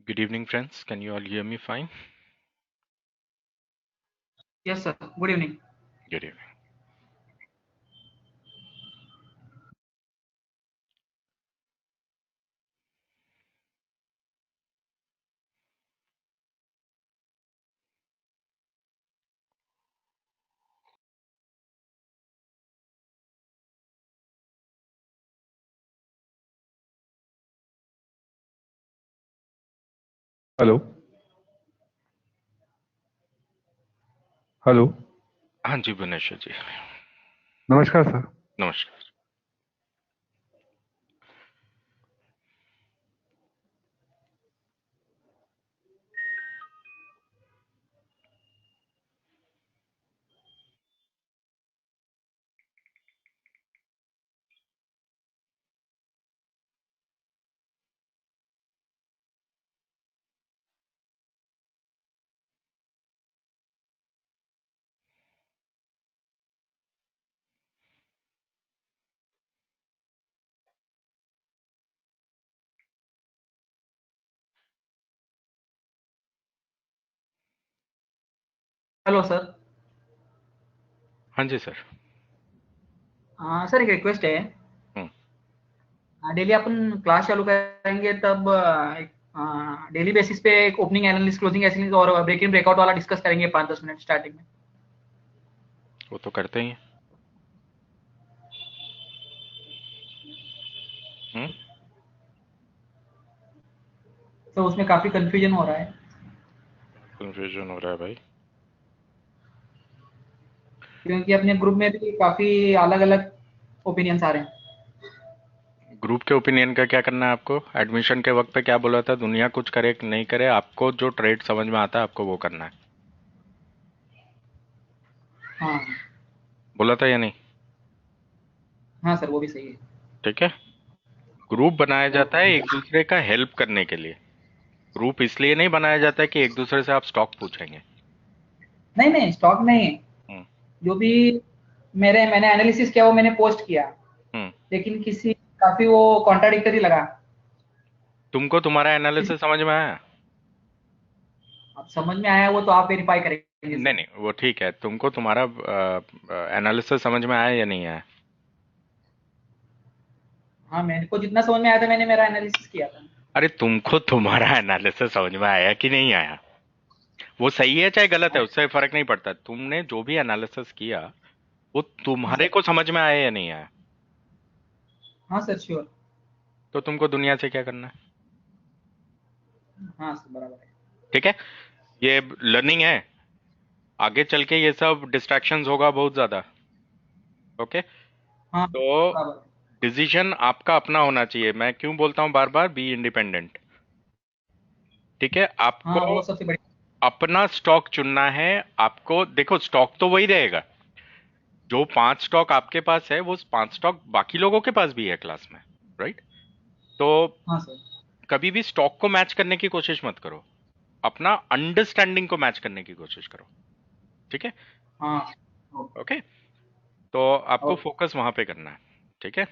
Good evening, friends. Can you all hear me fine? Yes, sir. Good evening. Good evening. Hello. Hello. हाँ जी, भुवनेश्वर जी। नमस्कार sir. नमस्कार। Hello sir. हाँ जी, sir. हाँ sir, एक request है। हम्म, daily अपन class चालू करेंगे तब डेली बेसिस पे एक ओपनिंग एनालिसिस, क्लोजिंग एनालिसिस और ब्रेक इन ब्रेकआउट वाला डिस्कस करेंगे 5-10 मिनट स्टार्टिंग में। वो तो करते ही हैं। हम्म, तो उसमें काफ़ी कन्फ्यूजन हो रहा है कंफ्यूजन हो रहा है भाई। क्योंकि अपने ग्रुप में भी काफ़ी अलग-अलग ओपिनियंस आ रहे हैं। ग्रुप के ओपिनियन का क्या करना है आपको? एडमिशन के वक्त पे क्या बोला था? दुनिया कुछ करे कि नहीं करे, आपको जो ट्रेड समझ में आता है आपको वो करना है। हाँ, बोला था या नहीं? हाँ सर, वो भी सही है। ठीक है। ग्रुप बनाया जाता है ओके। एक दूसरे का हेल्प करने के लिए। ग्रुप इसलिए नहीं बनाया जाता है कि एक दूसरे से आप स्टॉक पूछेंगे। नहीं, नहीं, स्टॉक नहीं। हम्म। जो भी मैंने एनालिसिस किया वो मैंने पोस्ट किया, हम्म। लेकिन किसी काफ़ी वो कॉन्ट्राडिक्टरी लगा। तुमको तुम्हारा किसी एनालिसिस समझ में आया? अब समझ में आया वो तो आप वेरीफाई करेंगे नहीं सर। नहीं, वो ठीक है। तुमको तुम्हारा एनालिसिस समझ में आया या नहीं आया? हाँ, मेरे को जितना समझ में आया था मैंने मेरा एनालिसिस किया था। अरे तुमको तुम्हारा एनालिसिस समझ में आया कि नहीं आया? वो सही है चाहे गलत है, हाँ, उससे फर्क नहीं पड़ता। तुमने जो भी एनालिसिस किया वो हाँ तुम्हारे सर। को समझ में आया या नहीं आया? हाँ सर, श्योर। तो तुमको दुनिया से क्या करना है? हाँ सर, बराबर है। ठीक है। ये लर्निंग है। आगे चल के ये सब डिस्ट्रैक्शंस होगा बहुत ज्यादा। ओके। हाँ, तो बराबर है। डिसीजन आपका अपना होना चाहिए। मैं क्यों बोलता हूँ बार बार, बी इंडिपेंडेंट। ठीक है। आपको हाँ, वो सबसे बड़ी। अपना स्टॉक चुनना है। आपको देखो, स्टॉक तो वही रहेगा। जो 5 स्टॉक आपके पास है वो 5 स्टॉक बाकी लोगों के पास भी है क्लास में। राइट। तो हाँ सर। कभी भी स्टॉक को मैच करने की कोशिश मत करो। अपना अंडरस्टैंडिंग को मैच करने की कोशिश करो। ठीक है। हाँ। ओ- ओके। तो आपको ओके। फोकस वहां पे करना है। ठीक है।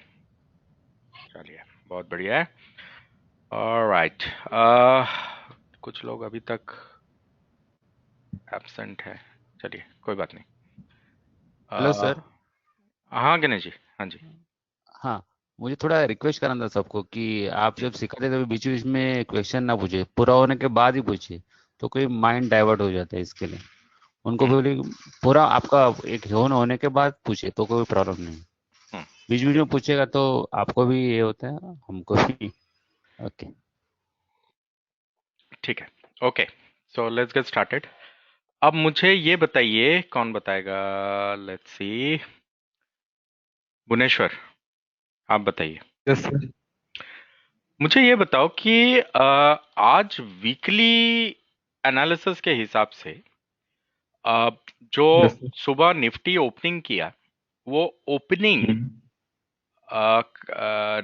चलिए, बहुत बढ़िया है। ऑलराइट। कुछ लोग अभी तक एब्सेंट है। चलिए, कोई बात नहीं। हेलो अह, सर। हाँ गणेश जी, हाँ जी। हाँ, मुझे थोड़ा रिक्वेस्ट करना था सबको कि आप हम्म, जब सिखाते तभी बीच बीच में क्वेश्चन ना पूछे, पूरा होने के बाद ही पूछिए। तो कोई माइंड डाइवर्ट हो जाता है, इसके लिए उनको हम्म, बोलिए पूरा आपका एक ह्योन होने के बाद पूछिए, तो कोई प्रॉब्लम नहीं। हम्म, बीच बीच ठीक। में पूछेगा तो आपको भी ये होता है, हमको भी। ओके। ठीक है। Okay. So let's get started. अब मुझे ये बताइए, कौन बताएगा? Let's see. भुवनेश्वर, आप बताइए। Yes sir. मुझे ये बताओ कि आज वीकली एनालिसिस के हिसाब से अ, जो यस सर। सुबह निफ्टी ओपनिंग किया, वो ओपनिंग हम्म।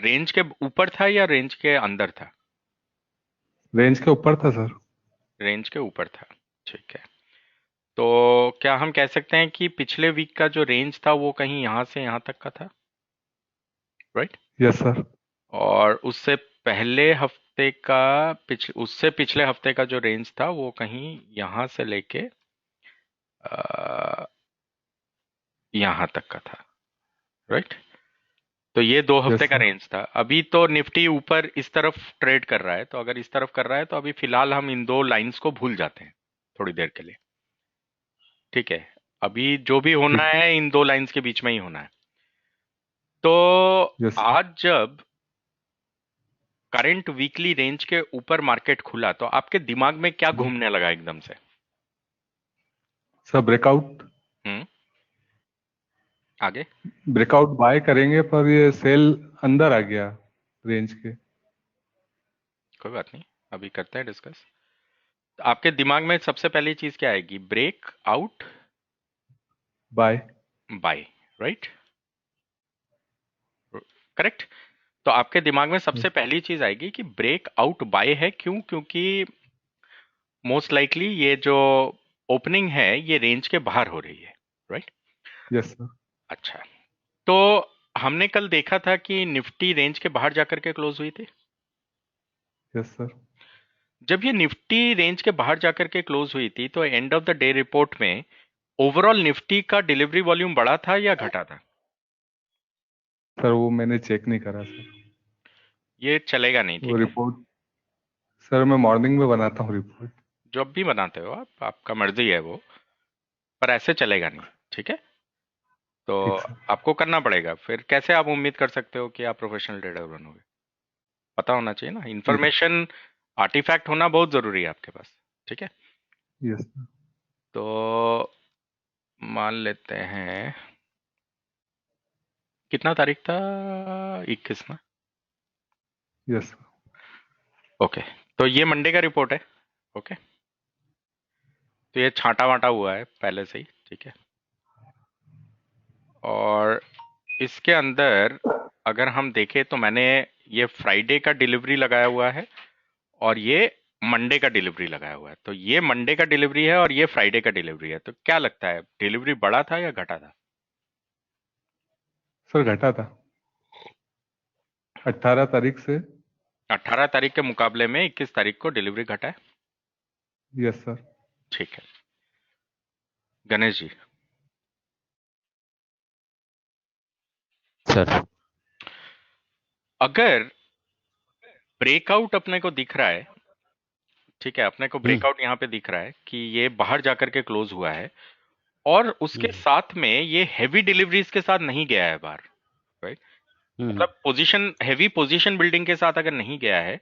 रेंज के ऊपर था या रेंज के अंदर था? रेंज के ऊपर था सर। रेंज के ऊपर था। ठीक है। तो क्या हम कह सकते हैं कि पिछले वीक का जो रेंज था वो कहीं यहां से यहां तक का था? राइट। Yes sir. और उससे पहले हफ्ते का उससे पिछले हफ्ते का जो रेंज था वो कहीं यहां से लेके यहां तक का था, राइट। तो ये 2 हफ्ते यस का सर। रेंज था। अभी तो निफ्टी ऊपर इस तरफ ट्रेड कर रहा है, तो अगर इस तरफ कर रहा है तो अभी फिलहाल हम इन दो लाइंस को भूल जाते हैं थोड़ी देर के लिए, ठीक है। अभी जो भी होना ठीक। है इन दो लाइंस के बीच में ही होना है। तो यस सर। आज जब करंट वीकली रेंज के ऊपर मार्केट खुला तो आपके दिमाग में क्या घूमने लगा एकदम से? Sir breakout. हम्म। आगे? ब्रेकआउट बाय करेंगे पर ये सेल अंदर आ गया रेंज के। कोई बात नहीं, अभी करते हैं डिस्कस। आपके दिमाग में सबसे पहली चीज क्या आएगी? Break out buy. Buy, right? Correct. तो आपके दिमाग में सबसे पहली चीज आएगी कि ब्रेक आउट बाय है। क्यों? क्योंकि मोस्ट लाइकली ये जो ओपनिंग है ये रेंज के बाहर हो रही है, राइट? Yes sir. अच्छा, तो हमने कल देखा था कि निफ्टी रेंज के बाहर जाकर के क्लोज हुई थी। Yes sir. जब ये निफ्टी रेंज के बाहर जाकर के क्लोज हुई थी तो and of the day report में ओवरऑल निफ्टी का डिलीवरी वॉल्यूम बढ़ा था या घटा था? सर वो मैंने चेक नहीं करा सर। ये चलेगा नहीं, वो ठीक है। रिपोर्ट सर मैं मॉर्निंग में बनाता हूँ रिपोर्ट। जब भी बनाते हो आप, आपका मर्जी है वो, पर ऐसे चलेगा नहीं, ठीक है। तो ठीक सर। आपको करना पड़ेगा। फिर कैसे आप उम्मीद कर सकते हो कि आप प्रोफेशनल ट्रेडर बनोगे? पता होना चाहिए ना, ठीक। इंफॉर्मेशन आर्टिफैक्ट होना बहुत जरूरी है आपके पास, ठीक है। Yes sir. तो मान लेते हैं कितना तारीख था? 21 ना? Yes sir. ओके, तो ये मंडे का रिपोर्ट है। ओके, तो ये छांटा वाटा हुआ है पहले से ही, ठीक है। और इसके अंदर अगर हम देखें तो मैंने ये फ्राइडे का डिलीवरी लगाया हुआ है और ये मंडे का डिलीवरी लगाया हुआ है। तो ये मंडे का डिलीवरी है और ये फ्राइडे का डिलीवरी है। तो क्या लगता है, डिलीवरी बढ़ा था या घटा था? सर घटा था 18 तारीख से। 18 तारीख के मुकाबले में 21 तारीख को डिलीवरी घटा है। Yes sir. ठीक है, गणेश जी। सर। अगर ब्रेकआउट अपने को दिख रहा है, ठीक है, अपने को हम्म ब्रेकआउट यहाँ पे दिख रहा है कि ये बाहर जाकर के क्लोज हुआ है और उसके हम्म साथ में ये हैवी डिलीवरीज के साथ नहीं गया है बाहर, राइट। हम्म, मतलब पोजीशन, हैवी पोजीशन बिल्डिंग के साथ अगर नहीं गया है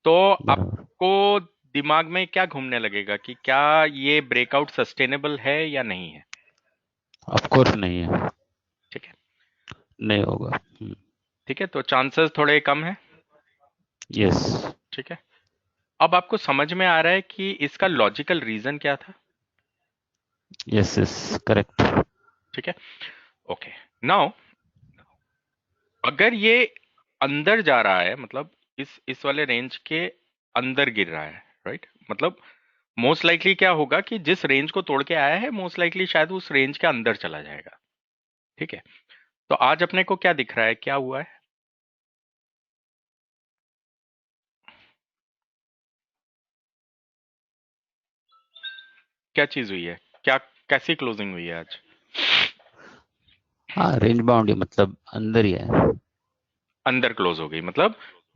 तो बराबर। आपको दिमाग में क्या घूमने लगेगा कि क्या ये ब्रेकआउट सस्टेनेबल है या नहीं है? ऑफ कोर्स नहीं है। ठीक है, नहीं होगा। ठीक है, तो चांसेस थोड़े कम है, यस। ठीक है। अब आपको समझ में आ रहा है कि इसका लॉजिकल रीजन क्या था? Yes yes, correct. ठीक है, ओके। नाउ अगर ये अंदर जा रहा है, मतलब इस वाले रेंज के अंदर गिर रहा है, राइट, मतलब मोस्ट लाइकली क्या होगा कि जिस रेंज को तोड़ के आया है मोस्ट लाइकली शायद उस रेंज के अंदर चला जाएगा, ठीक है। तो आज अपने को क्या दिख रहा है, क्या हुआ है? क्या चीज हुई है? क्या, कैसी क्लोजिंग हुई है आज? हाँ, रेंज बाउंड है, मतलब अंदर ही है। अंदर क्लोज हो गई, मतलब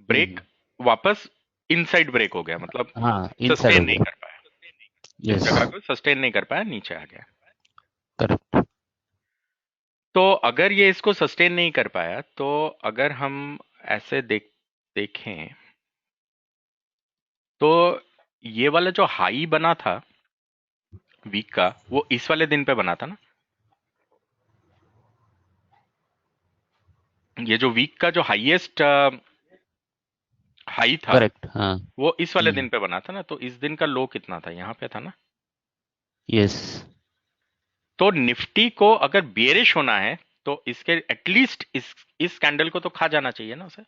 ब्रेक हम्म, वापस इनसाइड ब्रेक हो गया, मतलब हाँ, इनसाइड सस्टेन हो नहीं गया। कर पाया, जिस यस, जगह को सस्टेन नहीं कर पाया नीचे आ गया। करेक्ट। तो अगर ये इसको सस्टेन नहीं कर पाया तो अगर हम ऐसे देखें तो ये वाला जो हाई बना था वीक का वो इस वाले दिन पे बना था ना। ये जो वीक का जो हाईएस्ट हाई था करेक्ट, हाँ। वो इस वाले दिन पे बना था ना। तो इस दिन का लो कितना था, यहाँ पे था ना। यस, तो निफ्टी को अगर बेरिश होना है तो इसके एटलीस्ट इस कैंडल को तो खा जाना चाहिए ना उसे।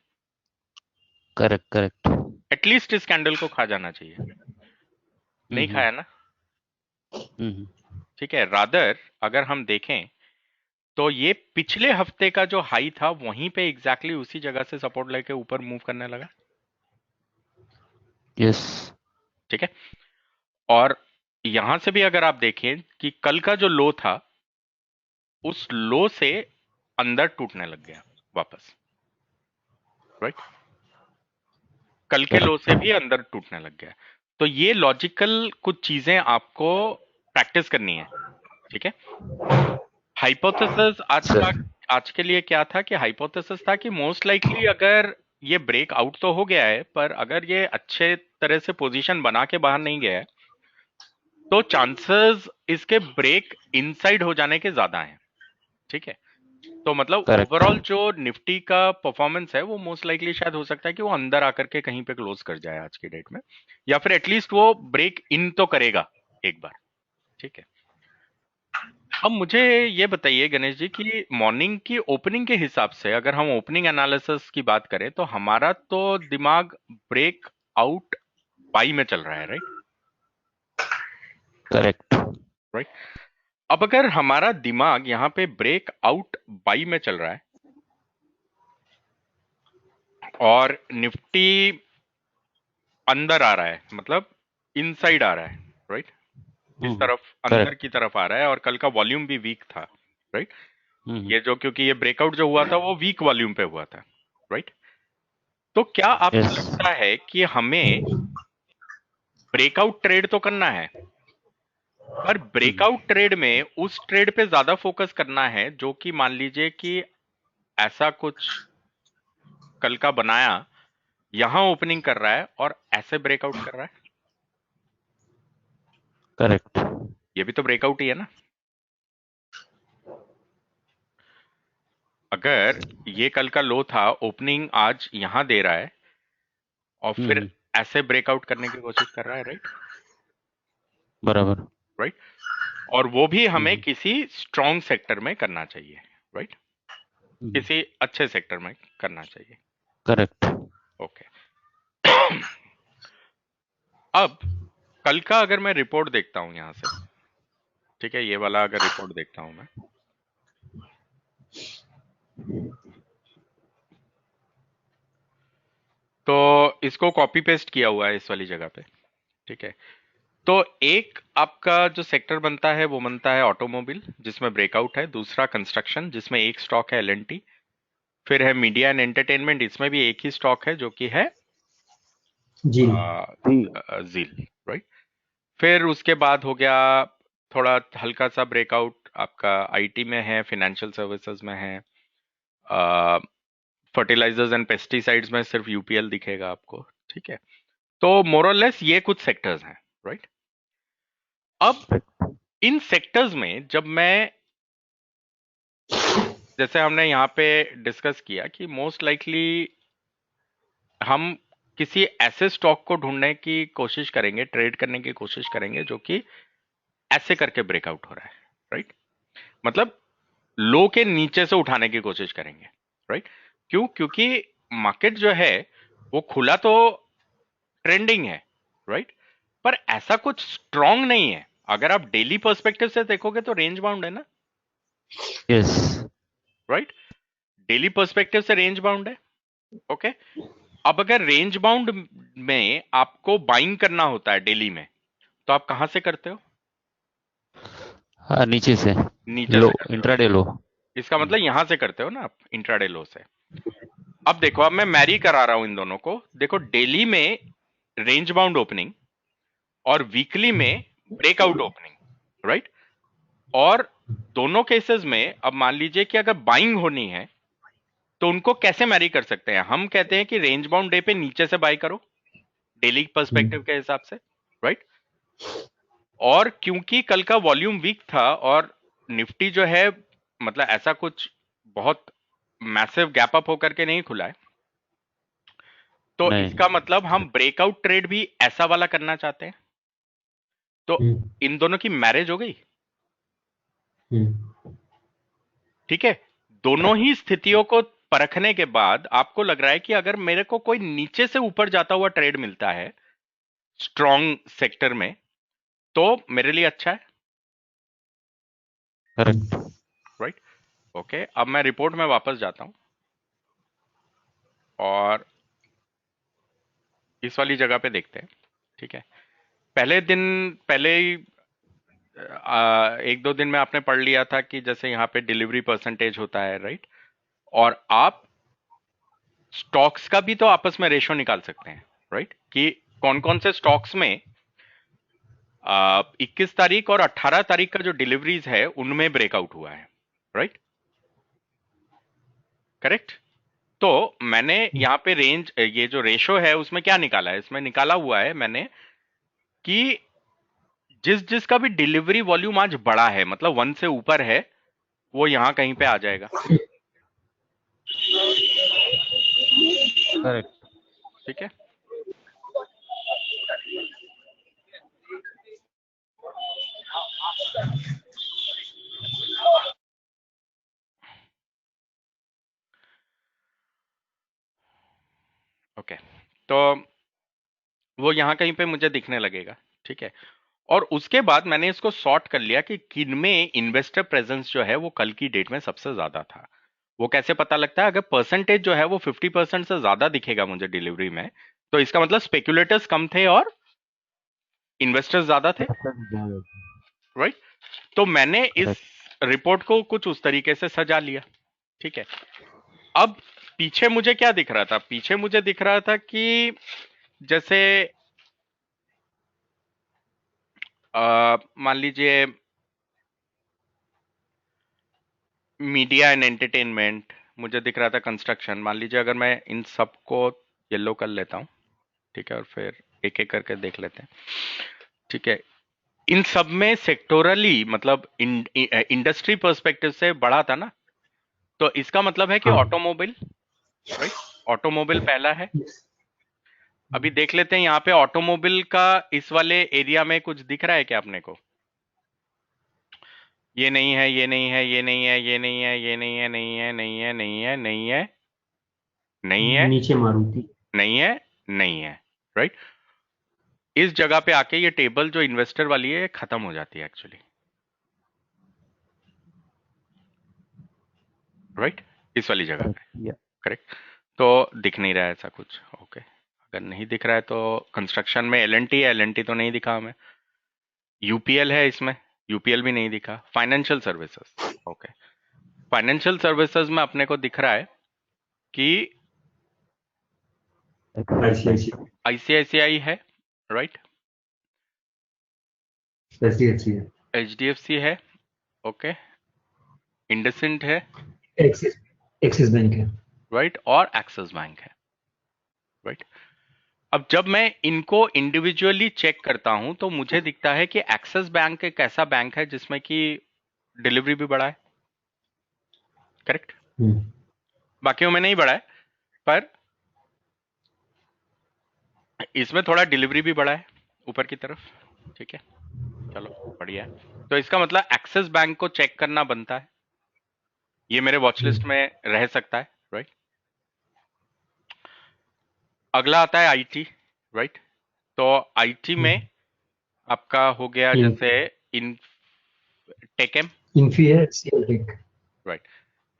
Correct correct. एटलीस्ट इस कैंडल को खा जाना चाहिए, नहीं हम्म खाया ना। हम्म ठीक है, रादर अगर हम देखें तो ये पिछले हफ्ते का जो हाई था वहीं पे एग्जैक्टली उसी जगह से सपोर्ट लेके ऊपर मूव करने लगा। यस। ठीक है। और यहां से भी अगर आप देखें कि कल का जो लो था, उस लो से अंदर टूटने लग गया वापस, राइट। कल के लो से करेक्ट। भी अंदर टूटने लग गया। तो ये लॉजिकल कुछ चीजें आपको प्रैक्टिस करनी है, ठीक है। Hypothesis sir. आज के लिए क्या था कि हाइपोथेसिस था कि मोस्ट लाइकली अगर ये ब्रेक आउट तो हो गया है, पर अगर ये अच्छे तरह से पोजीशन बना के बाहर नहीं गया है, तो चांसेस इसके ब्रेक इनसाइड हो जाने के ज्यादा हैं, ठीक है। तो मतलब करेक्ट। ओवरऑल जो निफ्टी का परफॉर्मेंस है, वो मोस्ट लाइकली शायद हो सकता है कि वो अंदर आकर के कहीं पे क्लोज कर जाए आज की डेट में, या फिर एटलीस्ट वो ब्रेक इन तो करेगा एक बार, ठीक है। अब मुझे ये बताइए गणेश जी कि मॉर्निंग की ओपनिंग के हिसाब से अगर हम ओपनिंग एनालिसिस की बात करें, तो हमारा तो दिमाग ब्रेक आउट बाई में चल रहा है, राइट। करेक्ट। राइट। अब अगर हमारा दिमाग यहाँ पे ब्रेक आउट बाई में चल रहा है और निफ्टी अंदर आ रहा है, मतलब इनसाइड आ रहा है, राइट, इस तरफ अंदर करेक्ट। की तरफ आ रहा है, और कल का वॉल्यूम भी वीक था, राइट। हम्म। ये जो, क्योंकि ये ब्रेकआउट जो हुआ था वो वीक वॉल्यूम पे हुआ था, राइट। तो क्या आपको यस। लगता है कि हमें ब्रेकआउट ट्रेड तो करना है, पर ब्रेकआउट ट्रेड में उस ट्रेड पे ज्यादा फोकस करना है जो कि मान लीजिए कि ऐसा कुछ कल का बनाया, यहां ओपनिंग कर रहा है और ऐसे ब्रेकआउट कर रहा है, करेक्ट। ये भी तो ब्रेकआउट ही है ना। अगर ये कल का लो था, ओपनिंग आज यहां दे रहा है और फिर हम्म। ऐसे ब्रेकआउट करने की कोशिश कर रहा है, राइट। बराबर। राइट। और वो भी हमें हम्म। किसी स्ट्रॉन्ग सेक्टर में करना चाहिए, राइट, किसी अच्छे सेक्टर में करना चाहिए। करेक्ट। ओके। अब कल का अगर मैं रिपोर्ट देखता हूं यहां से, ठीक है, ये वाला अगर रिपोर्ट देखता हूं मैं, तो इसको कॉपी पेस्ट किया हुआ है इस वाली जगह पे, ठीक है। तो एक आपका जो सेक्टर बनता है वो बनता है ऑटोमोबाइल, जिसमें ब्रेकआउट है। दूसरा कंस्ट्रक्शन, जिसमें एक स्टॉक है एलएनटी। फिर है मीडिया एंड एंटरटेनमेंट, इसमें भी एक ही स्टॉक है जो कि है जी। जील, राइट। फिर उसके बाद हो गया थोड़ा हल्का सा ब्रेकआउट आपका आईटी में है, फाइनेंशियल सर्विसेज में है, फर्टिलाइजर्स एंड पेस्टिसाइड्स में सिर्फ यूपीएल दिखेगा आपको, ठीक है। तो मोरलेस ये कुछ सेक्टर्स हैं, राइट। अब इन सेक्टर्स में जब मैं, जैसे हमने यहाँ पे डिस्कस किया कि मोस्ट लाइकली हम किसी ऐसे स्टॉक को ढूंढने की कोशिश करेंगे, ट्रेड करने की कोशिश करेंगे जो कि ऐसे करके ब्रेकआउट हो रहा है, राइट। मतलब लो के नीचे से उठाने की कोशिश करेंगे, राइट। क्यों? क्योंकि मार्केट जो है वो खुला तो ट्रेंडिंग है, राइट, पर ऐसा कुछ स्ट्रांग नहीं है। अगर आप डेली पर्सपेक्टिव से देखोगे तो रेंज बाउंड है ना, यस। राइट। डेली पर्सपेक्टिव से रेंज बाउंड है, ओके। अब अगर रेंज बाउंड में आपको बाइंग करना होता है डेली में, तो आप कहां से करते हो? हाँ, नीचे से। नीचे लो, से करते हो। इंट्राडे लो। इसका मतलब यहां से करते हो ना आप, इंट्राडे लो से। अब देखो, अब मैं मैरी करा रहा हूं इन दोनों को। देखो, डेली में रेंज बाउंड ओपनिंग और वीकली में ब्रेकआउट ओपनिंग, राइट। और दोनों केसेस में अब मान लीजिए कि अगर बाइंग होनी है, तो उनको कैसे मैरी कर सकते हैं? हम कहते हैं कि रेंज बाउंड डे पे नीचे से बाय करो, डेली पर्सपेक्टिव के हिसाब से, राइट। और क्योंकि कल का वॉल्यूम वीक था और निफ्टी जो है, मतलब ऐसा कुछ बहुत मैसिव गैप अप होकर के नहीं खुला है, तो नहीं। इसका मतलब हम ब्रेकआउट ट्रेड भी ऐसा वाला करना चाहते हैं। तो इन दोनों की मैरिज हो गई, ठीक है। दोनों ही स्थितियों को परखने के बाद आपको लग रहा है कि अगर मेरे को कोई नीचे से ऊपर जाता हुआ ट्रेड मिलता है स्ट्रॉन्ग सेक्टर में, तो मेरे लिए अच्छा है, करेक्ट। राइट। ओके, अब मैं रिपोर्ट में वापस जाता हूं और इस वाली जगह पे देखते हैं। ठीक है, पहले ही एक दो दिन में आपने पढ़ लिया था कि जैसे यहाँ पे डिलीवरी परसेंटेज होता है, राइट? और आप स्टॉक्स का भी तो आपस में रेशो निकाल सकते हैं, राइट? कि कौन कौन से स्टॉक्स में 21 तारीख और 18 तारीख का जो डिलीवरीज है उनमें ब्रेकआउट हुआ है, राइट? करेक्ट। तो मैंने यहाँ पे रेंज, ये जो रेशो है उसमें क्या निकाला है, इसमें निकाला हुआ है मैंने कि जिस जिसका भी डिलीवरी वॉल्यूम आज बड़ा है, मतलब 1 से ऊपर है, वो यहां कहीं पे आ जाएगा। करेक्ट। ठीक है, ओके। तो वो यहां कहीं पे मुझे दिखने लगेगा। ठीक है, और उसके बाद मैंने इसको सॉर्ट कर लिया कि किनमें इन्वेस्टर प्रेजेंस जो है वो कल की डेट में सबसे ज्यादा था। वो कैसे पता लगता है? अगर परसेंटेज जो है वो 50% से ज्यादा दिखेगा मुझे डिलीवरी में, तो इसका मतलब स्पेक्युलेटर्स कम थे और इन्वेस्टर्स ज्यादा थे, राइट? तो मैंने इस करेक्ट। रिपोर्ट को कुछ उस तरीके से सजा लिया। ठीक है, अब पीछे मुझे क्या दिख रहा था? पीछे मुझे दिख रहा था कि जैसे मान लीजिए मीडिया एंड एंटरटेनमेंट, मुझे दिख रहा था कंस्ट्रक्शन। मान लीजिए अगर मैं इन सबको येलो कर लेता हूँ, ठीक है, और फिर एक एक करके देख लेते हैं। ठीक है, इन सब में सेक्टोरली मतलब इंडस्ट्री पर्सपेक्टिव से बढ़ा था ना, तो इसका मतलब है कि हाँ ऑटोमोबाइल, राइट? ऑटोमोबाइल पहला है। yes, अभी देख लेते हैं यहाँ पे ऑटोमोबाइल का इस वाले एरिया में कुछ दिख रहा है क्या अपने को? ये नहीं है, ये नहीं है, ये नहीं है, ये नहीं है, ये नहीं है, नहीं है, नहीं है, नहीं है, नहीं है, नहीं है, नीचे मारुति नहीं है, नहीं है, राइट? इस जगह पे आके ये टेबल जो इन्वेस्टर वाली है खत्म हो जाती है एक्चुअली, राइट? इस वाली जगह पे, करेक्ट। या करेक्ट। तो दिख नहीं रहा है ऐसा कुछ, ओके। अगर नहीं दिख रहा है तो कंस्ट्रक्शन में एलएनटी है, एलएनटी तो नहीं दिखा हमें। यूपीएल है इसमें, यूपीएल भी नहीं दिखा। Financial services, okay. Financial services में अपने को दिख रहा है कि आईसीआईसी आईसीआईसीआई है, राइट? एचडीएफसी है एचडीएफसी है, ओके। इंडसइंड है, एक्सिस एक्सिस बैंक है राइट? और एक्सिस बैंक है, राइट? अब जब मैं इनको इंडिविजुअली चेक करता हूं तो मुझे दिखता है कि एक्सिस बैंक एक ऐसा बैंक है जिसमें कि डिलीवरी भी बढ़ा है, करेक्ट? बाकियों में नहीं बढ़ा है, पर इसमें थोड़ा डिलीवरी भी बढ़ा है ऊपर की तरफ। ठीक है, चलो बढ़िया है। तो इसका मतलब एक्सिस बैंक को चेक करना बनता है, ये मेरे वॉच लिस्ट में रह सकता है, राइट? अगला आता है आईटी, राइट? तो आईटी में आपका हो गया जैसे इन टेकेम, इन्फी है एचसीएल टेक राइट?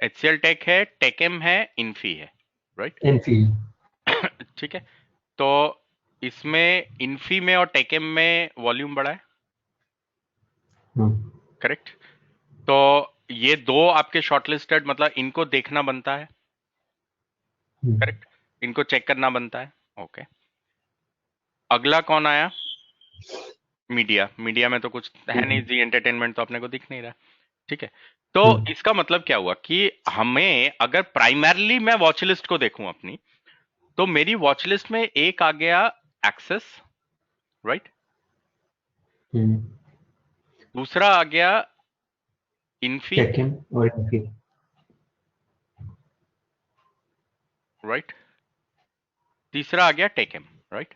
एचसीएल टेक है, टेकेम है, इन्फी है, राइट? एनफी ठीक है, तो इसमें इन्फी में और टेकेम में वॉल्यूम बढ़ा है, करेक्ट? तो ये दो आपके शॉर्टलिस्टेड, मतलब इनको देखना बनता है, करेक्ट? इनको चेक करना बनता है, ओके। अगला कौन आया? मीडिया। मीडिया में तो कुछ है नहीं, जी एंटरटेनमेंट तो अपने को दिख नहीं रहा। ठीक है, तो इसका मतलब क्या हुआ कि हमें अगर प्राइमरली मैं वॉच लिस्ट को देखूं अपनी, तो मेरी वॉच लिस्ट में एक आ गया एक्सेस, राइट? दूसरा आ गया इन्फी, टेकन और इन्फी राइट? तीसरा आ गया टेकेम, राइट?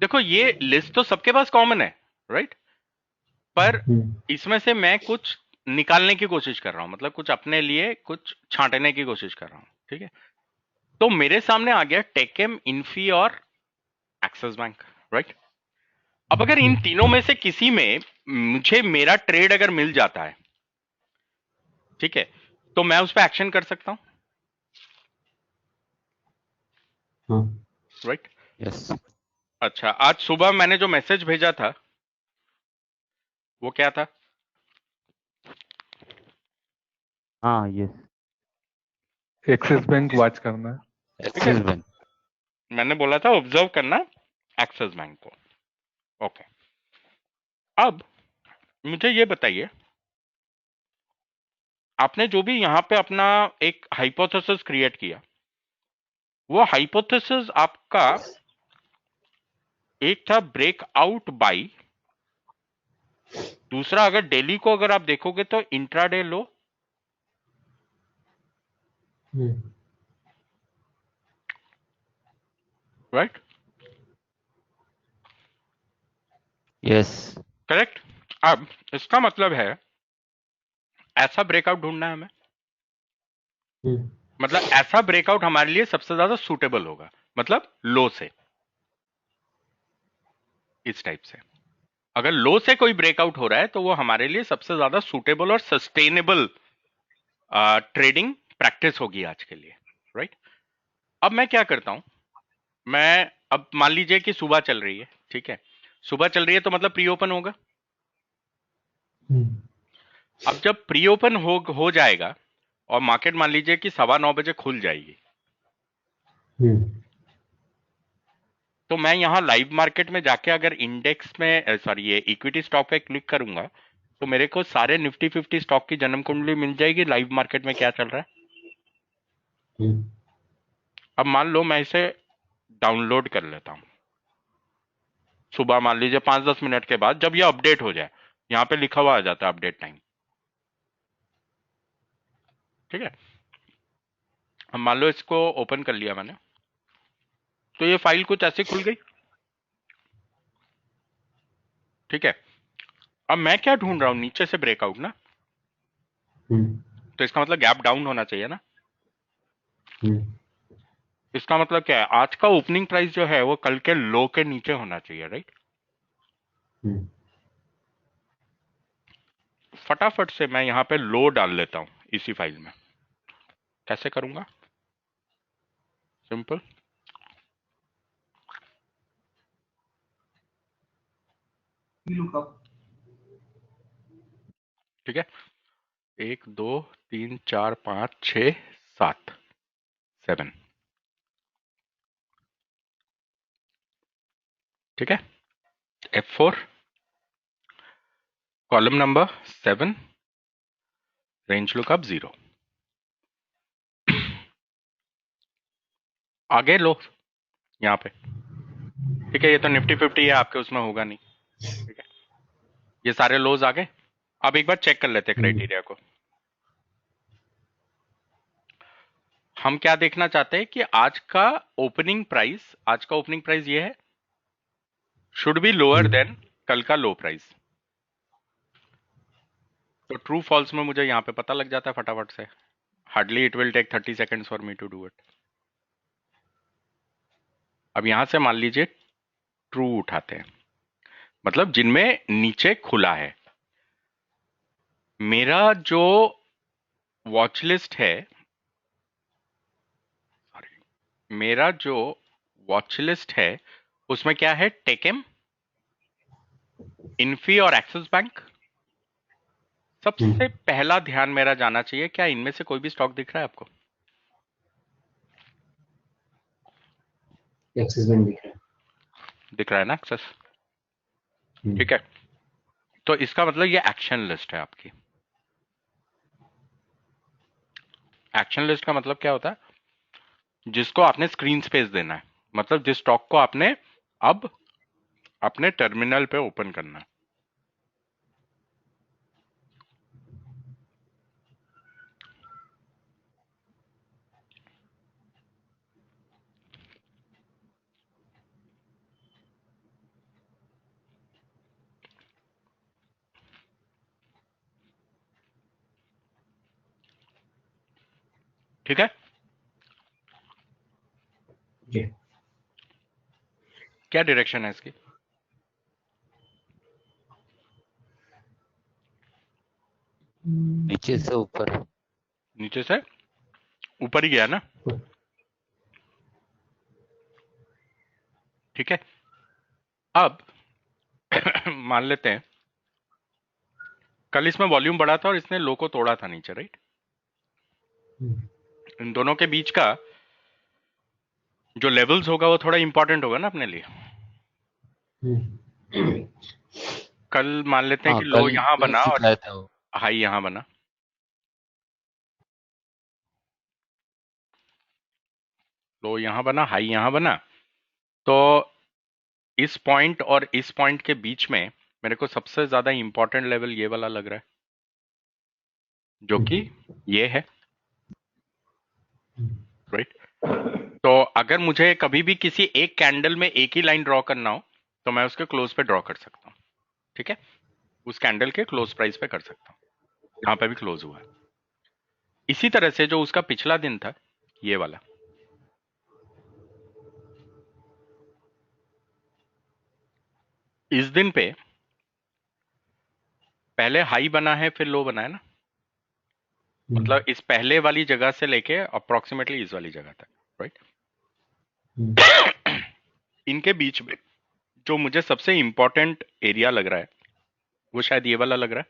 देखो ये लिस्ट तो सबके पास कॉमन है, राइट? पर इसमें से मैं कुछ निकालने की कोशिश कर रहा हूं, मतलब कुछ अपने लिए कुछ छांटने की कोशिश कर रहा हूं, ठीक है? तो मेरे सामने आ गया टेकेम, इन्फी और एक्सिस बैंक, राइट? अब अगर इन तीनों में से किसी में मुझे मेरा ट्रेड अगर मिल जाता है, ठीक है, तो मैं उस पर एक्शन कर सकता हूं, हाँ राइट? यस अच्छा, आज सुबह मैंने जो मैसेज भेजा था वो क्या था? हाँ यस एक्सिस बैंक वॉच करना है। ठीक है, एक्सिस बैंक मैंने बोला था ऑब्जर्व करना एक्सिस बैंक को। ओके, अब मुझे ये बताइए, आपने जो भी यहाँ पे अपना एक हाइपोथेसिस क्रिएट किया, वो हाइपोथेसिस आपका एक था ब्रेकआउट बाई, दूसरा अगर डेली को अगर आप देखोगे तो इंट्राडे लो, हम्म, राइट? Yes correct. अब इसका मतलब है ऐसा ब्रेकआउट ढूंढना है हमें, हम्म, मतलब ऐसा ब्रेकआउट हमारे लिए सबसे ज्यादा सूटेबल होगा, मतलब लो से, इस टाइप से। अगर लो से कोई ब्रेकआउट हो रहा है तो वो हमारे लिए सबसे ज्यादा सूटेबल और सस्टेनेबल ट्रेडिंग प्रैक्टिस होगी आज के लिए, राइट? अब मैं क्या करता हूं, मैं अब मान लीजिए कि सुबह चल रही है, ठीक है, सुबह चल रही है तो मतलब प्री ओपन होगा। हम्म, अब जब प्री ओपन हो जाएगा और मार्केट मान लीजिए कि 9:15 बजे खुल जाएगी, हम्म, तो मैं यहाँ लाइव मार्केट में जाके अगर इंडेक्स में सॉरी ये इक्विटी स्टॉक पे क्लिक करूंगा तो मेरे को सारे निफ्टी 50 स्टॉक की जन्म कुंडली मिल जाएगी, लाइव मार्केट में क्या चल रहा है। हम्म, अब मान लो मैं इसे डाउनलोड कर लेता हूँ, सुबह मान लीजिए 5-10 मिनट के बाद जब ये अपडेट हो जाए, यहाँ पे लिखा हुआ आ जाता है अपडेट टाइम, ठीक है। अब मान लो इसको ओपन कर लिया मैंने, तो ये फाइल कुछ ऐसे खुल गई, ठीक है। अब मैं क्या ढूंढ रहा हूं, नीचे से ब्रेकआउट ना, हम्म, तो इसका मतलब गैप डाउन होना चाहिए ना। हम्म, इसका मतलब क्या है, आज का ओपनिंग प्राइस जो है वो कल के लो के नीचे होना चाहिए, राइट? हम्म, फटाफट से मैं यहाँ पे लो डाल लेता हूं इसी फाइल में। कैसे करूंगा? Simple, lookup. ठीक है, 1 2 3 4 5 6 7, ठीक है। F4, column number 7, range lookup 0। आगे लो यहाँ पे, ठीक है, ये तो निफ्टी 50 है, आपके उसमें होगा नहीं, ठीक है। ये सारे लोज आ गए। अब एक बार चेक कर लेते हैं हम्म, क्राइटेरिया को। हम क्या देखना चाहते हैं कि आज का ओपनिंग प्राइस ये है, should be lower hmm, then कल का लो प्राइस। तो ट्रू फॉल्स में मुझे यहाँ पे पता लग जाता है फटाफट से, hardly it will take 30 seconds for me to do it. अब यहां से मान लीजिए ट्रू उठाते हैं, मतलब जिनमें नीचे खुला है। मेरा जो वॉच लिस्ट है, सॉरी, मेरा जो वॉच लिस्ट है उसमें क्या है, टेकेम, इन्फी और एक्सिस बैंक। सबसे पहला ध्यान मेरा जाना चाहिए, क्या इनमें से कोई भी स्टॉक दिख रहा है आपको? एक्सिस बैंक दिख रहा दिख रहा है ना एक्सेस, है। ठीक है। तो इसका मतलब ये एक्शन लिस्ट है आपकी। एक्शन लिस्ट का मतलब क्या होता है, जिसको आपने स्क्रीन स्पेस देना है, मतलब जिस स्टॉक को आपने अब अपने टर्मिनल पे ओपन करना है। ठीक है, जी क्या डायरेक्शन है इसकी? नीचे से ऊपर नीचे से ऊपर ही गया ना। ठीक है। अब मान लेते हैं कल इसमें वॉल्यूम बढ़ा था और इसने लो को तोड़ा था नीचे, राइट। इन दोनों के बीच का जो लेवल्स होगा वो थोड़ा इंपॉर्टेंट होगा ना अपने लिए। कल मान लेते हैं हाँ कि लो कल यहां कल बना और सिखाया था वो। हाई यहां बना। लो यहां बना, हाई यहां बना। तो इस पॉइंट और इस पॉइंट के बीच में मेरे को सबसे ज्यादा इंपॉर्टेंट लेवल ये वाला लग रहा है, जो कि ये है, राइट। तो अगर मुझे कभी भी किसी एक कैंडल में एक ही लाइन ड्रॉ करना हो तो मैं उसके क्लोज पे ड्रॉ कर सकता हूँ, ठीक है। उस कैंडल के क्लोज प्राइस पे कर सकता हूँ। यहाँ पे भी क्लोज हुआ है। इसी तरह से जो उसका पिछला दिन था ये वाला, इस दिन पे पहले हाई बना है फिर लो बना है ना। मतलब इस पहले वाली जगह से लेके अप्रोक्सीमेटली इस वाली जगह तक, राइट। इनके बीच में जो मुझे सबसे इंपॉर्टेंट एरिया लग रहा है वो शायद ये वाला लग रहा है,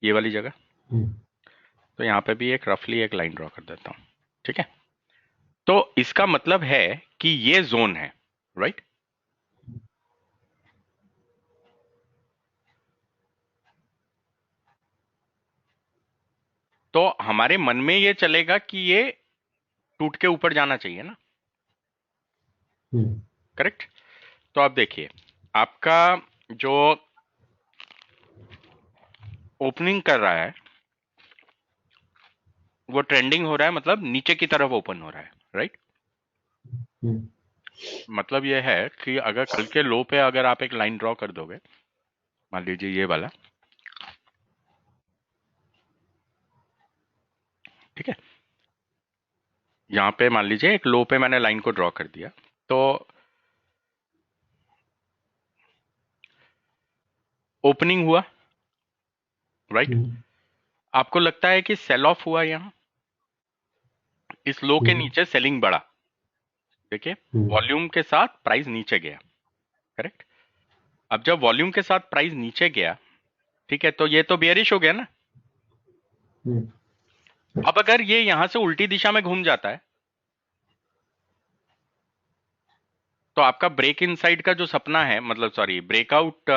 ये वाली जगह। तो यहाँ पे भी एक रफली एक लाइन ड्रॉ कर देता हूँ, ठीक है। तो इसका मतलब है कि ये जोन है, राइट। तो हमारे मन में ये चलेगा कि ये टूट के ऊपर जाना चाहिए ना, करेक्ट। तो आप देखिए आपका जो ओपनिंग कर रहा है वो ट्रेंडिंग हो रहा है, मतलब नीचे की तरफ ओपन हो रहा है, राइट। मतलब ये है कि अगर कल के लो पे अगर आप एक लाइन ड्रॉ कर दोगे, मान लीजिए ये वाला, ठीक है। यहां पे मान लीजिए एक लो पे मैंने लाइन को ड्रॉ कर दिया, तो ओपनिंग हुआ, राइट। आपको लगता है कि सेल ऑफ हुआ यहां, इस लो के नीचे सेलिंग बढ़ा, देखिए वॉल्यूम के साथ प्राइस नीचे गया, करेक्ट। अब जब वॉल्यूम के साथ प्राइस नीचे गया, ठीक है, तो ये तो बेयरिश हो गया ना। अब अगर ये यहां से उल्टी दिशा में घूम जाता है तो आपका ब्रेक इन साइड का जो सपना है, मतलब सॉरी ब्रेकआउट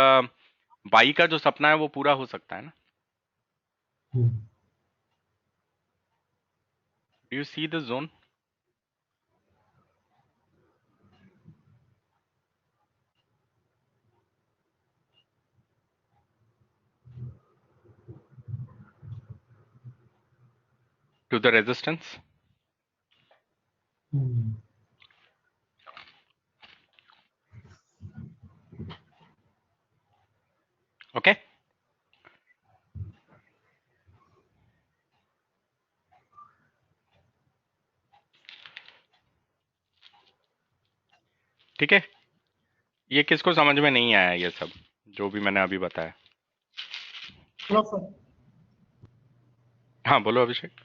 बाई का जो सपना है वो पूरा हो सकता है ना। Do you see the zone? To the resistance. Okay. ठीक है, ये किसको समझ में नहीं आया ये सब जो भी मैंने अभी बताया? Hello sir. हाँ बोलो अभिषेक।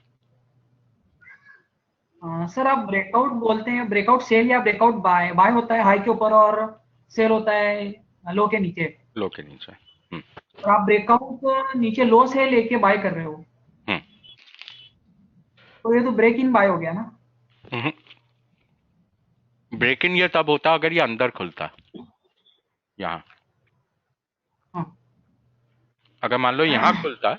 सर आप ब्रेकआउट बोलते हैं, ब्रेकआउट सेल या ब्रेकआउट बाय? बाय होता है हाई के ऊपर और सेल होता है लो के नीचे। लो के नीचे। और आप ब्रेकआउट नीचे लो से लेके बाय कर रहे हो, हम्म तो ये तो ब्रेक इन बाय हो गया ना। ब्रेक इन ये तब होता अगर ये अंदर खुलता यहाँ। हाँ। अगर मान लो यहाँ खुलता,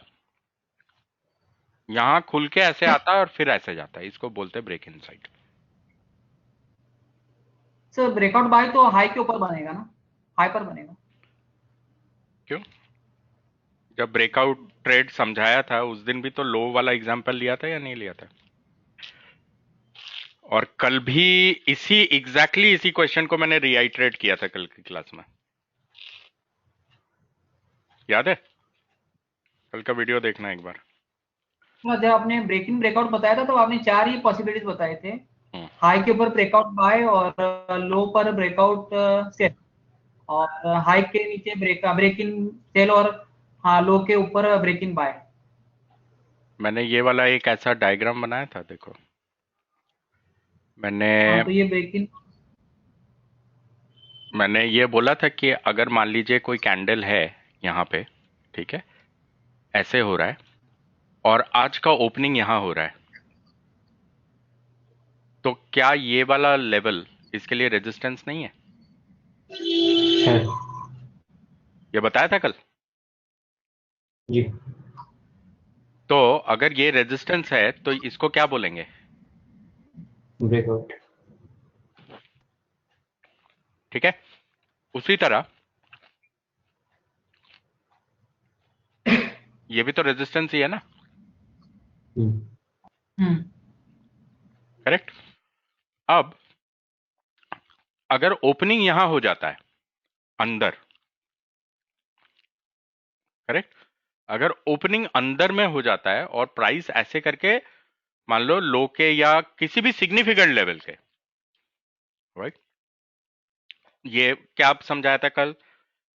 यहाँ खुल के ऐसे आता और फिर ऐसे जाता है, इसको बोलते हैं break inside. Sir breakout buy तो हाई के ऊपर बनेगा ना, हाई पर बनेगा। क्यों? जब ब्रेकआउट ट्रेड समझाया था उस दिन भी तो लो वाला एग्जांपल लिया था या नहीं लिया था? और कल भी इसी एग्जैक्टली इसी क्वेश्चन को मैंने रिआइटरेट किया था कल की क्लास में, याद है? कल का वीडियो देखना एक बार। जब आपने ब्रेकिंग ब्रेकआउट बताया था तो आपने चार ही पॉसिबिलिटीज बताए थे। हम्म, हाई के ऊपर ब्रेकआउट बाय, और लो पर ब्रेकआउट सेल, और हाई के नीचे ब्रेक इन सेल, और हाँ लो के ऊपर ब्रेक इन बाय। मैंने ये वाला एक ऐसा डायग्राम बनाया था, देखो मैंने हाँ तो ये ब्रेक इन। मैंने ये बोला था कि अगर मान लीजिए कोई कैंडल है यहाँ पे, ठीक है, ऐसे हो रहा है और आज का ओपनिंग यहाँ हो रहा है, तो क्या ये वाला लेवल इसके लिए रेजिस्टेंस नहीं है? है। ये बताया था कल। जी। तो अगर ये रेजिस्टेंस है तो इसको क्या बोलेंगे? ब्रेकआउट। ठीक है, उसी तरह ये भी तो रेजिस्टेंस ही है ना, हम्म। करेक्ट? अब अगर ओपनिंग यहां हो जाता है अंदर, करेक्ट, अगर ओपनिंग अंदर में हो जाता है और प्राइस ऐसे करके मान लो लो के या किसी भी सिग्निफिकेंट लेवल के, राइट, ये क्या आप समझाया था कल,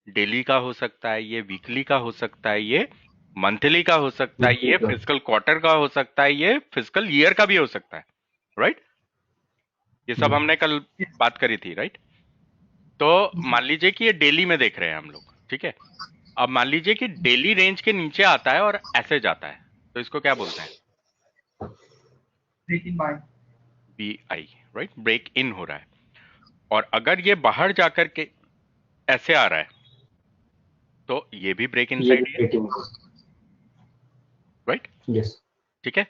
डेली का हो सकता है, ये वीकली का हो सकता है, ये मंथली का हो सकता है, ये फिजिकल क्वार्टर का हो सकता है, ये फिजिकल ईयर का भी हो सकता है, राइट? ये सब हमने कल बात करी थी, राइट? तो मान लीजिए कि ये डेली में देख रहे हैं हम लोग, ठीक है, अब मान लीजिए कि डेली रेंज के नीचे आता है और ऐसे जाता है, तो इसको क्या बोलते हैं? Break in buy. BI, right, break in हो रहा है। और अगर ये बाहर जाकर के ऐसे आ रहा है तो ये भी ब्रेक इन ये साइड भी है, ब्रेकिंग। राइट? यस। ठीक है,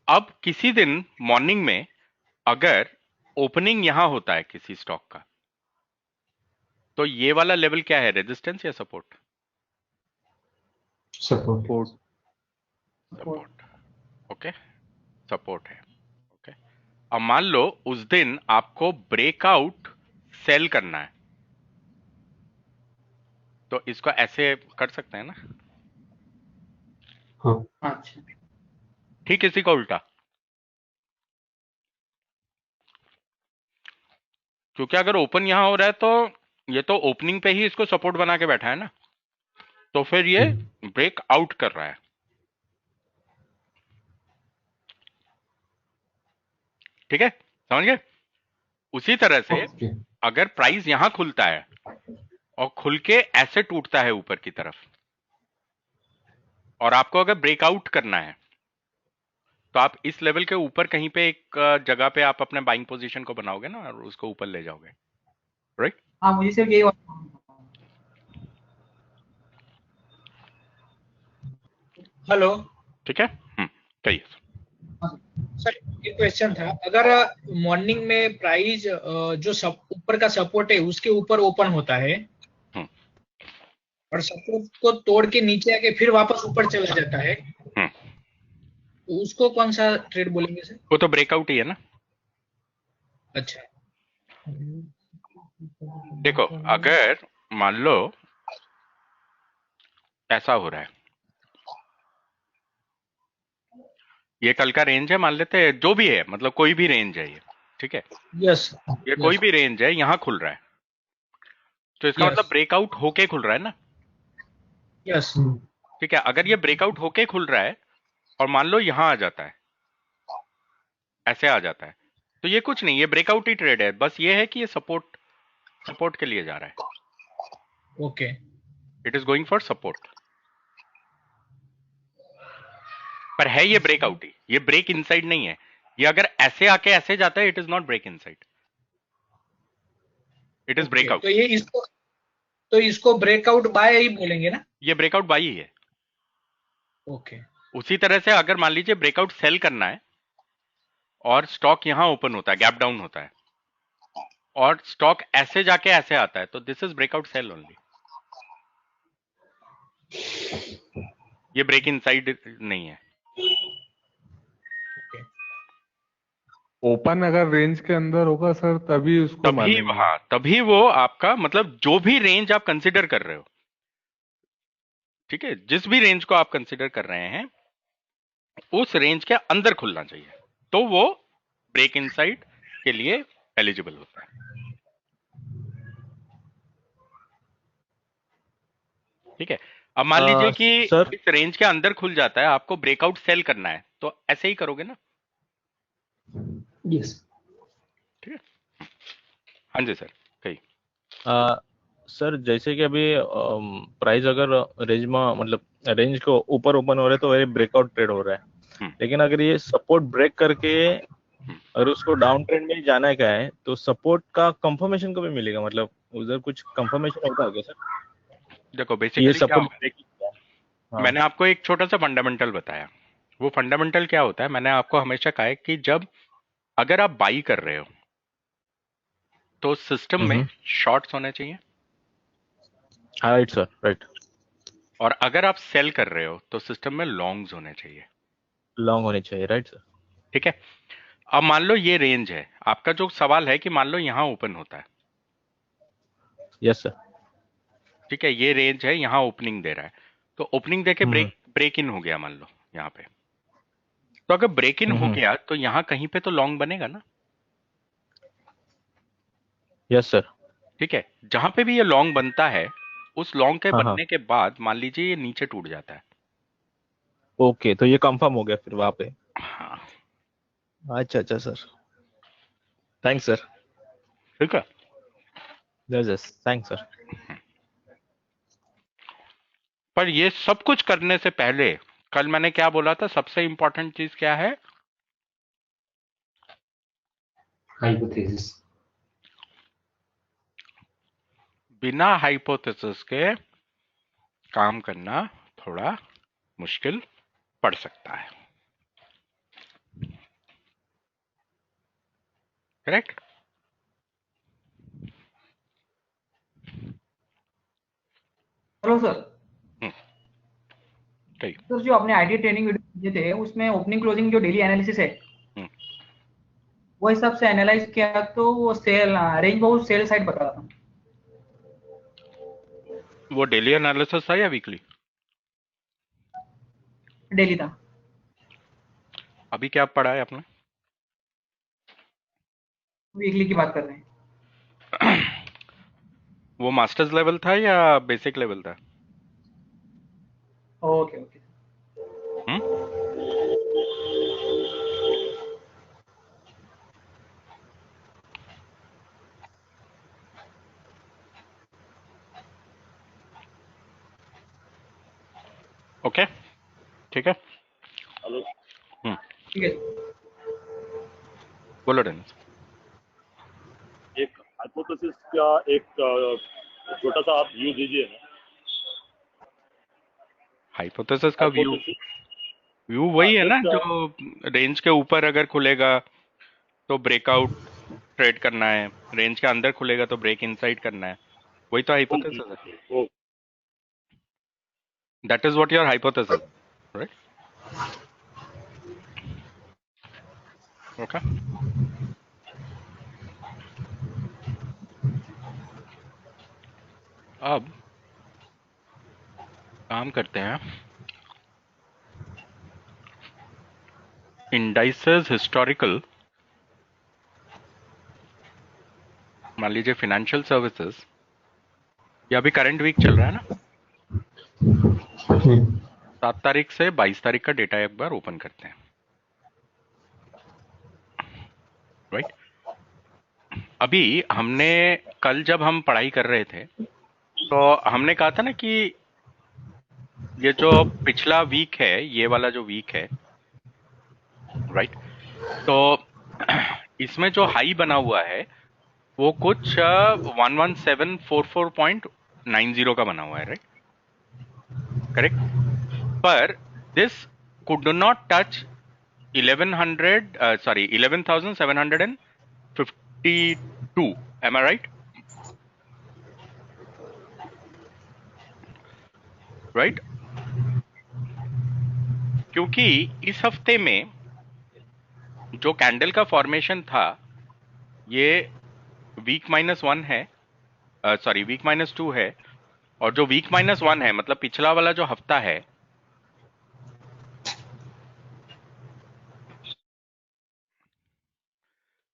अब किसी दिन मॉर्निंग में अगर ओपनिंग यहां होता है किसी स्टॉक का, तो ये वाला लेवल क्या है, रेजिस्टेंस या support? Support. Support, okay, support है, ओके। अब मान लो उस दिन आपको ब्रेकआउट सेल करना है, तो इसको ऐसे कर सकते हैं ना, हाँ। अच्छा। ठीक इसी का उल्टा, क्योंकि अगर ओपन यहां हो रहा है तो ये तो ओपनिंग पे ही इसको सपोर्ट बना के बैठा है ना, तो फिर ये ब्रेक आउट कर रहा है, ठीक है, समझ गए? उसी तरह से ओके। अगर प्राइस यहां खुलता है और खुल के ऐसे टूटता है ऊपर की तरफ, और आपको अगर ब्रेकआउट करना है तो आप इस लेवल के ऊपर कहीं पे एक जगह पे आप अपने बाइंग पोजीशन को बनाओगे ना और उसको ऊपर ले जाओगे, राइट? हाँ, मुझे सिर्फ यही हेलो ठीक है, कहिए। सर, एक क्वेश्चन था। अगर मॉर्निंग में प्राइस जो ऊपर का सपोर्ट है उसके ऊपर ओपन होता है हम्म, और सपोर्ट को तोड़ के नीचे आके फिर वापस ऊपर चला जाता है, हम्म, तो उसको कौन सा ट्रेड बोलेंगे सर? वो तो ब्रेकआउट ही है ना। अच्छा। देखो, अगर मान लो ऐसा हो रहा है, ये कल का रेंज है मान लेते हैं, जो भी है, मतलब कोई भी रेंज है ये, ठीक है, यस। ये कोई भी रेंज है, यहां खुल रहा है, तो इसका Yes. मतलब ब्रेकआउट होके खुल रहा है ना, यस। ठीक है। अगर ये ब्रेकआउट होके खुल रहा है और मान लो यहां आ जाता है, ऐसे आ जाता है, तो ये कुछ नहीं, ये ब्रेकआउट ही ट्रेड है, बस ये है कि ये सपोर्ट के लिए जा रहा है, okay. It is going for support, पर है ये ब्रेकआउट ही, ये ब्रेक इनसाइड नहीं है। ये अगर ऐसे आके ऐसे जाता है, it is not break inside, it is breakout. तो इसको ब्रेकआउट बाय ही बोलेंगे ना? ये ब्रेकआउट बाई ही है। ओके। उसी तरह से अगर मान लीजिए ब्रेकआउट सेल करना है और स्टॉक यहां ओपन होता है, गैप डाउन होता है और स्टॉक ऐसे जाके ऐसे आता है, तो this is breakout sell only, ये ब्रेक इनसाइड नहीं है। ओपन अगर रेंज के अंदर होगा सर तभी उसको तभी मानेंगे। हाँ, तभी वो आपका मतलब जो भी रेंज आप कंसिडर कर रहे हो, ठीक है, जिस भी रेंज को आप कंसिडर कर रहे हैं उस रेंज के अंदर खुलना चाहिए, तो वो ब्रेक इनसाइड के लिए एलिजिबल होता है, ठीक है। अब मान लीजिए कि सर इस रेंज के अंदर खुल जाता है, आपको ब्रेकआउट सेल करना है, तो ऐसे ही करोगे ना, यस। ठीक है। हाँ जी सर, कही। सर जैसे कि अभी प्राइस अगर रेंज में मतलब रेंज को ऊपर ओपन हो रहा है तो ये ब्रेकआउट ट्रेड हो रहा है, हम्म, लेकिन अगर ये सपोर्ट ब्रेक करके हम्म। अगर उसको डाउन ट्रेंड में ही जाना क्या है तो सपोर्ट का कंफर्मेशन कभी मिलेगा, मतलब उधर कुछ कंफर्मेशन होता है क्या सर देखो कि ये बेसिकली क्या सपोर्ट होगा, ब्रेक किया? हाँ। मैंने आपको एक छोटा सा फंडामेंटल बताया। वो फंडामेंटल क्या होता है, मैंने आपको हमेशा कहा है कि जब अगर आप बाई कर रहे हो तो सिस्टम में हम्म। शॉर्ट्स होने चाहिए, राइट सर, राइट। और अगर आप सेल कर रहे हो तो सिस्टम में लॉन्ग्स होने चाहिए। लॉन्ग होनी चाहिए, राइट सर। ठीक है। अब मान लो ये रेंज है, आपका जो सवाल है कि मान लो यहां ओपन होता है, यस सर। ठीक है, ये रेंज है, यहां ओपनिंग दे रहा है, तो ओपनिंग देके हम्म। ब्रेक ब्रेक इन हो गया मान लो यहां पे, तो अगर ब्रेक इन हो हम्म। गया तो यहां कहीं पे तो लॉन्ग बनेगा ना। Yes sir. ठीक है, जहां पे भी ये लॉन्ग बनता है, उस लॉन्ग के हाँ हाँ। बनने के बाद मान लीजिए ये नीचे टूट जाता है। ओके, तो ये कंफर्म हो गया फिर वहां पे। हाँ। अच्छा अच्छा सर, थैंक्स सर। ठीक है। Yes yes, thanks sir. पर ये सब कुछ करने से पहले कल मैंने क्या बोला था, सबसे इंपॉर्टेंट चीज क्या है? Hypothesis. बिना हाइपोथेसिस के काम करना थोड़ा मुश्किल पड़ सकता है। करेक्ट। Hello sir. सही। सर जो आपने आईटी ट्रेनिंग वीडियो दिए थे उसमें ओपनिंग क्लोजिंग जो डेली एनालिसिस है हम्म, वो हिसाब से एनालाइज किया तो वो सेल रेंज बहुत सेल साइड बता रहा था। वो डेली एनालिसिस था या वीकली? डेली था। अभी क्या पढ़ा है आपने? वीकली की बात कर रहे हैं। वो मास्टर्स लेवल था या बेसिक लेवल था? Okay okay. हम्म। ओके। ठीक है। हेलो। हम्म। ठीक है। बोलो डेनिस। एक हाइपोथेसिस का एक छोटा सा आप व्यू दीजिए ना। हाइपोथेसिस का व्यू? हाइपोथेसिस। व्यू हाँ वही है ना, जस्ट। जो रेंज के ऊपर अगर खुलेगा तो ब्रेकआउट ट्रेड करना है, रेंज के अंदर खुलेगा तो ब्रेक इनसाइड करना है, वही तो हाइपोथेसिस है। वो that is what your hypothesis, right? Okay. अब काम करते हैं, इंडाइसेस हिस्टोरिकल, मान लीजिए फाइनेंशियल सर्विसेज, ये अभी करंट वीक चल रहा है ना, 7 तारीख से 22 तारीख का डेटा एक बार ओपन करते हैं, राइट? अभी हमने कल जब हम पढ़ाई कर रहे थे तो हमने कहा था ना कि ये जो पिछला वीक है, ये वाला जो वीक है, राइट, तो इसमें जो हाई बना हुआ है वो कुछ 11744.90 का बना हुआ है, राइट? करेक्ट। पर this could not touch 1100, sorry 11,752, am I right? Right, क्योंकि इस हफ्ते में जो कैंडल का फॉर्मेशन था, ये वीक -1 है, सॉरी वीक -2 है, और जो वीक -1 है मतलब पिछला वाला जो हफ्ता है,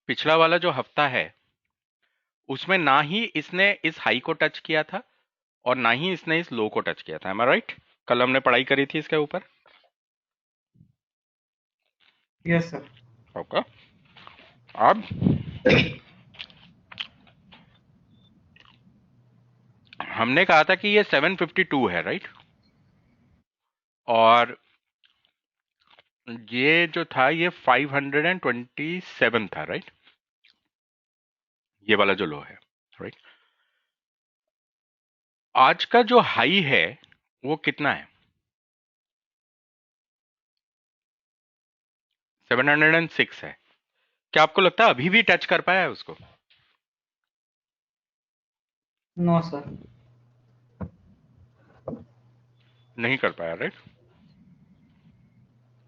पिछला वाला जो हफ्ता है उसमें ना ही इसने इस हाई को टच किया था और ना ही इसने इस लो को टच किया था, एम आई राइट? कल हमने पढ़ाई करी थी इसके ऊपर। Yes sir. ओके। अब हमने कहा था कि ये 752 है, राइट? और ये जो था ये 527 था, राइट? ये वाला जो लो है, राइट? आज का जो हाई है वो कितना है? 706 है। क्या आपको लगता है अभी भी टच कर पाया है उसको? No sir. नहीं कर पाया, राइट?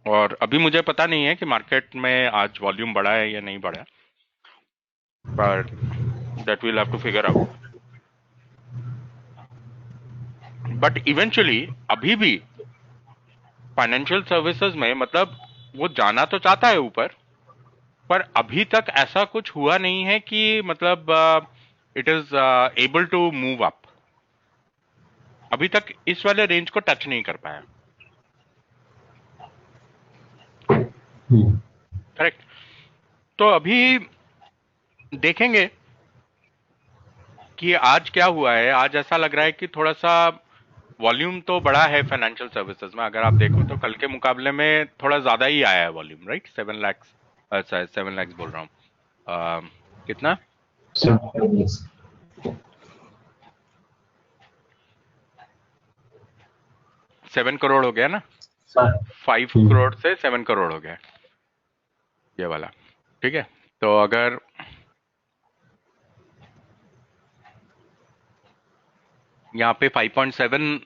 और अभी मुझे पता नहीं है कि मार्केट में आज वॉल्यूम बढ़ा है या नहीं बढ़ा, but that will have to figure out. But eventually अभी भी फाइनेंशियल सर्विसेज में मतलब वो जाना तो चाहता है ऊपर, पर अभी तक ऐसा कुछ हुआ नहीं है कि मतलब it is able to move up. अभी तक इस वाले रेंज को टच नहीं कर पाया, करेक्ट? तो अभी देखेंगे कि आज क्या हुआ है। आज ऐसा लग रहा है कि थोड़ा सा वॉल्यूम तो बड़ा है फाइनेंशियल सर्विसेज में। अगर आप देखो तो कल के मुकाबले में थोड़ा ज्यादा ही आया है वॉल्यूम, राइट? 7 लाख, अच्छा 7 लाख बोल रहा हूँ, कितना? 7 करोड़ हो गया ना? 5 करोड़ से 7 करोड़ हो गया ये वाला, ठीक है? तो अगर यहाँ पे 5.7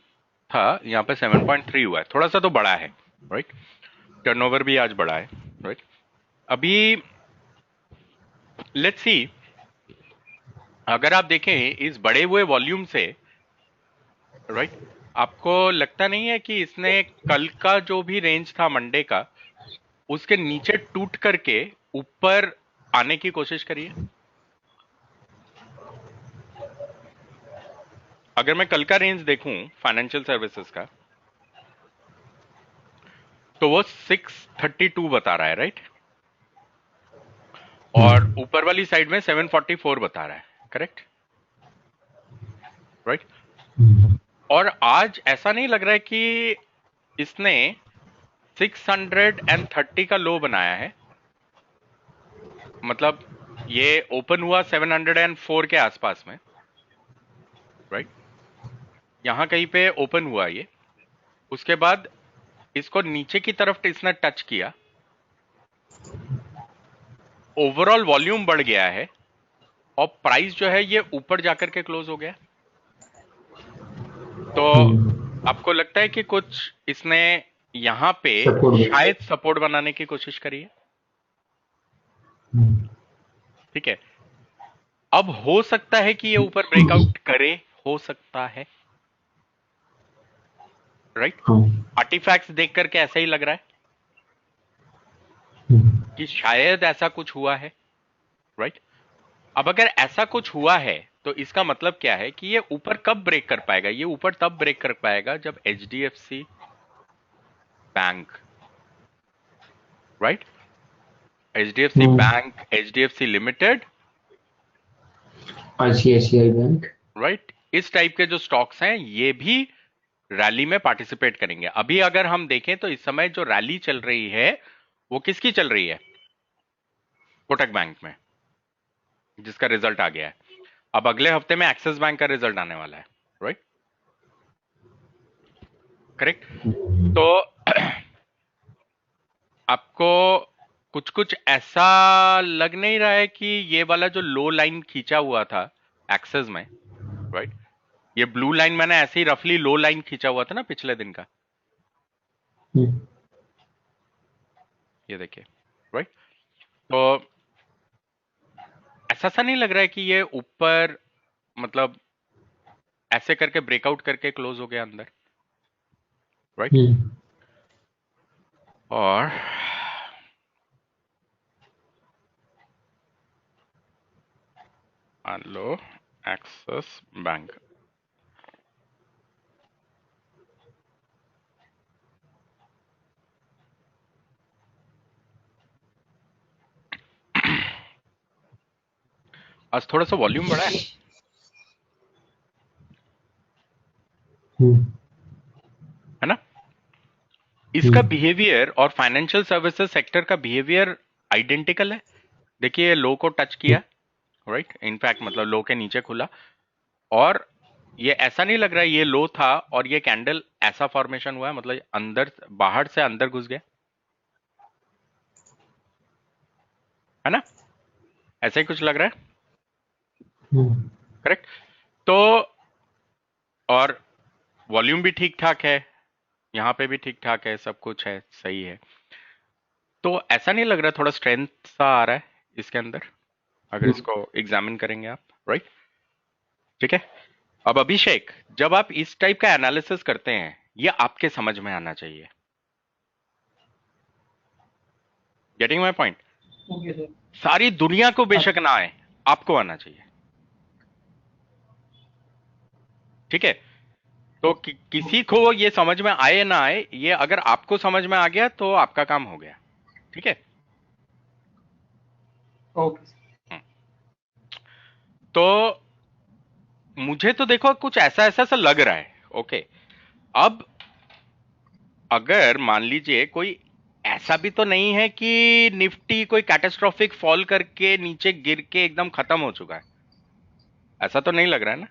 था, यहाँ पे 7.3 हुआ है, थोड़ा सा तो बड़ा है, राइट? टर्नओवर भी आज बड़ा है, राइट? अभी लेट्स सी, अगर आप देखें इस बड़े हुए वॉल्यूम से, राइट, आपको लगता नहीं है कि इसने कल का जो भी रेंज था मंडे का, उसके नीचे टूट करके ऊपर आने की कोशिश करी है? अगर मैं कल का रेंज देखूं फाइनेंशियल सर्विसेज का, तो वो 632 बता रहा है, राइट? और ऊपर वाली साइड में 744 बता रहा है, करेक्ट? राइट? और आज ऐसा नहीं लग रहा है कि इसने 630 का लो बनाया है। मतलब ये ओपन हुआ 704 के आसपास में, राइट? यहां कहीं पे ओपन हुआ ये, उसके बाद इसको नीचे की तरफ इसने टच किया, ओवरऑल वॉल्यूम बढ़ गया है और प्राइस जो है ये ऊपर जाकर के क्लोज हो गया। तो आपको लगता है कि कुछ इसने यहां पे शायद सपोर्ट बनाने की कोशिश करी है? ठीक है, अब हो सकता है कि ये ऊपर ब्रेकआउट करे, हो सकता है, राइट? आर्टिफैक्ट्स देख करके ऐसा ही लग रहा है कि शायद ऐसा कुछ हुआ है, राइट? अब अगर ऐसा कुछ हुआ है तो इसका मतलब क्या है कि ये ऊपर कब ब्रेक कर पाएगा? ये ऊपर तब ब्रेक कर पाएगा जब HDFC bank, right, HDFC bank, HDFC limited, ICICI bank, right, इस टाइप के जो स्टॉक्स हैं ये भी रैली में पार्टिसिपेट करेंगे। अभी अगर हम देखें तो इस समय जो रैली चल रही है वो किसकी चल रही है? कोटक बैंक में, जिसका रिजल्ट आ गया है। अब अगले हफ्ते में एक्सिस बैंक का रिजल्ट आने वाला है, राइट? करेक्ट? तो आपको कुछ कुछ ऐसा लग नहीं रहा है कि ये वाला जो लो लाइन खींचा हुआ था एक्सिस में, राइट, ये ब्लू लाइन मैंने ऐसे ही रफली लो लाइन खींचा हुआ था ना पिछले दिन का, ये देखिए, राइट? तो ऐसा सा नहीं लग रहा है कि ये ऊपर मतलब ऐसे करके ब्रेकआउट करके क्लोज हो गया अंदर, राइट? और मान लो एक्सिस बैंक, आज थोड़ा सा वॉल्यूम बढ़ा है, हम्म, है ना? इसका हम्म, बिहेवियर और फाइनेंशियल सर्विसेज सेक्टर का बिहेवियर आइडेंटिकल है। देखिए लो को टच किया, राइट, इनफैक्ट मतलब लो के नीचे खुला, और ये ऐसा नहीं लग रहा है ये लो था और ये कैंडल ऐसा फॉर्मेशन हुआ है, मतलब अंदर बाहर से अंदर घुस गया, है ना? ऐसा ही कुछ लग रहा है, हम्म, करेक्ट? तो और वॉल्यूम भी ठीक ठाक है, यहाँ पे भी ठीक ठाक है, सब कुछ है, सही है। तो ऐसा नहीं लग रहा, थोड़ा स्ट्रेंथ सा आ रहा है इसके अंदर, अगर इसको एग्जामिन करेंगे आप, राइट? ठीक है। अब अभिषेक, जब आप इस टाइप का एनालिसिस करते हैं, ये आपके समझ में आना चाहिए। Getting my point? Okay sir. सारी दुनिया को बेशक ना आए, आपको आना चाहिए, ठीक है? तो किसी को ये समझ में आए ना आए, ये अगर आपको समझ में आ गया तो आपका काम हो गया, ठीक है? ओके हम्म। तो मुझे तो देखो कुछ ऐसा ऐसा सा लग रहा है, ओके? अब अगर मान लीजिए कोई ऐसा भी तो नहीं है कि निफ्टी कोई कैटास्ट्रोफिक फॉल करके नीचे गिर के एकदम खत्म हो चुका है, ऐसा तो नहीं लग रहा है ना?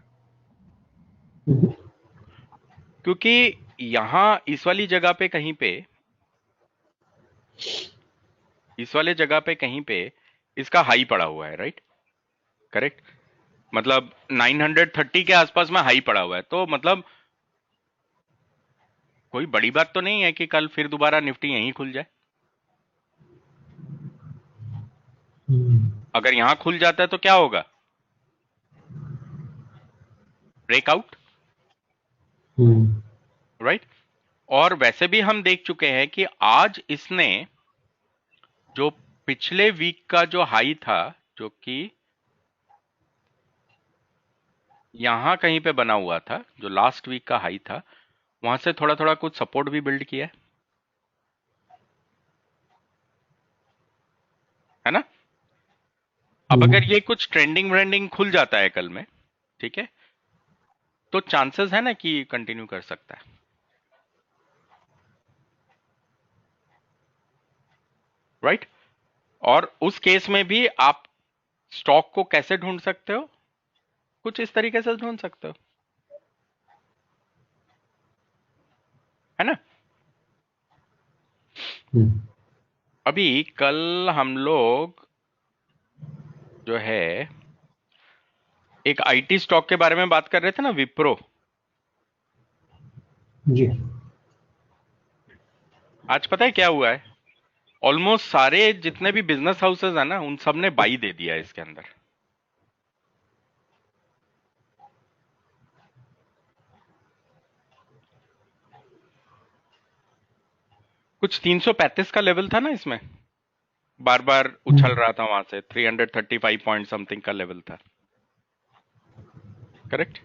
हम्म, क्योंकि यहां इस वाली जगह पे कहीं पे, इस वाले जगह पे कहीं पे इसका हाई पड़ा हुआ है, राइट? करेक्ट, मतलब 930 के आसपास में हाई पड़ा हुआ है, तो मतलब कोई बड़ी बात तो नहीं है कि कल फिर दोबारा निफ्टी यहीं खुल जाए। हम्म, अगर यहां खुल जाता है तो क्या होगा? ब्रेकआउट, हम्म, राइट? और वैसे भी हम देख चुके हैं कि आज इसने जो पिछले वीक का जो हाई था, जो कि यहां कहीं पे बना हुआ था, जो लास्ट वीक का हाई था, वहां से थोड़ा थोड़ा कुछ सपोर्ट भी बिल्ड किया है ना? अब अगर ये कुछ ट्रेंडिंग व्रेंडिंग खुल जाता है कल में, ठीक है, तो चांसेस है ना कि कंटिन्यू कर सकता है, राइट? और उस केस में भी आप स्टॉक को कैसे ढूंढ सकते हो? कुछ इस तरीके से ढूंढ सकते हो, है ना? हम्म, अभी कल हम लोग जो है एक आईटी स्टॉक के बारे में बात कर रहे थे ना, विप्रो। जी, आज पता है क्या हुआ है? ऑलमोस्ट सारे जितने भी बिजनेस हाउसेज है ना, उन सब ने बाई दे दिया है इसके अंदर। कुछ 335 का लेवल था ना इसमें, बार बार उछल रहा था वहां से, 335 पॉइंट समथिंग का लेवल था, करेक्ट?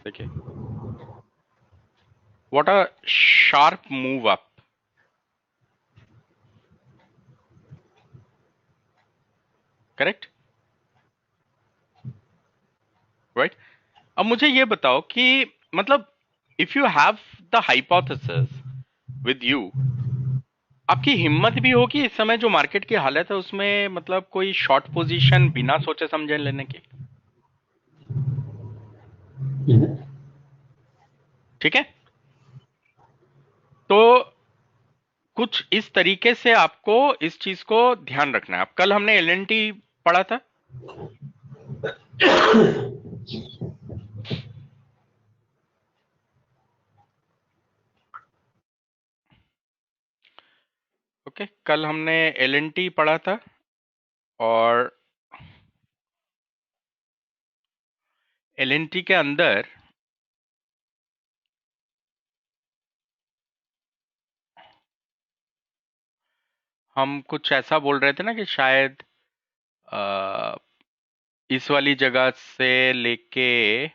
देखिए, what a sharp move up, correct, right? अब मुझे ये बताओ कि मतलब if you have the hypothesis with you, आपकी हिम्मत भी होगी इस समय जो मार्केट की हालत है उसमें, मतलब कोई शॉर्ट पोजीशन बिना सोचे समझे लेने की, हम्म, ठीक है? तो कुछ इस तरीके से आपको इस चीज को ध्यान रखना है। अब कल हमने एलएनटी पढ़ा था, ओके, कल हमने एलएनटी पढ़ा था, और एलएनटी के अंदर हम कुछ ऐसा बोल रहे थे ना कि शायद अ, इस वाली जगह से लेके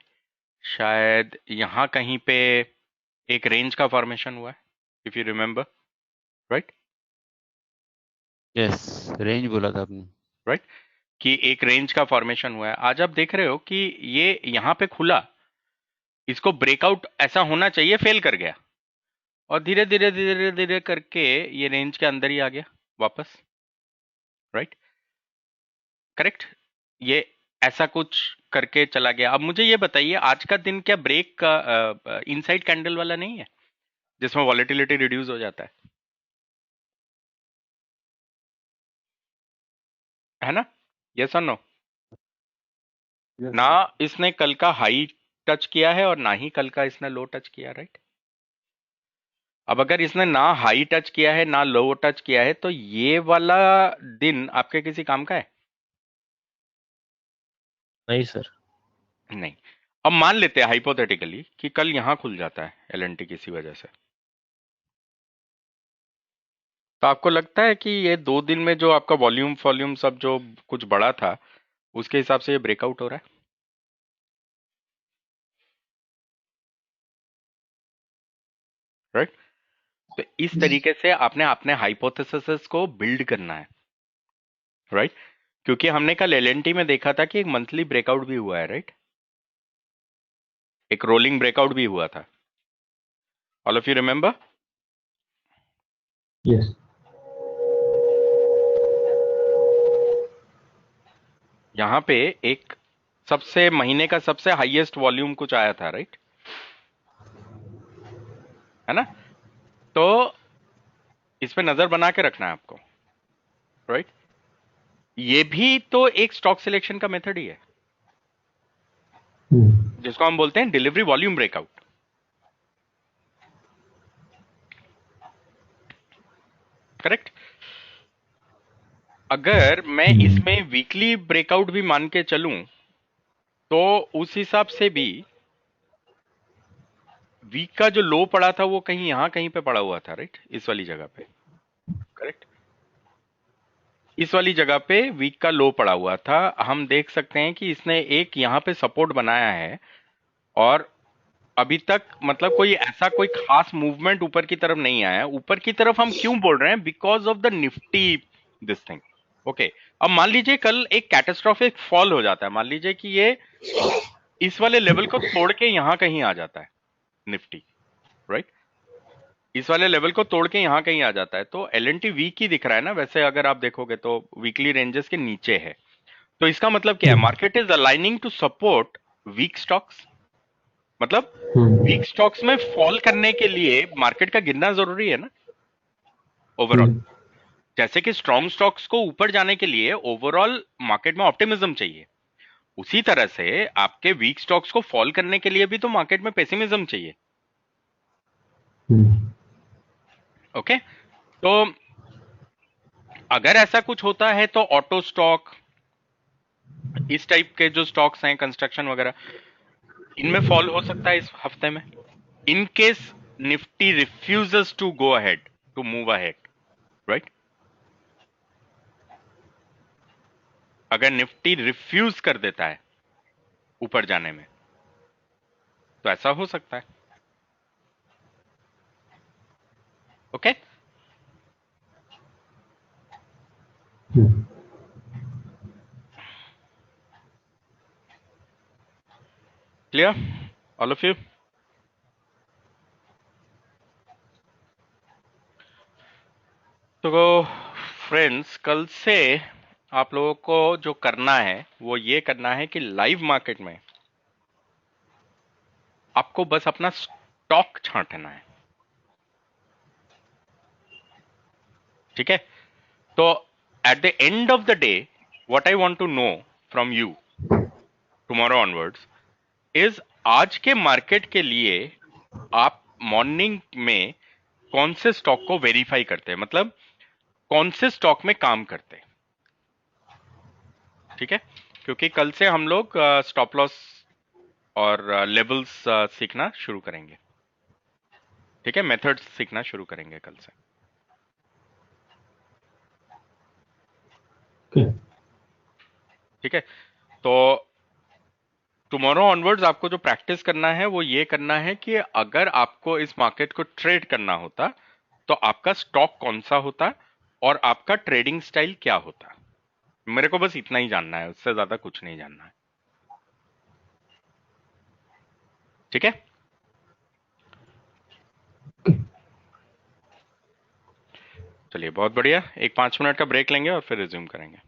शायद यहां कहीं पे एक रेंज का फॉर्मेशन हुआ है, if you remember, right? Yes, range बोला था आपने। राइट, कि एक रेंज का फॉर्मेशन हुआ है। आज आप देख रहे हो कि ये यहां पे खुला, इसको ब्रेकआउट ऐसा होना चाहिए, फेल कर गया और धीरे धीरे धीरे धीरे करके ये रेंज के अंदर ही आ गया वापस, राइट? करेक्ट। ये ऐसा कुछ करके चला गया। अब मुझे ये बताइए, आज का दिन क्या ब्रेक का इनसाइड कैंडल वाला नहीं है जिसमें वॉलेटिलिटी रिड्यूस हो जाता है ना? यस और नो? यस ना इसने कल का हाई टच किया है और ना ही कल का इसने लो टच किया, राइट? अब अगर इसने ना हाई टच किया है ना लो टच किया है तो ये वाला दिन आपके किसी काम का है? नहीं सर। नहीं। अब मान लेते हैं हाइपोथेटिकली कि कल यहां खुल जाता है एलएनटी किसी वजह से, तो आपको लगता है कि ये 2 दिन में जो आपका वॉल्यूम फॉल्यूम सब जो कुछ बड़ा था उसके हिसाब से ये ब्रेकआउट हो रहा है? राइट? तो इस तरीके से आपने अपने हाइपोथेसिस को बिल्ड करना है, राइट? क्योंकि हमने कल एलएनटी में देखा था कि एक मंथली ब्रेकआउट भी हुआ है, राइट? एक रोलिंग ब्रेकआउट भी हुआ था। All of you remember? Yes. यहां पे एक सबसे महीने का सबसे हाईएस्ट वॉल्यूम कुछ आया था, राइट? है ना? तो इस पे नजर बना के रखना है आपको, राइट? ये भी तो एक स्टॉक सिलेक्शन का मेथड ही है Hmm. जिसको हम बोलते हैं डिलीवरी वॉल्यूम ब्रेकआउट। करेक्ट? अगर मैं Hmm. इसमें वीकली ब्रेकआउट भी मान के चलूं तो उस हिसाब से भी वीक का जो लो पड़ा था वो कहीं यहां कहीं पे पड़ा हुआ था, राइट? इस वाली जगह पे। करेक्ट? इस वाली जगह पे वीक का लो पड़ा हुआ था। हम देख सकते हैं कि इसने एक यहां पे सपोर्ट बनाया है और अभी तक मतलब कोई ऐसा कोई खास मूवमेंट ऊपर की तरफ नहीं आया है। ऊपर की तरफ हम क्यों बोल रहे हैं? Because of the Nifty this thing. Okay, अब मान लीजिए कल एक कैटास्ट्रोफिक फॉल हो जाता है, मान लीजिए कि ये इस वाले लेवल को तोड़ के यहां कहीं आ जाता है निफ्टी, राइट? इस वाले लेवल को तोड़ के यहां कहीं आ जाता है तो एलएनटी वीक ही दिख रहा है ना वैसे, अगर आप देखोगे तो वीकली रेंजेस के नीचे है। तो इसका मतलब क्या है? Hmm. Market is aligning to support weak stocks. मतलब Hmm. वीक स्टॉक्स में फॉल करने के लिए मार्केट का गिरना जरूरी है ना ओवरऑल। Hmm. जैसे कि स्ट्रॉन्ग स्टॉक्स को ऊपर जाने के लिए ओवरऑल मार्केट में ऑप्टिमिज्म चाहिए, उसी तरह से आपके वीक स्टॉक्स को फॉल करने के लिए भी तो मार्केट में पेसिमिज्म चाहिए। Hmm. ओके, तो अगर ऐसा कुछ होता है तो ऑटो स्टॉक, इस टाइप के जो स्टॉक्स हैं कंस्ट्रक्शन वगैरह, इनमें फॉल हो सकता है इस हफ्ते में, in case Nifty refuses to go ahead to move ahead, right? अगर निफ्टी रिफ्यूज कर देता है ऊपर जाने में तो ऐसा हो सकता है। Okay, Hmm. Clear all of you? तो फ्रेंड्स, कल से आप लोगों को जो करना है वो ये करना है कि लाइव मार्केट में आपको बस अपना स्टॉक छांटना है, ठीक है? तो at the end of the day what I want to know from you tomorrow onwards is आज के मार्केट के लिए आप मॉर्निंग में कौन से स्टॉक को वेरीफाई करते हैं, मतलब कौन से स्टॉक में काम करते हैं, ठीक है? क्योंकि कल से हम लोग स्टॉप लॉस और लेवल्स सीखना शुरू करेंगे, ठीक है? मेथड्स सीखना शुरू करेंगे कल से, Okay. ठीक है? तो टुमारो ऑनवर्ड्स आपको जो प्रैक्टिस करना है वो ये करना है कि अगर आपको इस मार्केट को ट्रेड करना होता तो आपका स्टॉक कौन सा होता और आपका ट्रेडिंग स्टाइल क्या होता। मेरे को बस इतना ही जानना है, उससे ज्यादा कुछ नहीं जानना है, ठीक है, चलिए बहुत बढ़िया। एक 5 मिनट का ब्रेक लेंगे और फिर रिज्यूम करेंगे।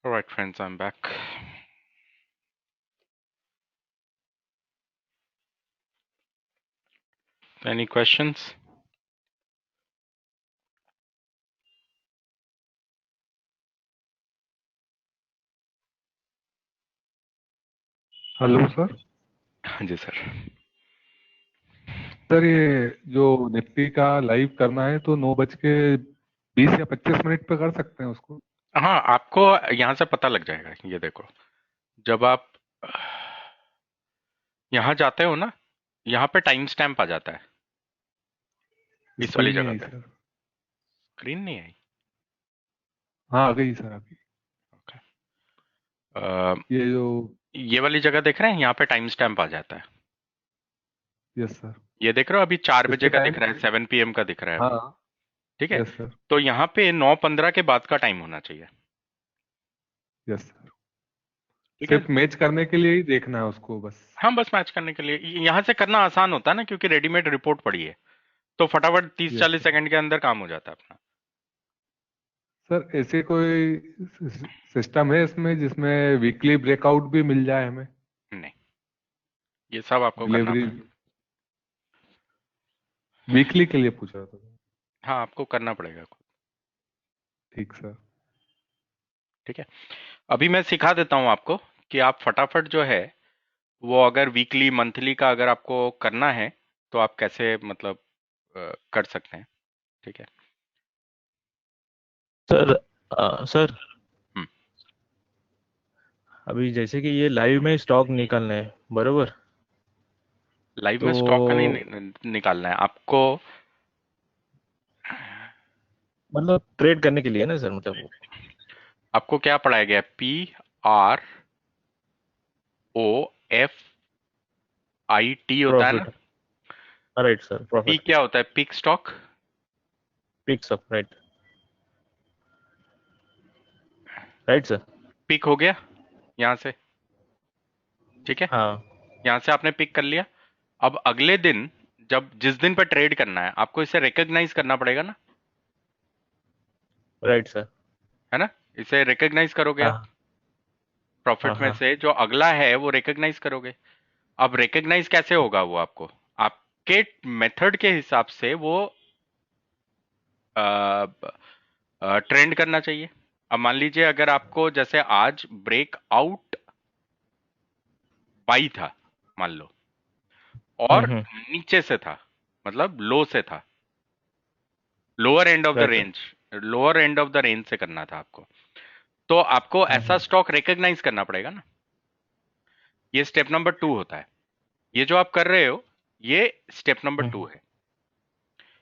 All right, friends, I'm back. Any questions? Hello sir. हाँ जी सर। सर ये जो निफ्टी का लाइव करना है तो 9:20 या 25 मिनट पे कर सकते हैं उसको? हाँ, आपको यहाँ से पता लग जाएगा। ये देखो, जब आप यहाँ जाते हो ना, यहाँ पे टाइम स्टैम्प आ जाता है इस वाली स्क्रीन नहीं जगह आई पे। सर। स्क्रीन नहीं आई? हाँ, आ गई सर, आ गई। ओके। अ, ये जो, ये वाली जगह देख रहे हैं, यहाँ पे टाइम स्टैम्प आ जाता है। Yes sir. ये देख रहे हो, अभी 4 इस बजे पे का टाइम, दिख रहा है, 7 PM का दिख रहा है अभी। हाँ, ठीक है, यस सर, तो यहाँ पे 9:15 के बाद का टाइम होना चाहिए। Yes sir. ठीक है। सिर्फ मैच करने के लिए ही देखना है उसको बस। हाँ, बस मैच करने के लिए यहाँ से करना आसान होता है ना, क्योंकि रेडीमेड रिपोर्ट पड़ी है, तो फटाफट तीस यस चालीस सर। सेकंड के अंदर काम हो जाता है अपना। सर ऐसे कोई सिस्टम है इसमें जिसमें वीकली ब्रेकआउट भी मिल जाए हमें? नहीं, ये सब आपको करना डिलीवरी पड़ेगा। वीकली के लिए पूछ रहा था। हाँ, आपको करना पड़ेगा। ठीक सर। ठीक है, अभी मैं सिखा देता हूँ आपको कि आप फटाफट जो है वो अगर वीकली मंथली का अगर आपको करना है तो आप कैसे मतलब कर सकते हैं। ठीक है। सर सर, हम्म। अभी जैसे कि ये लाइव में स्टॉक निकलना है बरोबर, लाइव तो में स्टॉक का नहीं निकालना है आपको। मतलब ट्रेड करने के लिए ना सर, मतलब आपको क्या पढ़ाया गया? PROFIT होता है ना? Profit. Right sir, P profit क्या होता है? Pick stock. Picks up, right right sir. Pick हो गया यहाँ से। ठीक है, हाँ यहाँ से आपने पिक कर लिया। अब अगले दिन, जब जिस दिन पर ट्रेड करना है, आपको इसे रिकॉग्नाइज करना पड़ेगा ना, राइट सर। है ना? इसे रिकॉग्नाइज करोगे आप हाँ हाँ प्रॉफिट में हाँ। से, जो अगला है वो रिकॉग्नाइज करोगे। अब रिकॉग्नाइज कैसे होगा? वो आपको आपके मेथड के हिसाब से वो ट्रेंड करना चाहिए। अब मान लीजिए अगर आपको जैसे आज ब्रेकआउट बाई था मान लो, और हम्म। नीचे से था, मतलब लो से था, lower and of the right. Range, lower and of the range से करना था आपको, तो आपको ऐसा स्टॉक रिकॉग्नाइज करना पड़ेगा ना। ये स्टेप नंबर 2 होता है। ये जो आप कर रहे हो ये स्टेप नंबर 2 है।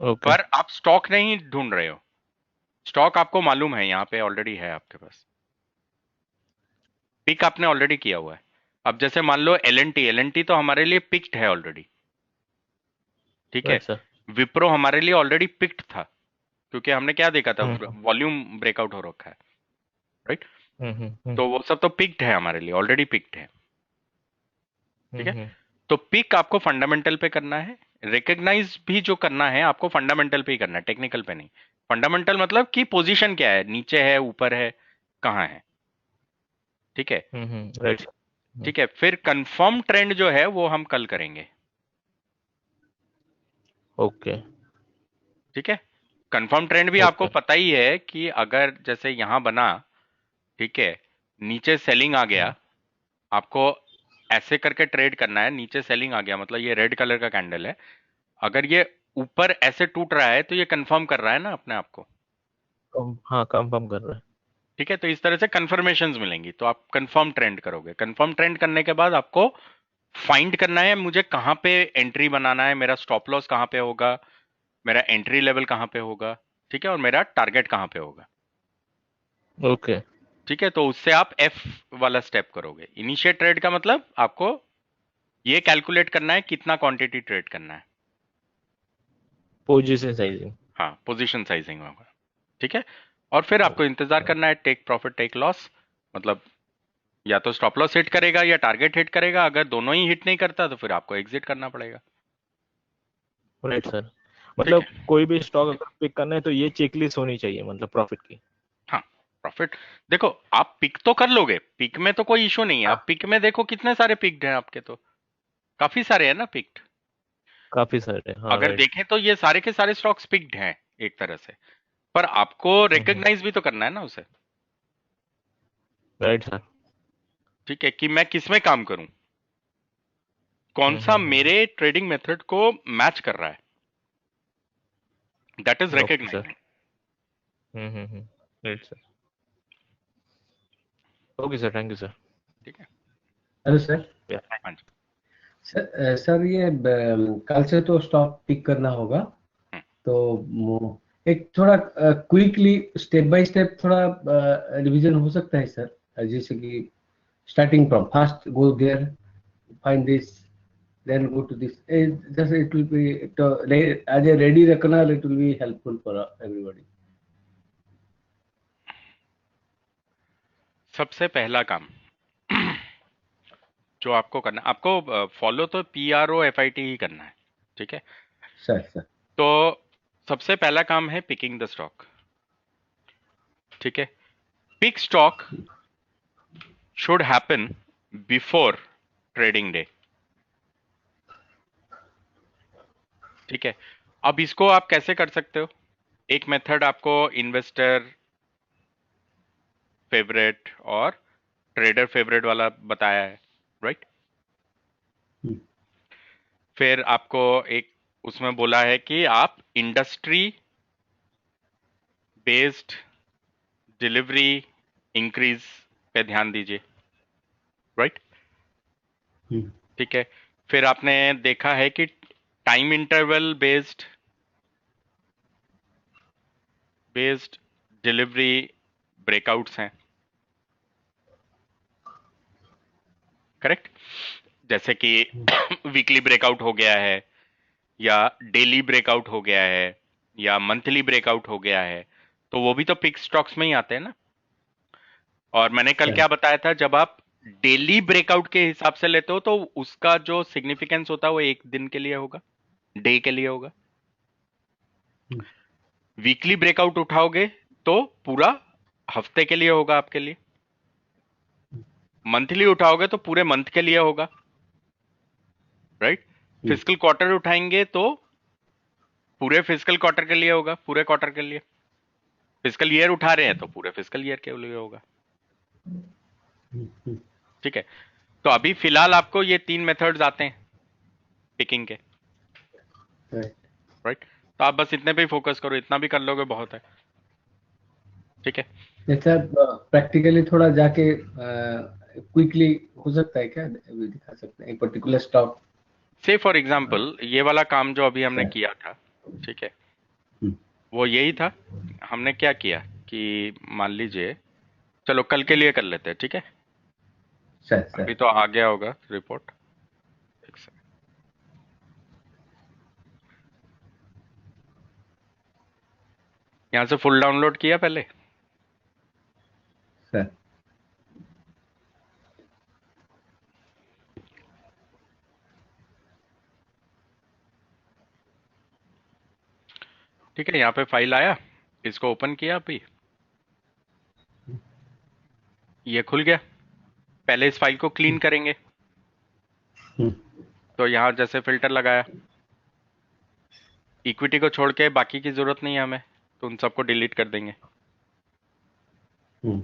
ओके। पर आप स्टॉक नहीं ढूंढ रहे हो, स्टॉक आपको मालूम है यहाँ पे ऑलरेडी है आपके पास, पिक आपने ऑलरेडी किया हुआ है। अब जैसे मान लो एल एन टी तो हमारे लिए पिक्ड है ऑलरेडी। ठीक है, राइट सर। विप्रो हमारे लिए ऑलरेडी पिक्ड था, क्योंकि हमने क्या देखा था, हम्म वॉल्यूम ब्रेकआउट हो रखा है, राइट? हम्म तो वो सब तो पिक्ड है हमारे लिए, ऑलरेडी पिक्ड है। ठीक है, हम्म। तो पिक आपको फंडामेंटल पे करना है, रिकॉग्नाइज भी जो करना है आपको फंडामेंटल पे ही करना है, टेक्निकल पे नहीं। फंडामेंटल मतलब कि पोजीशन क्या है, नीचे है, ऊपर है, कहाँ है। ठीक है। राइट। ठीक है, फिर कंफर्म ट्रेंड जो है वो हम कल करेंगे। ओके ठीक है, कंफर्म ट्रेंड भी आपको ओके। पता ही है कि अगर जैसे यहां बना, ठीक है, नीचे सेलिंग आ गया, आपको ऐसे करके ट्रेड करना है। नीचे सेलिंग आ गया मतलब ये रेड कलर का कैंडल है, अगर ये ऊपर ऐसे टूट रहा है तो ये कंफर्म कर रहा है ना अपने आप को। हाँ कंफर्म कर रहा है। ठीक है, तो इस तरह से कंफर्मेशंस मिलेंगी, तो आप कंफर्म ट्रेंड करोगे। कंफर्म ट्रेंड करने के बाद आपको फाइंड करना है मुझे कहाँ पे एंट्री बनाना है, मेरा स्टॉप लॉस कहाँ पे होगा, मेरा एंट्री लेवल कहाँ पे होगा, ठीक है, और मेरा टारगेट कहाँ पे होगा। ओके ठीक है, तो उससे आप एफ वाला स्टेप करोगे। इनिशिएट ट्रेड का मतलब आपको ये कैलकुलेट करना है कितना क्वांटिटी ट्रेड करना है। Position sizing. हाँ, पोजीशन साइजिंग होगा। ठीक है, और फिर आपको इंतजार करना है, टेक प्रॉफिट टेक लॉस, मतलब या तो स्टॉप लॉस हिट करेगा या टारगेट हिट करेगा। अगर दोनों ही हिट नहीं करता तो फिर आपको एग्जिट करना पड़ेगा। राइट सर, ठीक मतलब है, कोई भी स्टॉक अगर पिक करना है तो ये चेकलिस्ट होनी चाहिए मतलब प्रॉफिट की। हाँ, प्रॉफिट देखो, आप पिक तो कर लोगे, पिक में तो कोई इशू नहीं है। आप पिक में देखो कितने सारे पिक्ड हैं आपके, तो काफी सारे हैं ना पिक्ड। काफी सारे, हाँ अगर राइट। देखें तो ये सारे के सारे स्टॉक्स पिक्ड हैं एक तरह से, पर आपको रिकॉग्नाइज भी तो करना है ना उसे, राइट सर। ठीक है, कि मैं किस में काम करूं, कौन सा मेरे ट्रेडिंग मेथड को मैच कर रहा है, that is okay sir. Recognising. Right sir. Okay sir, thank you sir. ठीक है, हेलो सर। हाँ जी। सर ये कल से तो स्टॉक पिक करना होगा, हम्म, तो एक थोड़ा क्विकली स्टेप बाय स्टेप थोड़ा रिवीजन हो सकता है सर? जैसे कि starting from first go there, find this, then go to this. Just it will be as a ready reckoner, it will be helpful for everybody. सबसे पहला काम जो आपको करना है, आपको फॉलो तो PROFIT ही करना है, ठीक है। Sir, sir. तो सबसे पहला काम है पिकिंग द स्टॉक, ठीक है। Pick stock should happen before trading day, ठीक है। अब इसको आप कैसे कर सकते हो, एक मेथड आपको इन्वेस्टर फेवरेट और ट्रेडर फेवरेट वाला बताया है, राइट। Hmm. फिर आपको एक उसमें बोला है कि आप इंडस्ट्री बेस्ड डिलीवरी इंक्रीज पे ध्यान दीजिए, राइट, Hmm. ठीक है। फिर आपने देखा है कि time interval based delivery breakouts हैं, करेक्ट। जैसे कि वीकली ब्रेकआउट हो गया है, या डेली ब्रेकआउट हो गया है, या मंथली ब्रेकआउट हो गया है, तो वो भी तो पिक स्टॉक्स में ही आते हैं ना। और मैंने कल Sir. क्या बताया था, जब आप डेली ब्रेकआउट के हिसाब से लेते हो तो उसका जो सिग्निफिकेंस होता है वो एक दिन के लिए होगा, डे के लिए होगा। Hmm. वीकली ब्रेकआउट उठाओगे तो पूरा हफ्ते के लिए होगा आपके लिए, मंथली उठाओगे तो पूरे मंथ के लिए होगा, राइट। Hmm. फिजिकल क्वार्टर उठाएंगे तो पूरे फिजिकल क्वार्टर के लिए होगा, पूरे क्वार्टर के लिए। फिजिकल ईयर उठा रहे हैं तो पूरे फिजिकल ईयर के लिए होगा, Hmm. Hmm. ठीक है। तो अभी फिलहाल आपको ये 3 मेथड्स आते हैं पिकिंग के, Right. राइट। तो आप बस इतने पे ही फोकस करो, इतना भी कर लोगे बहुत है, ठीक है। सर प्रैक्टिकली थोड़ा जाके क्विकली हो सकता है क्या, अभी दिखा सकते हैं एक पर्टिकुलर स्टॉक? से फॉर एग्जांपल ये वाला काम जो अभी हमने सर. किया था, ठीक है, Hmm. वो यही था। हमने क्या किया कि मान लीजिए, चलो कल के लिए कर लेते हैं, ठीक है। सर, अभी सर. तो आ गया होगा रिपोर्ट, एक सेकंड। यहाँ से फुल डाउनलोड किया पहले, सर. ठीक है। यहाँ पे फाइल आया, इसको ओपन किया, अभी ये खुल गया। पहले इस फाइल को क्लीन करेंगे, Hmm. तो यहाँ जैसे फिल्टर लगाया, इक्विटी को छोड़ के बाकी की जरूरत नहीं है हमें, तो उन सबको डिलीट कर देंगे, Hmm.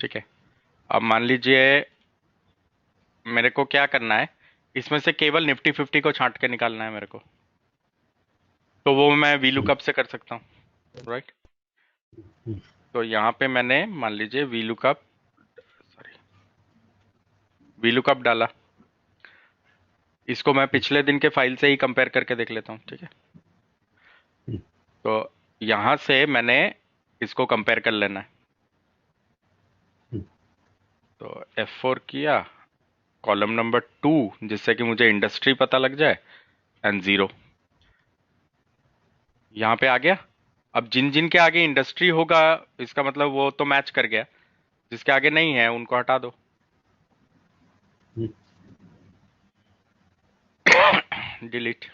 ठीक है। अब मान लीजिए मेरे को क्या करना है, इसमें से केवल निफ्टी 50 को छांट के निकालना है मेरे को, तो वो मैं VLOOKUP से कर सकता हूँ, राइट। तो यहाँ पे मैंने मान लीजिए VLOOKUP डाला, इसको मैं पिछले दिन के फाइल से ही कंपेयर करके देख लेता हूँ, ठीक है। तो यहाँ से मैंने इसको कंपेयर कर लेना है, तो F4 किया, कॉलम नंबर 2, जिससे कि मुझे इंडस्ट्री पता लग जाए, एंड 0 यहाँ पे आ गया। अब जिन जिन के आगे इंडस्ट्री होगा, इसका मतलब वो तो मैच कर गया, जिसके आगे नहीं है उनको हटा दो, Hmm. डिलीट,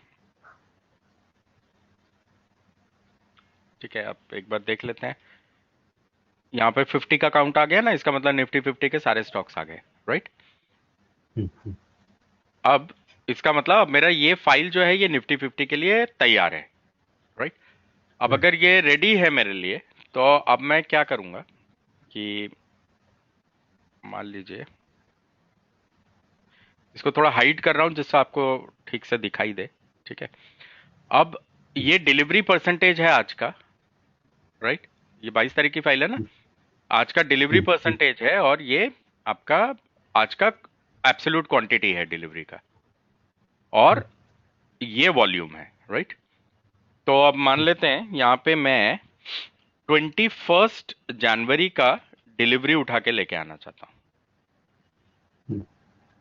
ठीक है। अब एक बार देख लेते हैं, यहाँ पे 50 का काउंट आ गया ना, इसका मतलब निफ्टी 50 के सारे स्टॉक्स आ गए, राइट। अब इसका मतलब अब मेरा ये फाइल जो है ये निफ्टी 50 के लिए तैयार है, राइट। अब अगर ये रेडी है मेरे लिए, तो अब मैं क्या करूंगा कि मान लीजिए इसको थोड़ा हाइड कर रहा हूं जिससे आपको ठीक से दिखाई दे, ठीक है। अब ये डिलीवरी परसेंटेज है आज का, राइट। ये 22 तारीख की फाइल है ना, आज का डिलीवरी परसेंटेज है, और ये आपका आज का एब्सोल्यूट क्वांटिटी है डिलीवरी का, और ये वॉल्यूम है, राइट। तो अब मान लेते हैं यहाँ पे मैं 21 जनवरी का डिलीवरी उठा के लेके आना चाहता हूँ,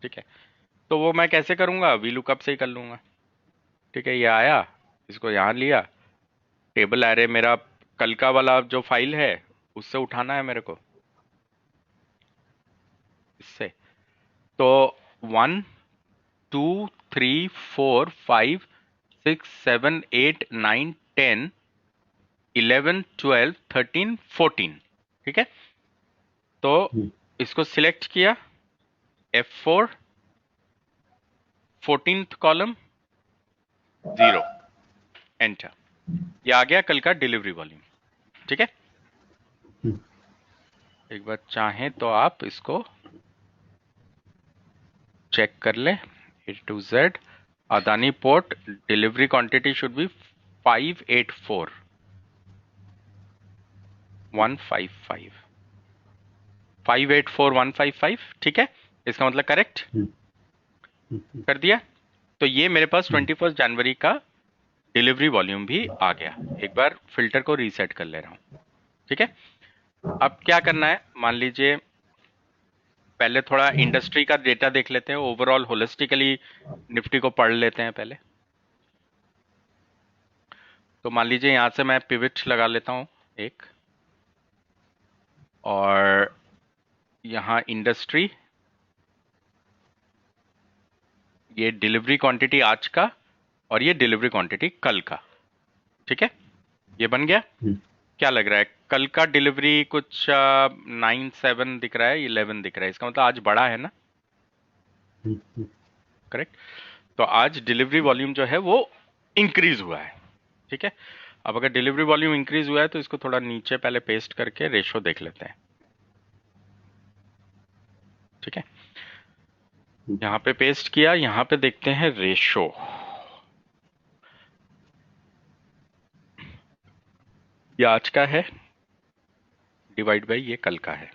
ठीक है। तो वो मैं कैसे करूंगा, वी लुकअप से ही कर लूंगा, ठीक है। ये आया, इसको यहाँ लिया, टेबल एरे मेरा कल का वाला जो फाइल है उससे उठाना है मेरे को, इससे। तो 1 2 3 4 5 6 7 8 9 10 11 12 13 14, ठीक है। तो इसको सिलेक्ट किया, F4, 14th कॉलम 0, एंटर। ये आ गया कल का डिलीवरी वॉल्यूम, ठीक है। एक बार चाहें तो आप इसको चेक कर लें, A to Z Adani port delivery quantity should be 584 155 584 155, ठीक है। इसका मतलब करेक्ट कर दिया। तो ये मेरे पास 21 जनवरी का डिलीवरी वॉल्यूम भी आ गया। एक बार फिल्टर को रीसेट कर ले रहा हूं, ठीक है। अब क्या करना है, मान लीजिए पहले थोड़ा इंडस्ट्री का डेटा देख लेते हैं, ओवरऑल होलिस्टिकली निफ्टी को पढ़ लेते हैं पहले। तो मान लीजिए यहां से मैं पिवट लगा लेता हूं एक, और यहां इंडस्ट्री, ये डिलीवरी क्वांटिटी आज का और ये डिलीवरी क्वांटिटी कल का, ठीक है। ये बन गया। क्या लग रहा है, कल का डिलीवरी कुछ 9-7 दिख रहा है, 11 दिख रहा है, इसका मतलब आज बड़ा है ना, करेक्ट। तो आज डिलीवरी वॉल्यूम जो है वो इंक्रीज हुआ है, ठीक है। अब अगर डिलीवरी वॉल्यूम इंक्रीज हुआ है तो इसको थोड़ा नीचे पहले पेस्ट करके रेशो देख लेते हैं, ठीक है। यहां पे पेस्ट किया, यहां पे देखते हैं रेशो। ये आज का है डिवाइड बाई ये कल का है।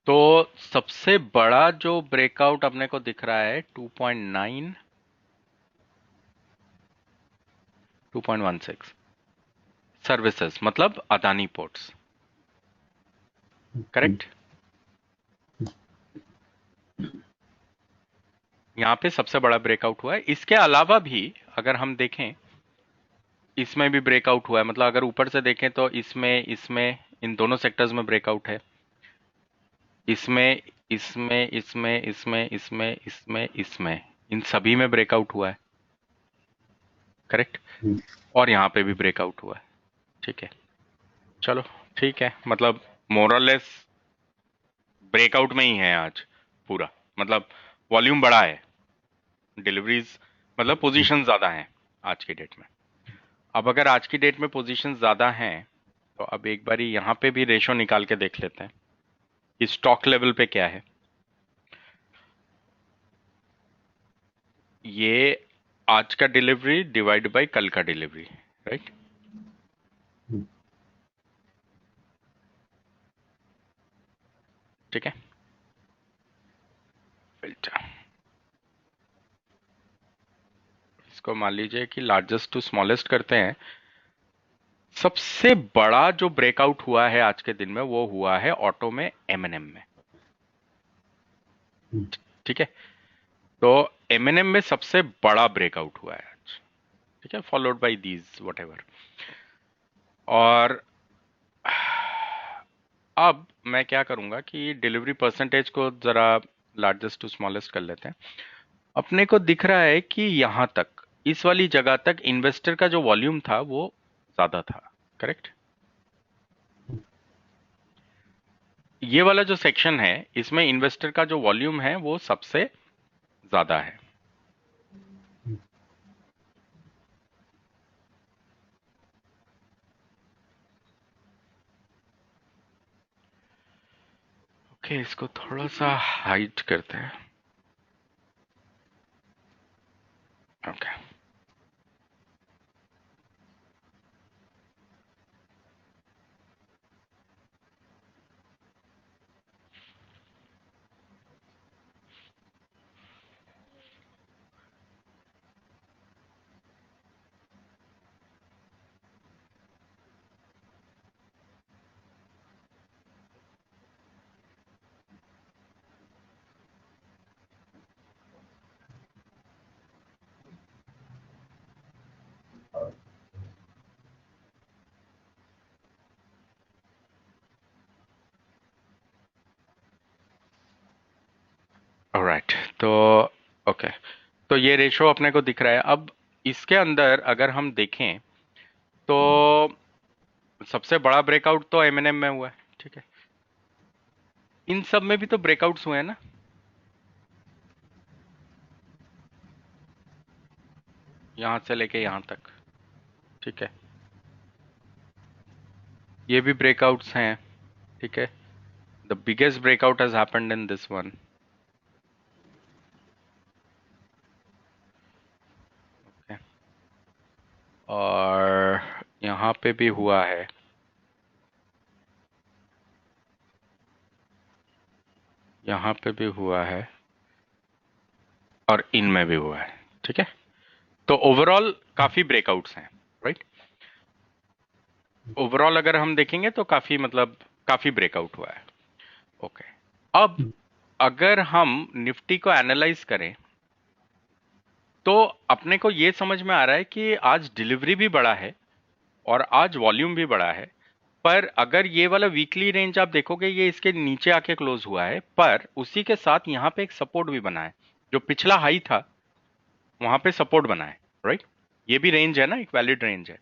तो सबसे बड़ा जो ब्रेकआउट अपने को दिख रहा है 2.9 2.16 सर्विसेज, मतलब अदानी पोर्ट्स, करेक्ट। यहां पे सबसे बड़ा ब्रेकआउट हुआ है। इसके अलावा भी अगर हम देखें, इसमें भी ब्रेकआउट हुआ है, मतलब अगर ऊपर से देखें तो इसमें इन दोनों सेक्टर्स में ब्रेकआउट है, इसमें इसमें इसमें इसमें इसमें इसमें इसमें इन सभी में ब्रेकआउट हुआ है, करेक्ट। और यहाँ पे भी ब्रेकआउट हुआ है, ठीक है। चलो ठीक है, मतलब मोर और लेस ब्रेकआउट में ही है आज पूरा, मतलब वॉल्यूम बड़ा है, डिलीवरीज मतलब पोजीशन ज्यादा हैं आज की डेट में। अब अगर आज की डेट में पोजीशन ज्यादा हैं तो अब एक बारी यहाँ पे भी रेशो निकाल के देख लेते हैं कि स्टॉक लेवल पे क्या है। ये आज का डिलीवरी डिवाइड बाय कल का डिलीवरी, राइट। ठीक है, फिल्टर इसको मान लीजिए कि लार्जेस्ट टू स्मॉलेस्ट करते हैं। सबसे बड़ा जो ब्रेकआउट हुआ है आज के दिन में वो हुआ है ऑटो में, एमएनएम में, ठीक है। तो एमएनएम में सबसे बड़ा ब्रेकआउट हुआ है आज, ठीक है, फॉलोड बाय दीज व्हाटएवर। और अब मैं क्या करूंगा कि डिलीवरी परसेंटेज को जरा लार्जेस्ट टू स्मॉलेस्ट कर लेते हैं। अपने को दिख रहा है कि यहां तक इस वाली जगह तक इन्वेस्टर का जो वॉल्यूम था वो ज्यादा था, करेक्ट? ये वाला जो सेक्शन है इसमें इन्वेस्टर का जो वॉल्यूम है वो सबसे ज्यादा है। ओके, इसको थोड़ा सा हाइट करते हैं। Okay, alright. तो ओके, तो ये रेशो अपने को दिख रहा है। अब इसके अंदर अगर हम देखें तो सबसे बड़ा ब्रेकआउट तो एमएनएम में हुआ है, ठीक है? इन सब में भी तो ब्रेकआउट्स हुए हैं ना? यहां से लेके यहां तक, ठीक है? ये भी ब्रेकआउट्स हैं, ठीक है? The biggest breakout has happened in this one. Okay, और यहाँ पे भी हुआ है, यहाँ पे भी हुआ है, और इनमें भी हुआ है, ठीक है? तो ओवरऑल काफी ब्रेकआउट्स हैं, राइट? ओवरऑल अगर हम देखेंगे तो काफी मतलब काफी ब्रेकआउट हुआ है। ओके, अब अगर हम निफ्टी को एनालाइज करें तो अपने को ये समझ में आ रहा है कि आज डिलीवरी भी बड़ा है और आज वॉल्यूम भी बड़ा है, पर अगर ये वाला वीकली रेंज आप देखोगे ये इसके नीचे आके क्लोज हुआ है, पर उसी के साथ यहाँ पे एक सपोर्ट भी बना है। जो पिछला हाई था वहां पे सपोर्ट बना है, राइट? ये भी रेंज है ना, एक वैलिड रेंज है।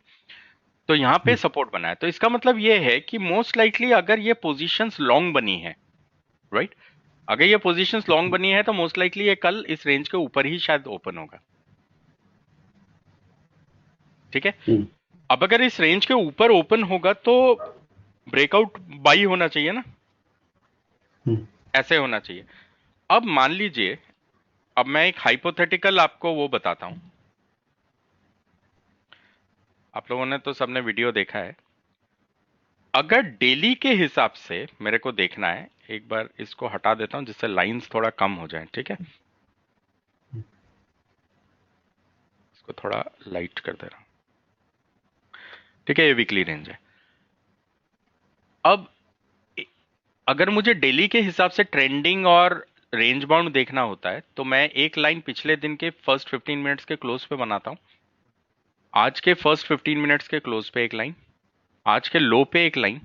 तो यहाँ पे सपोर्ट बना है, तो इसका मतलब ये है कि मोस्ट लाइकली अगर ये पोजीशंस लॉन्ग बनी है, राइट, अगर ये पोजीशंस लॉन्ग बनी है तो मोस्ट लाइकली ये कल इस रेंज के ऊपर ही शायद ओपन होगा, ठीक है? अब अगर इस रेंज के ऊपर ओपन होगा तो ब्रेकआउट बाई होना चाहिए ना, ऐसे होना चाहिए। अब मान लीजिए, अब मैं एक हाइपोथेटिकल आपको वो बताता हूं। आप लोगों ने तो सबने वीडियो देखा है। अगर डेली के हिसाब से मेरे को देखना है, एक बार इसको हटा देता हूं जिससे लाइंस थोड़ा कम हो जाए, ठीक है? इसको थोड़ा लाइट कर दे रहा हूं, ठीक है? ये वीकली रेंज है। अब अगर मुझे डेली के हिसाब से ट्रेंडिंग और रेंज बाउंड देखना होता है तो मैं एक लाइन पिछले दिन के फर्स्ट 15 मिनट्स के क्लोज पे बनाता हूं, आज के फर्स्ट 15 मिनट्स के क्लोज पे एक लाइन, आज के लो पे एक लाइन,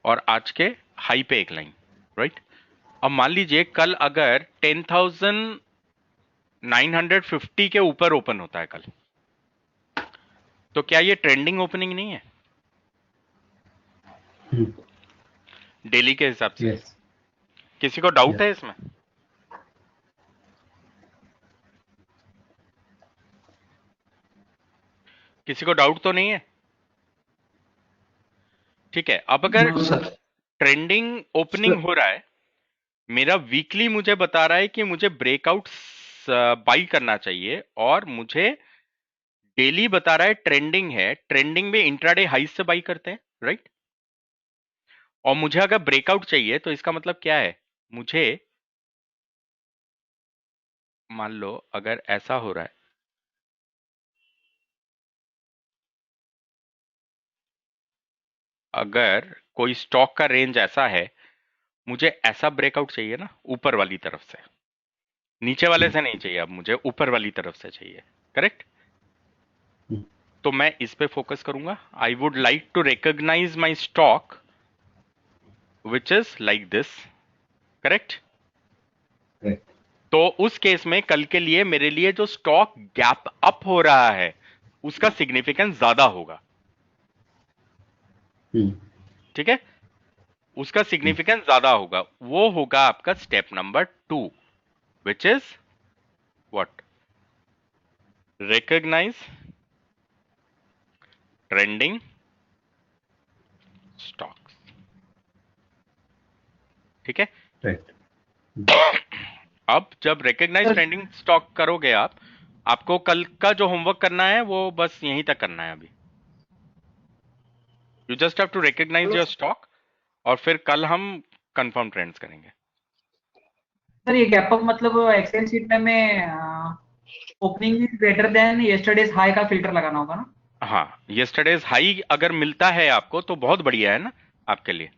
और आज के हाई पे एक लाइन, राइट? अब मान लीजिए कल अगर 10,950 के ऊपर ओपन होता है कल, तो क्या ये ट्रेंडिंग ओपनिंग नहीं है डेली के हिसाब से? Yes. किसी को डाउट Yes. है इसमें? किसी को डाउट तो नहीं है? ठीक है, अब अगर No, sir. ट्रेंडिंग ओपनिंग हो रहा है, मेरा वीकली मुझे बता रहा है कि मुझे ब्रेकआउट बाई करना चाहिए, और मुझे डेली बता रहा है ट्रेंडिंग है, ट्रेंडिंग में इंट्राडे हाई से बाई करते हैं, राइट? और मुझे अगर ब्रेकआउट चाहिए तो इसका मतलब क्या है? मुझे मान लो अगर ऐसा हो रहा है, अगर कोई स्टॉक का रेंज ऐसा है, मुझे ऐसा ब्रेकआउट चाहिए ना, ऊपर वाली तरफ से, नीचे वाले से नहीं चाहिए, अब मुझे ऊपर वाली तरफ से चाहिए, करेक्ट? तो मैं इस पे फोकस करूंगा। I would like to recognise my stock which is like this, correct? Correct. तो उस केस में कल के लिए मेरे लिए जो स्टॉक गैप अप हो रहा है उसका सिग्निफिकेंस ज्यादा होगा। ठीक है, उसका सिग्निफिकेंस ज्यादा होगा। वो होगा आपका step number 2, which is what? Recognise trending stocks. ठीक है, राइट। अब जब रिकॉग्नाइज सर ट्रेंडिंग स्टॉक करोगे आप, आपको कल का जो होमवर्क करना है वो बस यहीं तक करना है। अभी you just have to recognise your stock, और फिर कल हम कंफर्म ट्रेंड्स करेंगे। सर ये गैप अप मतलब एक्सेल शीट में मैं opening is greater than yesterday's high का फिल्टर लगाना होगा ना? हाँ, यस्टरडेज हाई अगर मिलता है आपको तो बहुत बढ़िया है ना आपके लिए,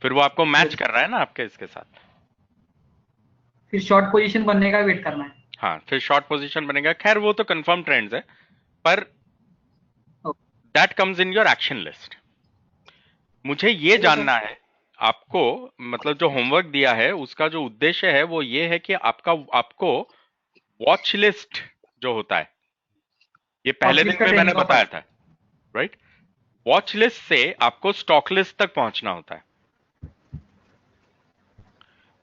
फिर वो आपको मैच कर रहा है ना आपके इसके साथ। फिर शॉर्ट पोजीशन बनने का वेट करना है। हाँ, फिर शॉर्ट पोजीशन बनेगा। खैर वो तो कंफर्म ट्रेंड्स है, पर that comes in your action list. मुझे ये जानना है आपको, मतलब जो होमवर्क दिया है उसका जो उद्देश्य है वो ये है कि आपको वॉच लिस्ट जो होता है, ये पहले दिन में मैंने बताया था, राइट? वॉच लिस्ट से आपको स्टॉक लिस्ट तक पहुंचना होता है,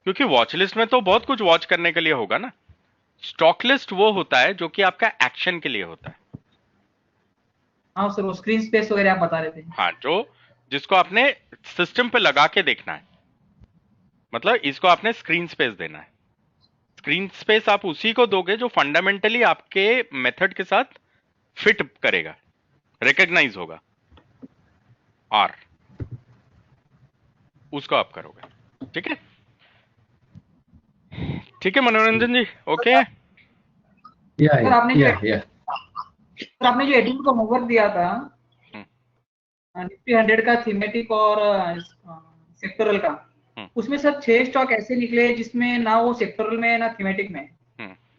क्योंकि वॉच लिस्ट में तो बहुत कुछ वॉच करने के लिए होगा ना। स्टॉक लिस्ट वो होता है जो कि आपका एक्शन के लिए होता है। हाँ सर, वो स्क्रीन स्पेस वगैरह आप बता रहे थे। हाँ, जिसको आपने सिस्टम पे लगा के देखना है, मतलब इसको आपने स्क्रीन स्पेस देना है। स्क्रीन स्पेस आप उसी को दोगे जो फंडामेंटली आपके मेथड के साथ फिट करेगा, रिकॉग्नाइज होगा, और उसको आप करोगे। ठीक है, ठीक है मनोरंजन जी, ओके। या सर आपने जो या सर आपने जो 18 को होमवर्क दिया था, निफ्टी 100 का थीमेटिक और सेक्टोरल का, उसमें सर 6 स्टॉक ऐसे निकले जिसमें ना वो सेक्टोरल में ना थीमेटिक में।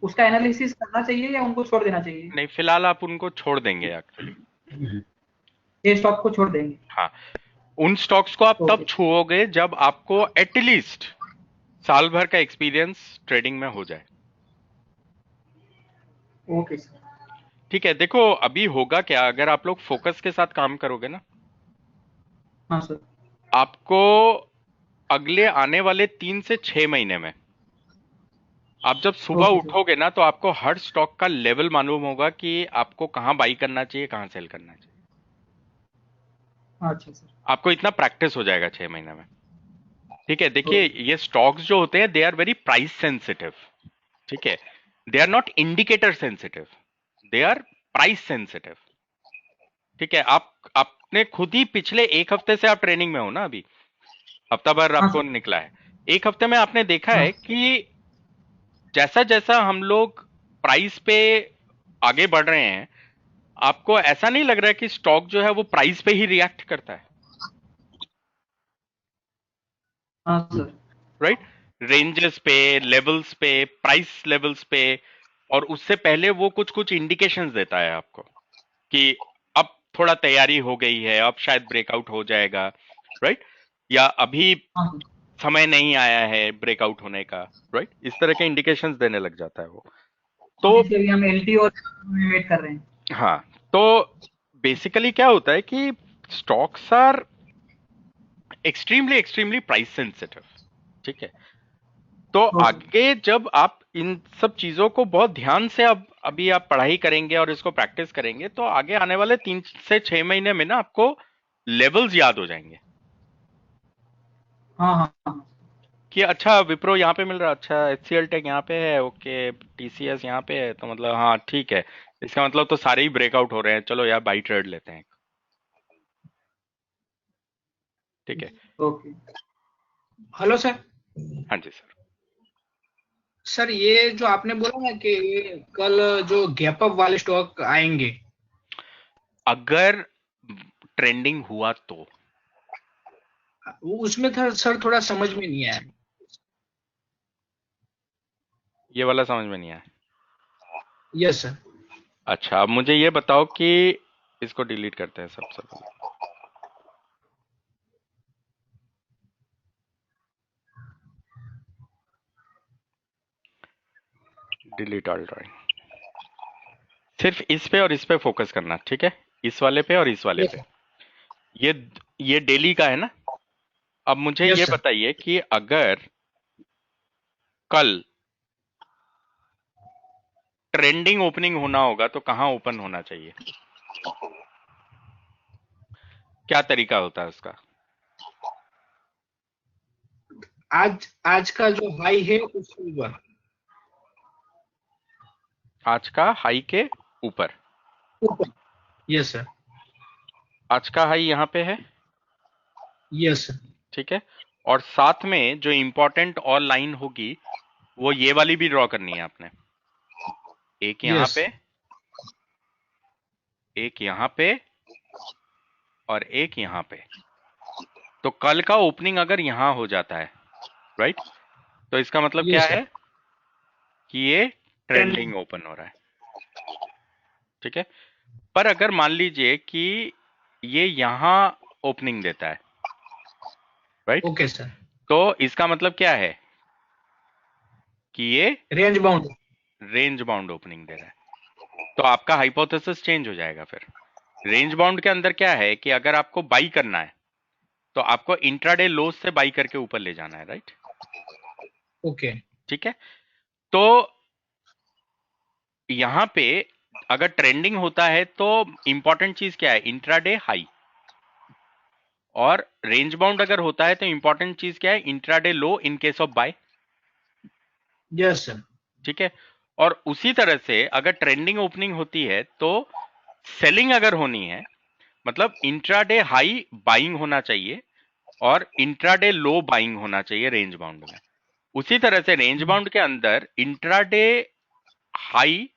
उसका एनालिसिस करना चाहिए या उनको छोड़ देना चाहिए? नहीं, फिलहाल आप उनको छोड़ देंगे एक्चुअली। 6 स्टॉक को छोड़ देंगे। हाँ, उन स्टॉक्स को आप तब छुओगे जब आपको एटलीस्ट साल भर का एक्सपीरियंस ट्रेडिंग में हो जाए। Okay sir. ठीक है, देखो अभी होगा क्या, अगर आप लोग फोकस के साथ काम करोगे ना, हाँ सर। आपको अगले आने वाले 3 से 6 महीने में आप जब सुबह उठोगे ना तो आपको हर स्टॉक का लेवल मालूम होगा कि आपको कहां बाई करना चाहिए, कहां सेल करना चाहिए। अच्छा सर। आपको इतना प्रैक्टिस हो जाएगा 6 महीने में। ठीक है, देखिए ये स्टॉक्स जो होते हैं they are very price sensitive. ठीक है, they are not indicator sensitive, they are price sensitive. ठीक है, आपने खुद ही पिछले 1 हफ्ते से आप ट्रेनिंग में हो ना, अभी हफ्ता भर आपको निकला है। 1 हफ्ते में आपने देखा है कि जैसा जैसा हम लोग प्राइस पे आगे बढ़ रहे हैं, आपको ऐसा नहीं लग रहा है कि स्टॉक जो है वो प्राइस पे ही रिएक्ट करता है? हाँ सर। राइट, रेंजेस पे, लेवल्स पे, प्राइस लेवल्स पे, और उससे पहले वो कुछ कुछ इंडिकेशंस देता है आपको कि अब थोड़ा तैयारी हो गई है, अब शायद ब्रेकआउट हो जाएगा, राइट? या अभी समय नहीं आया है ब्रेकआउट होने का, राइट? इस तरह के इंडिकेशंस देने लग जाता है वो। तो इसलिए हम एलटी और वेट कर रहे हैं। हाँ, तो बेसिकली क्या होता है कि stocks are extremely extremely price sensitive. ठीक है, तो आगे जब आप इन सब चीजों को बहुत ध्यान से अब अभी आप पढ़ाई करेंगे और इसको प्रैक्टिस करेंगे, तो आगे आने वाले 3 से 6 महीने में ना आपको लेवल्स याद हो जाएंगे। हाँ हाँ कि अच्छा विप्रो यहाँ पे मिल रहा है, अच्छा एचसीएल टेक यहाँ पे है, ओके टीसीएस यहाँ पे है, तो मतलब हाँ ठीक है, इसका मतलब तो सारे ही ब्रेकआउट हो रहे हैं, चलो यार बाई ट्रेड लेते हैं। ठीक है, ओके। Hello sir. हाँ जी सर। सर ये जो आपने बोला ना कि कल जो गैप अप वाले स्टॉक आएंगे, अगर ट्रेंडिंग हुआ तो उसमें था सर, थोड़ा समझ में नहीं आया। ये वाला समझ में नहीं आया? Yes sir. अच्छा, अब मुझे ये बताओ कि इसको डिलीट करते हैं सबसे पहले। Delete all drawing. सिर्फ इस पे और इस पे फोकस करना, ठीक है, इस वाले पे और इस वाले Yes, पे। sir. ये डेली का है ना। अब मुझे Yes, ये sir. बताइए कि अगर कल ट्रेंडिंग ओपनिंग होना होगा तो कहाँ ओपन होना चाहिए, क्या तरीका होता है उसका? आज का जो हाई है उसके ऊपर। आज का हाई के ऊपर। ऊपर। Yes sir. आज का हाई यहाँ पे है, यस सर। ठीक है, और साथ में जो इंपॉर्टेंट और लाइन होगी वो ये वाली भी ड्रॉ करनी है आपने। एक यहाँ यस। पे, एक यहाँ पे और एक यहाँ पे। तो कल का ओपनिंग अगर यहाँ हो जाता है, राइट, तो इसका मतलब क्या यस है सर। कि ये ट्रेंडिंग ओपन हो रहा है, ठीक है। पर अगर मान लीजिए कि ये यहाँ ओपनिंग देता है, राइट, ओके सर। तो इसका मतलब क्या है कि ये range bound. Range bound opening दे रहा है। तो आपका हाइपोथेसिस चेंज हो जाएगा। फिर रेंज बाउंड के अंदर क्या है कि अगर आपको बाई करना है तो आपको इंट्राडे लो से बाई करके ऊपर ले जाना है, राइट। ओके। ठीक है, तो यहां पे अगर ट्रेंडिंग होता है तो इंपॉर्टेंट चीज क्या है, इंट्राडे हाई। और रेंज बाउंड अगर होता है तो इंपॉर्टेंट चीज क्या है, intraday low in case of buy. Yes sir. ठीक है, और उसी तरह से अगर ट्रेंडिंग ओपनिंग होती है तो सेलिंग अगर होनी है, मतलब इंट्राडे हाई बाइंग होना चाहिए और इंट्राडे लो बाइंग होना चाहिए रेंज बाउंड में। उसी तरह से रेंज बाउंड के अंदर इंट्राडे हाई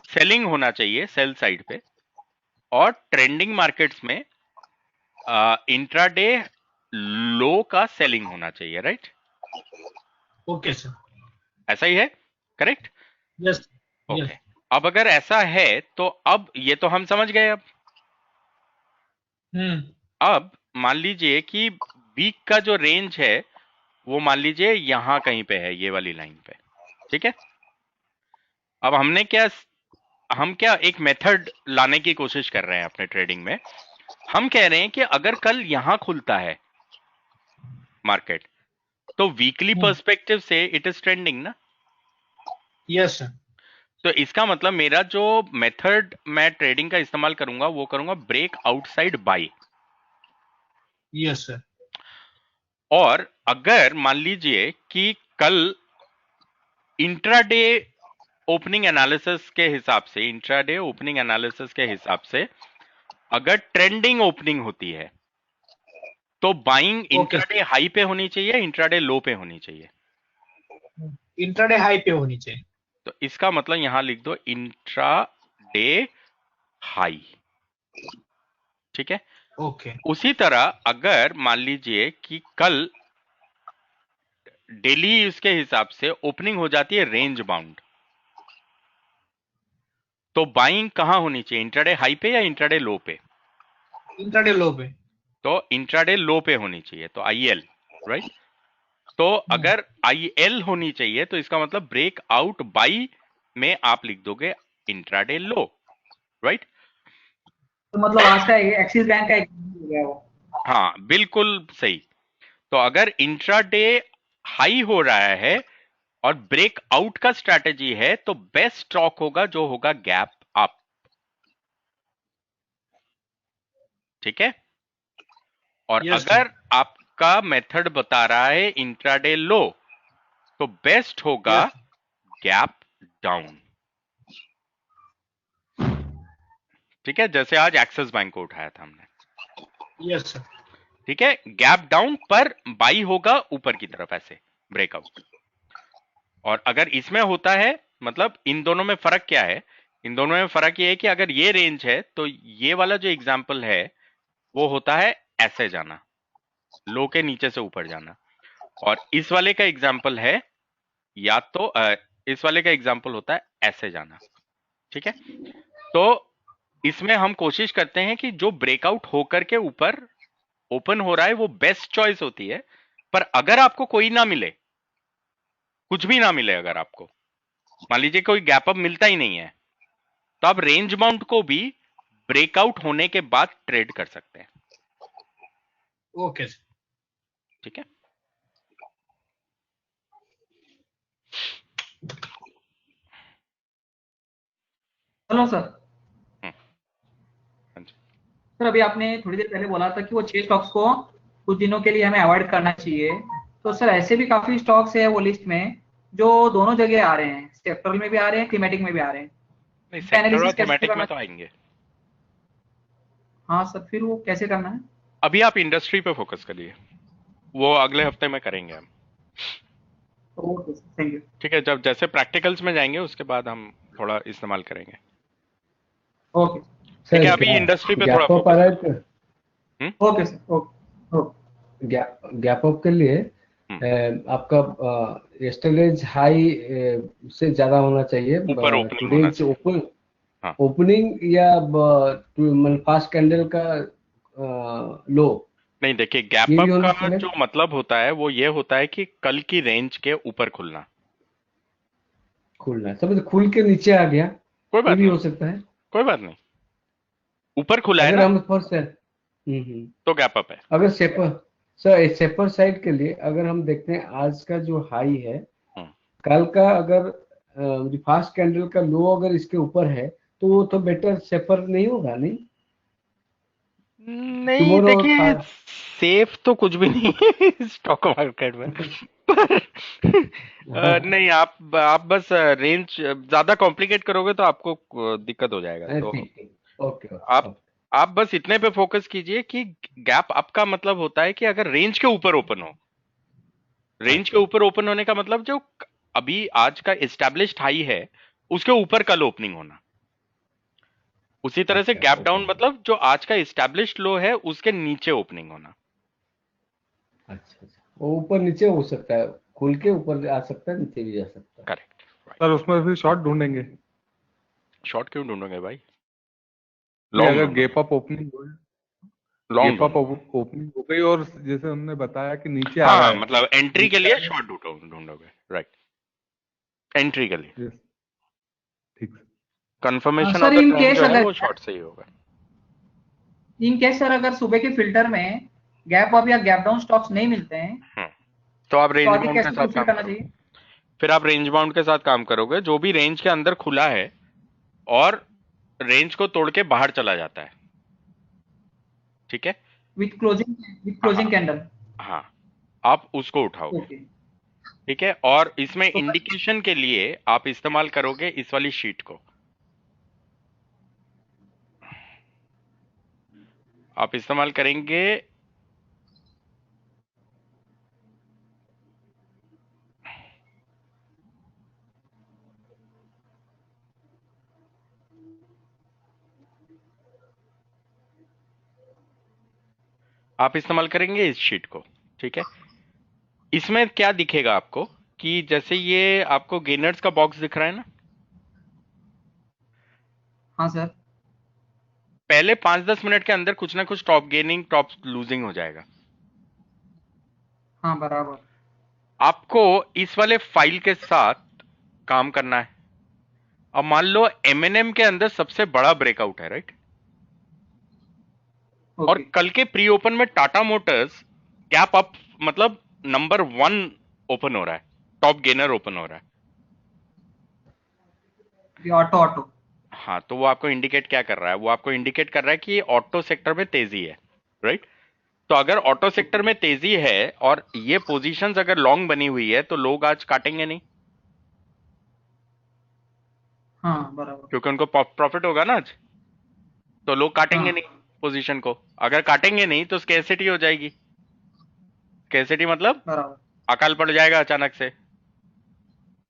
सेलिंग होना चाहिए सेल साइड पे, और ट्रेंडिंग मार्केट्स में इंट्राडे लो का सेलिंग होना चाहिए, राइट। Okay sir. ऐसा ही है, करेक्ट। यस। ओके, अब अगर ऐसा है तो अब ये तो हम समझ गए। अब मान लीजिए कि वीक का जो रेंज है वो मान लीजिए यहां कहीं पे है, ये वाली लाइन पे, ठीक है। अब हम क्या एक मेथड लाने की कोशिश कर रहे हैं अपने ट्रेडिंग में। हम कह रहे हैं कि अगर कल यहां खुलता है मार्केट तो वीकली पर्सपेक्टिव से इट इज ट्रेंडिंग ना। Yes sir. तो इसका मतलब मेरा जो मेथड मैं ट्रेडिंग का इस्तेमाल करूंगा वो करूंगा break outside by. Yes sir. और अगर मान लीजिए कि कल इंट्राडे ओपनिंग एनालिसिस के हिसाब से, इंट्राडे ओपनिंग एनालिसिस के हिसाब से अगर ट्रेंडिंग ओपनिंग होती है तो बाइंग इंट्राडे हाई पे होनी चाहिए, इंट्राडे लो पे होनी चाहिए। इंट्राडे हाई पे होनी चाहिए। तो इसका मतलब यहां लिख दो इंट्राडे हाई, ठीक है। ओके। उसी तरह अगर मान लीजिए कि कल डेली उसके हिसाब से ओपनिंग हो जाती है रेंज बाउंड, तो बाइंग कहां होनी चाहिए, इंट्राडे हाई पे या इंट्राडे लो पे? इंट्राडे लो पे। तो इंट्राडे लो पे होनी चाहिए, तो आईएल, राइट। तो अगर आईएल होनी चाहिए तो इसका मतलब ब्रेक आउट बाई में आप लिख दोगे इंट्राडे लो, राइट। तो मतलब आज का एक्सिस बैंक का हो गया वो। हाँ बिल्कुल सही। तो अगर इंट्राडे हाई हो रहा है और ब्रेक आउट का स्ट्रैटेजी है तो बेस्ट स्टॉक होगा जो होगा गैप अप, ठीक है। और Yes, अगर आपका मेथड बता रहा है इंट्राडे लो तो बेस्ट होगा गैप डाउन, ठीक है, जैसे आज एक्सिस बैंक को उठाया था हमने। Yes sir. ठीक है, गैप डाउन पर बाई होगा ऊपर की तरफ ऐसे ब्रेकआउट। और अगर इसमें होता है, मतलब इन दोनों में फर्क क्या है, इन दोनों में फर्क ये है कि अगर ये रेंज है तो ये वाला जो एग्जांपल है वो होता है ऐसे जाना, लो के नीचे से ऊपर जाना, और इस वाले का एग्जांपल है या तो इस वाले का एग्जांपल होता है ऐसे जाना, ठीक है। तो इसमें हम कोशिश करते हैं कि जो ब्रेकआउट होकर के ऊपर ओपन हो रहा है वो बेस्ट चॉइस होती है। पर अगर आपको कोई ना मिले, कुछ भी ना मिले अगर आपको, मान लीजिए कोई गैप अप मिलता ही नहीं है, तो आप रेंज बाउंड को भी ब्रेकआउट होने के बाद ट्रेड कर सकते हैं। Okay sir. ठीक है, हेलो सर। हाँ जी। सर अभी आपने थोड़ी देर पहले बोला था कि वो 6 स्टॉक्स को कुछ दिनों के लिए हमें अवॉइड करना चाहिए। तो सर ऐसे भी काफी स्टॉक्स है वो लिस्ट में जो दोनों जगह आ रहे हैं, सेक्टरल में भी आ रहे हैं, थीमेटिक में भी आ रहे हैं। नहीं, इसका सेक्टर और एनालिसिस कैसे थीमेटिक करना में तो चाहिए? आएंगे। हाँ सर, फिर वो कैसे करना है? अभी आप इंडस्ट्री पे फोकस करिए, वो अगले हफ्ते में करेंगे हम। Okay sir, thank you. ठीक है, जब जैसे प्रैक्टिकल्स में जाएंगे उसके बाद हम थोड़ा इस्तेमाल करेंगे। ओके ठीक है, सर अभी इंडस्ट्री पे थोड़ा गैप अप आ फोकस रहा है करो। तो okay sir, okay okay. Gap up के लिए आपका यस्टरडेज हाई से ज्यादा होना चाहिए, ऊपर ओपनिंग होना टुडेज चाहिए। हाँ, ओपनिंग या फास्ट कैंडल का लो, नहीं देखिए, गैप ये भी अप होना का चाहिए। जो मतलब होता है वो ये होता है कि कल की रेंज के ऊपर खुलना। खुलना समझ, खुल के नीचे आ गया, कोई ये बात भी नहीं, हो सकता है। कोई बात नहीं, ऊपर खुला है अगर ना हम फर्स्ट तो गैप अप है। अगर सेपर, सर सेपर साइड के लिए अगर हम देखते हैं आज का जो हाई है, हम्म, कल का अगर फास्ट कैंडल का लो अगर इसके ऊपर है तो वो तो बेटर सेपर नहीं होगा, नहीं? नहीं टुमारो देखिए, सेफ तो कुछ भी नहीं है स्टॉक मार्केट में। पर नहीं, आप बस रेंज ज्यादा कॉम्प्लिकेट करोगे तो आपको दिक्कत हो जाएगा। तो ठीक, ओके आप आप बस इतने पे फोकस कीजिए कि गैप अप का मतलब होता है कि अगर रेंज के ऊपर ओपन हो, रेंज के ऊपर ओपन होने का मतलब जो अभी आज का एस्टैब्लिश्ड हाई है उसके ऊपर कल ओपनिंग होना। उसी तरह से अच्छा, गैप ओके, डाउन मतलब जो आज का एस्टैब्लिश्ड लो है उसके नीचे ओपनिंग होना। अच्छा, वो ऊपर नीचे हो सकता है, खुल के ऊपर आ सकता है, नीचे भी जा सकता है। करेक्ट। सर उसमें फिर शॉर्ट ढूंढेंगे? शॉर्ट क्यों ढूंढोगे भाई, नहीं, लॉन्ग अगर ढूंढो, गैप अप ओपनिंग हो, लॉन्ग गैप अप ढूंढो। ओपनिंग हो गई और जैसे हमने बताया कि नीचे आ रहा हाँ, है, मतलब एंट्री के नीचे लिए आने, शॉर्ट ढूंढोगे, राइट, एंट्री के लिए यस, ठीक है। Confirmation of sir the in trend case जो है अगर वो शॉर्ट से ही होगा। सर अगर सुबह के फिल्टर में गैप अप या गैप डाउन स्टॉक्स नहीं मिलते हैं हम्म, तो आप तो रेंज आगे बाउंड के कैसे साथ प्रोसीड काम करना करोगे। चाहिए? फिर आप रेंज बाउंड के साथ काम करोगे, जो भी रेंज के अंदर खुला है और रेंज को तोड़ के बाहर चला जाता है, ठीक है, विथ क्लोजिंग हाँ कैंडल। हाँ, आप उसको उठाओगे। ओके। ठीक है, और इसमें तो इंडिकेशन के लिए आप इस्तेमाल करोगे इस वाली शीट को, आप इस्तेमाल करेंगे इस शीट को। ठीक है, इसमें क्या दिखेगा आपको कि जैसे ये आपको गेनर्स का बॉक्स दिख रहा है ना, हाँ सर। पहले 5-10 मिनट के अंदर कुछ ना कुछ टॉप गेनिंग टॉप लूजिंग हो जाएगा। हाँ बराबर। आपको इस वाले फाइल के साथ काम करना है। अब मान लो एमएनएम के अंदर सबसे बड़ा ब्रेकआउट है, राइट, और ओके। कल के प्री ओपन में टाटा मोटर्स गैप अप मतलब नंबर 1 ओपन हो रहा है, टॉप गेनर ओपन हो रहा है। Auto auto. हाँ, तो वो आपको इंडिकेट क्या कर रहा है, वो आपको इंडिकेट कर रहा है कि ऑटो सेक्टर में तेजी है, राइट। तो अगर ऑटो सेक्टर में तेजी है और ये पोजीशंस अगर लॉन्ग बनी हुई है तो लोग आज काटेंगे नहीं, हाँ बराबर। क्योंकि उनको प्रॉफिट होगा ना आज, तो लोग काटेंगे नहीं हाँ पोजीशन को। अगर काटेंगे नहीं तो स्कैरसिटी हो जाएगी। स्कैरसिटी मतलब बराबर। अकाल पड़ जाएगा अचानक से,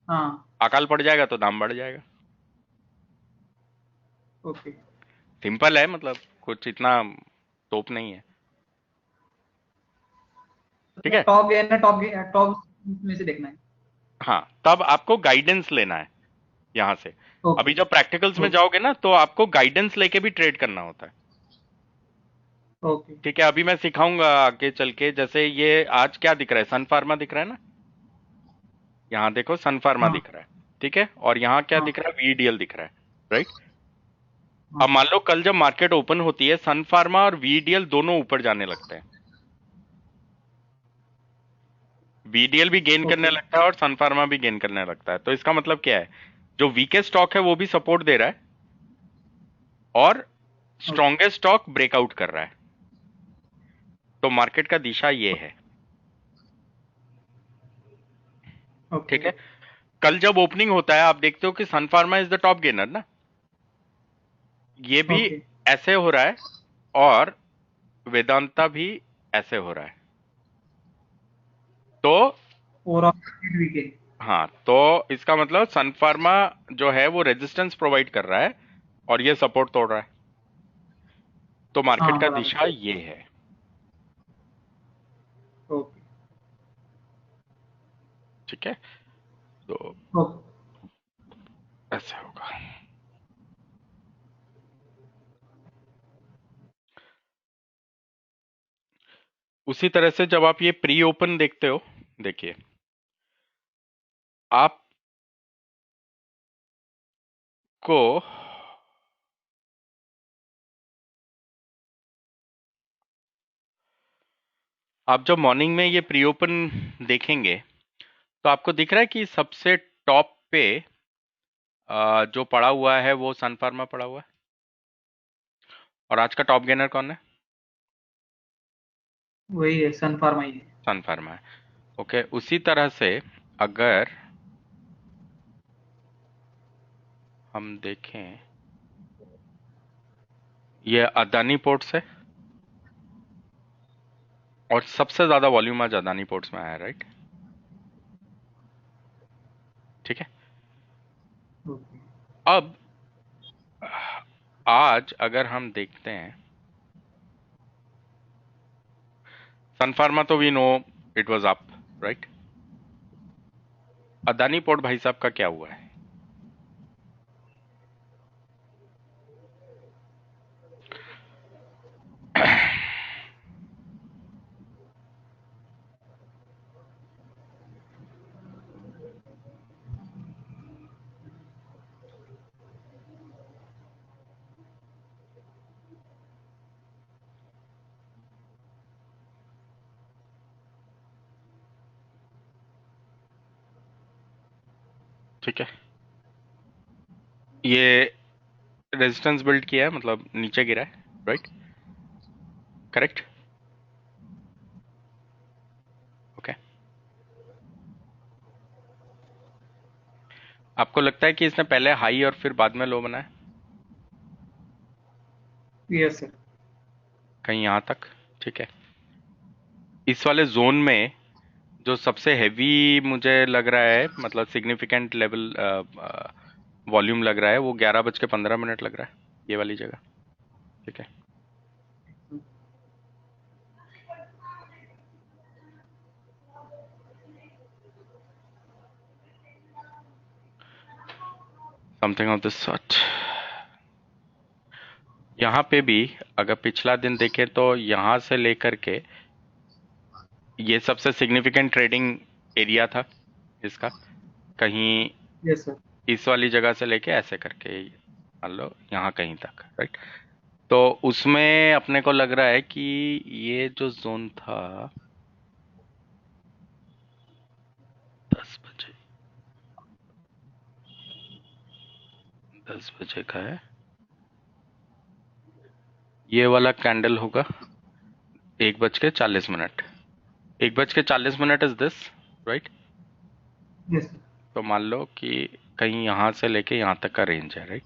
हाँ। अकाल पड़ जाएगा तो दाम बढ़ जाएगा। ओके। सिंपल है, मतलब कुछ इतना तोप नहीं है। ठीक है, टॉप गेन है, टॉप में से देखना है। हाँ, तब आपको गाइडेंस लेना है यहां से। ओके। अभी जब प्रैक्टिकल्स में ओके। जाओगे ना तो आपको गाइडेंस लेके भी ट्रेड करना होता है। ओके। ठीक है, अभी मैं सिखाऊंगा आगे चल के। जैसे ये आज क्या दिख रहा है, सन फार्मा दिख रहा है ना, यहाँ देखो सन फार्मा हाँ दिख रहा है। ठीक है, और यहाँ क्या हाँ दिख रहा है, वीडीएल दिख रहा है, राइट। हाँ अब मान लो कल जब मार्केट ओपन होती है, सन फार्मा और वीडीएल दोनों ऊपर जाने लगते हैं, वीडीएल भी गेन करने ओके लगता है और सन फार्मा भी गेन करने लगता है। तो इसका मतलब क्या है, जो वीकेस्ट स्टॉक है वो भी सपोर्ट दे रहा है और स्ट्रॉन्गेस्ट स्टॉक ब्रेकआउट कर रहा है। तो मार्केट का दिशा ये है, ओके ठीक है। कल जब ओपनिंग होता है, आप देखते हो कि Sun Pharma is the top gainer ना, ये भी ओके ऐसे हो रहा है और वेदांता भी ऐसे हो रहा है। तो ओवरऑल वीकेंड। हाँ, तो इसका मतलब सन फार्मा जो है वो रेजिस्टेंस प्रोवाइड कर रहा है और ये सपोर्ट तोड़ रहा है। तो मार्केट हाँ का बराबर। दिशा ये है, ओके ठीक है। तो ओके ऐसे होगा। उसी तरह से जब आप ये प्री ओपन देखते हो, देखिए आपको आप जब मॉर्निंग में ये प्री ओपन देखेंगे तो आपको दिख रहा है कि सबसे टॉप पे जो पड़ा हुआ है वो सन फार्मा पड़ा हुआ है, और आज का टॉप गेनर कौन है, वही है, सन फार्मा ही है। सन फार्मा है। ओके, उसी तरह से अगर हम देखें, ये अदानी पोर्ट्स है और सबसे ज्यादा वॉल्यूम आज अदानी पोर्ट्स में आया है, राइट, ठीक है। ओके अब आज अगर हम देखते हैं सन फार्मा, तो we know it was up, right. Adani port भाई साहब का क्या हुआ है, ठीक है। ये रेजिस्टेंस बिल्ड किया है, मतलब नीचे गिरा है, राइट, करेक्ट, ओके। आपको लगता है कि इसने पहले हाई और फिर बाद में लो बनाया, यस सर। कहीं यहां तक, ठीक है। इस वाले जोन में जो सबसे हैवी मुझे लग रहा है, मतलब सिग्निफिकेंट लेवल वॉल्यूम लग रहा है, वो 11:15 लग रहा है, ये वाली जगह, ठीक है। Something of this sort. यहाँ पे भी अगर पिछला दिन देखें तो यहाँ से लेकर के ये सबसे सिग्निफिकेंट ट्रेडिंग एरिया था इसका, कहीं यस सर। इस वाली जगह से लेके ऐसे करके मान लो यहाँ कहीं तक, राइट। तो उसमें अपने को लग रहा है कि ये जो जोन था 10 बजे, 10 बजे का है, ये वाला कैंडल होगा 1:40, 1:40 is this, right. Yes sir. तो मान लो कि कहीं यहाँ से लेके यहाँ तक का रेंज है, right.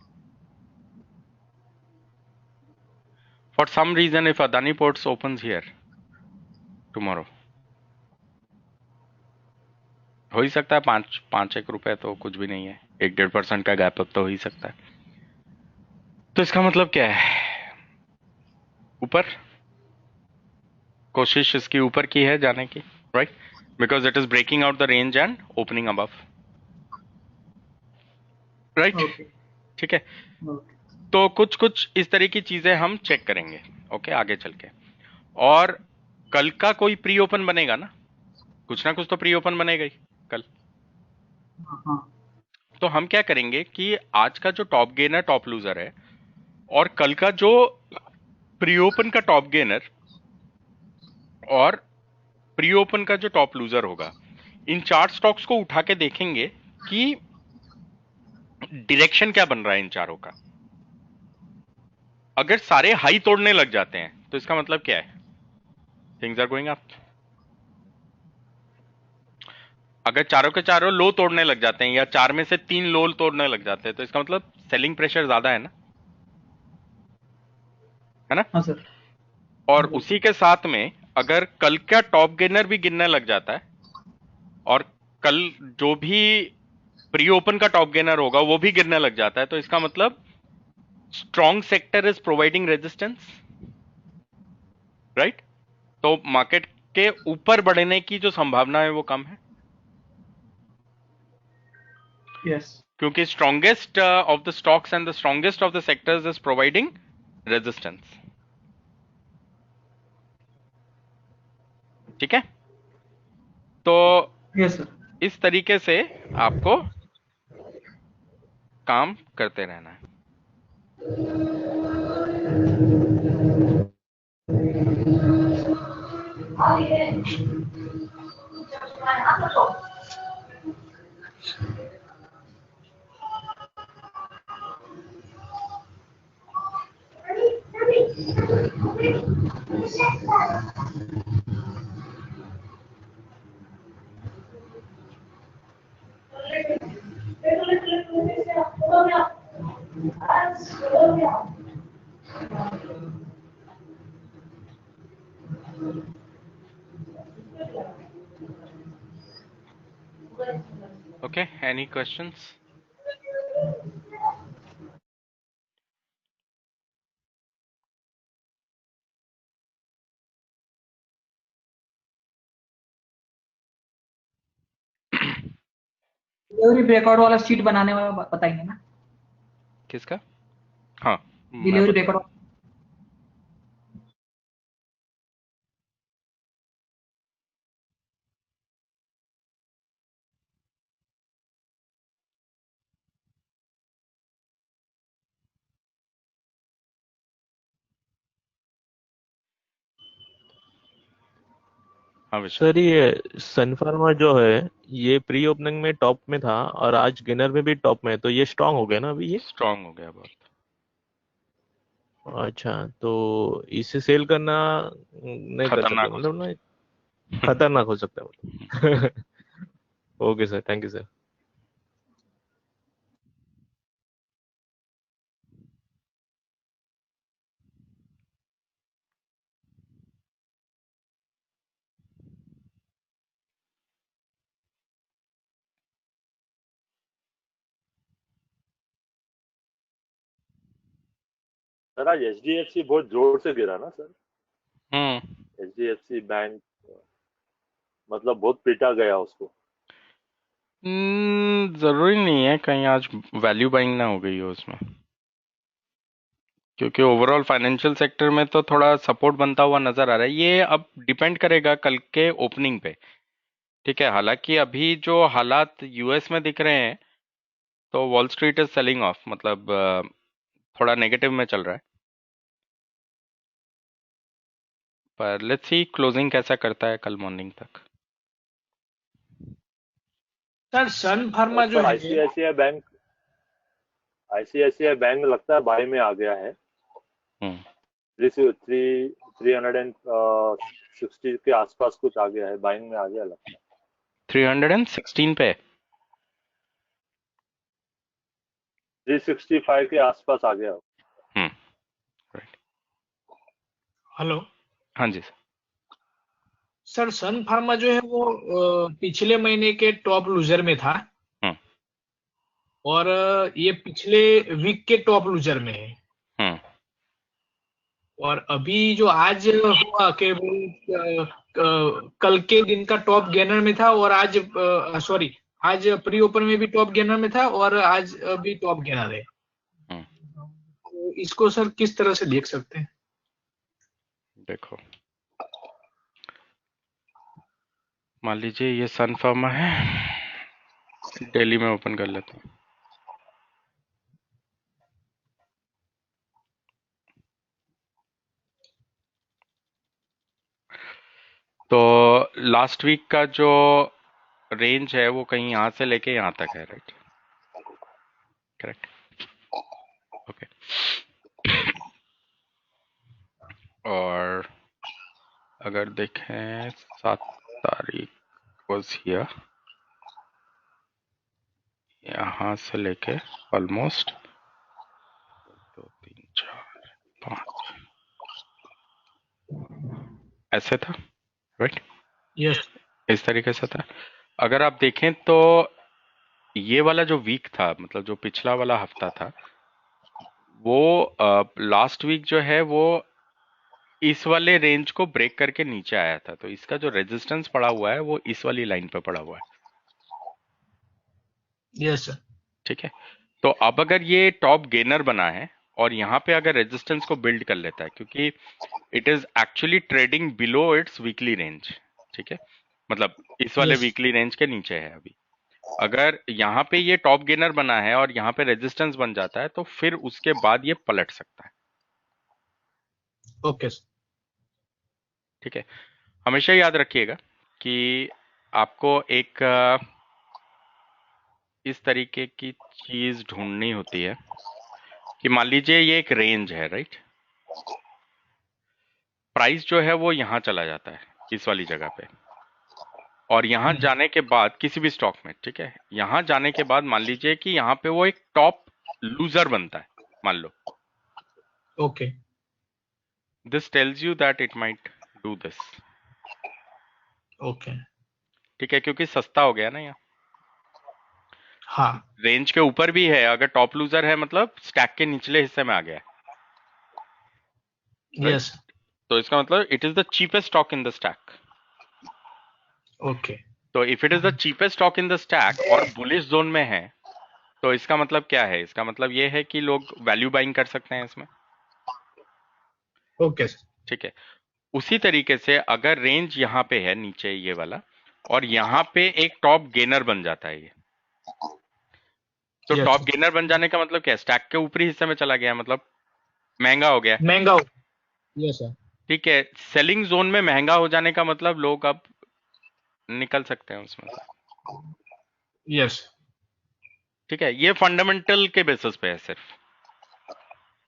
For some reason if Adani ports opens here tomorrow, हो ही सकता है 5 रुपए, तो कुछ भी नहीं है, 1-1.5% का गैप अप तो हो ही सकता है। तो इसका मतलब क्या है, ऊपर, कोशिश इसकी ऊपर की है जाने की, right, because it is breaking out the range and opening above, right, okay ठीक है। ओके तो कुछ कुछ इस तरह की चीजें हम चेक करेंगे, ओके, आगे चल के। और कल का कोई प्री ओपन बनेगा ना कुछ तो प्री ओपन बनेगा ही कल। हाँ तो हम क्या करेंगे कि आज का जो टॉप गेनर टॉप लूजर है और कल का जो प्री ओपन का टॉप गेनर और प्री ओपन का जो टॉप लूजर होगा, इन चार स्टॉक्स को उठा के देखेंगे कि डायरेक्शन क्या बन रहा है इन चारों का। अगर सारे हाई तोड़ने लग जाते हैं तो इसका मतलब क्या है? Things are going up. अगर चारों के चारों लो तोड़ने लग जाते हैं या चार में से तीन लो तोड़ने लग जाते हैं तो इसका मतलब सेलिंग प्रेशर ज्यादा है ना? हाँ सर। और उसी के साथ में अगर कल का टॉप गेनर भी गिरने लग जाता है और कल जो भी प्री ओपन का टॉप गेनर होगा वो भी गिरने लग जाता है तो इसका मतलब strong sector is providing resistance, right? तो मार्केट के ऊपर बढ़ने की जो संभावना है वो कम है, यस। क्योंकि strongest of the stocks and the strongest of the sectors is providing resistance. ठीक है? तो यस सर। इस तरीके से आपको काम करते रहना है। Okay, any questions? Delivery breakout वाला शीट बनाने वाला बताएंगे ना? किसका? हाँ, मैं डिलीवरी बता। ब्रेकआउट। हाँ विशाल। सर ये सन फार्मा जो है ये प्री ओपनिंग में टॉप में था और आज गेनर में भी टॉप में है, तो ये स्ट्रांग हो गया ना अभी ये? स्ट्रांग हो गया बहुत। अच्छा, तो इसे सेल करना नहीं कर सकते खतरनाक हो मतलब ना? सकता है। खतरनाक हो सकता है मतलब। Okay sir, thank you sir. Sir आज HDFC बहुत जोर से गिरा ना सर। हम्म। HDFC बैंक मतलब बहुत पीटा गया उसको। जरूरी नहीं है कहीं आज वैल्यू बाइंग ना हो गई हो उसमें, क्योंकि ओवरऑल फाइनेंशियल सेक्टर में तो थोड़ा सपोर्ट बनता हुआ नजर आ रहा है। ये अब डिपेंड करेगा कल के ओपनिंग पे। ठीक है, हालांकि अभी जो हालात यूएस में दिख रहे हैं तो wall street is selling of, मतलब थोड़ा नेगेटिव में चल रहा है। पर लेट्स सी क्लोजिंग कैसा करता है कल मॉर्निंग तक। सर सन फार्मा जो सर है, आईसीआईसीआई बैंक लगता है बाय में आ गया है। हम्म। 360 के आसपास कुछ आ गया है, बाइंग में आ गया लगता है। 316 पे। 365 के आसपास आ गया। राइट। हेलो हाँ जी सर। सर, सन फार्मा जो है वो पिछले महीने के टॉप लूजर में था हम्म। और ये पिछले वीक के टॉप लूजर में है। हम्म। और अभी जो आज हुआ कि वो कल के दिन का टॉप गेनर में था और आज सॉरी आज प्री ओपन में भी टॉप गेनर में था और आज भी टॉप गेनर है। हम्म। तो इसको सर किस तरह से देख सकते हैं? देखो, मान लीजिए ये सन फार्मा है, डेली में ओपन कर लेता हूँ। तो लास्ट वीक का जो रेंज है वो कहीं यहाँ से लेके यहाँ तक है, राइट? Correct, okay. और अगर देखें 7 तारीख वाज हियर, यहाँ से लेके ऑलमोस्ट 2 3 4 5 ऐसे था, राइट? यस इस तरीके से था। अगर आप देखें तो ये वाला जो वीक था, मतलब जो पिछला वाला हफ्ता था, वो लास्ट वीक जो है वो इस वाले रेंज को ब्रेक करके नीचे आया था। तो इसका जो रेजिस्टेंस पड़ा हुआ है वो इस वाली लाइन पे पड़ा हुआ है, यस सर ठीक है? तो अब अगर ये टॉप गेनर बना है और यहाँ पे अगर रेजिस्टेंस को बिल्ड कर लेता है, क्योंकि it is actually trading below it's weekly range, ठीक है? मतलब इस वाले यस वीकली रेंज के नीचे है अभी। अगर यहाँ पे ये टॉप गेनर बना है और यहाँ पे रेजिस्टेंस बन जाता है तो फिर उसके बाद ये पलट सकता है, ओके सर ठीक है? हमेशा याद रखिएगा कि आपको एक इस तरीके की चीज ढूंढनी होती है कि मान लीजिए ये एक रेंज है, राइट? प्राइस जो है वो यहाँ चला जाता है इस वाली जगह पे, और यहाँ जाने के बाद किसी भी स्टॉक में, ठीक है, यहाँ जाने के बाद मान लीजिए कि यहाँ पे वो एक टॉप लूजर बनता है, मान लो। Okay this tells you that it might do this, okay ठीक है? क्योंकि सस्ता हो गया ना यहाँ, हाँ रेंज के ऊपर भी है, अगर टॉप लूजर है मतलब स्टैक के निचले हिस्से में आ गया है, right? यस तो इसका मतलब it is the cheapest stock in the stack. Okay तो if it is the cheapest stock in the stack और बुलिश जोन में है, तो इसका मतलब क्या है? इसका मतलब ये है कि लोग वैल्यू बाइंग कर सकते हैं इसमें, ओके सर ठीक है? उसी तरीके से अगर रेंज यहाँ पे है नीचे ये वाला, और यहाँ पे एक टॉप गेनर बन जाता है ये, तो Yes. टॉप गेनर बन जाने का मतलब क्या है? स्टैक के ऊपरी हिस्से में चला गया, मतलब महंगा हो गया, महंगा यस सर ठीक है? सेलिंग जोन में महंगा हो जाने का मतलब लोग अब निकल सकते हैं उसमें से, यस ठीक है? ये फंडामेंटल के बेसिस पे है सिर्फ,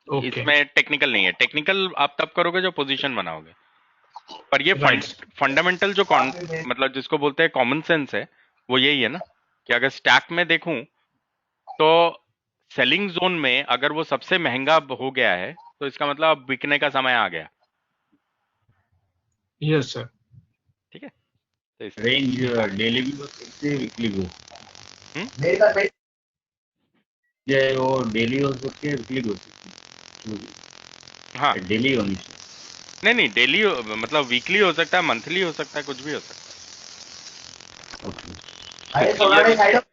ओके इसमें टेक्निकल नहीं है। टेक्निकल आप तब करोगे जो पोजीशन बनाओगे, पर ये Right. फंडामेंटल जो मतलब जिसको बोलते हैं कॉमन सेंस है, वो यही है ना कि अगर स्टैक में देखूं तो सेलिंग जोन में अगर वो सबसे महंगा हो गया है तो इसका मतलब अब बिकने का समय आ गया, यस सर ठीक है? तो इस रेंज डेली भी हो सकती है, वीकली भी हो सकती है, वो डेली हो सकती है, वीकली भी हो सकती है। हाँ, डेली होनी चाहिए। नहीं डेली मतलब वीकली हो सकता है, मंथली हो सकता है, कुछ भी हो सकता है।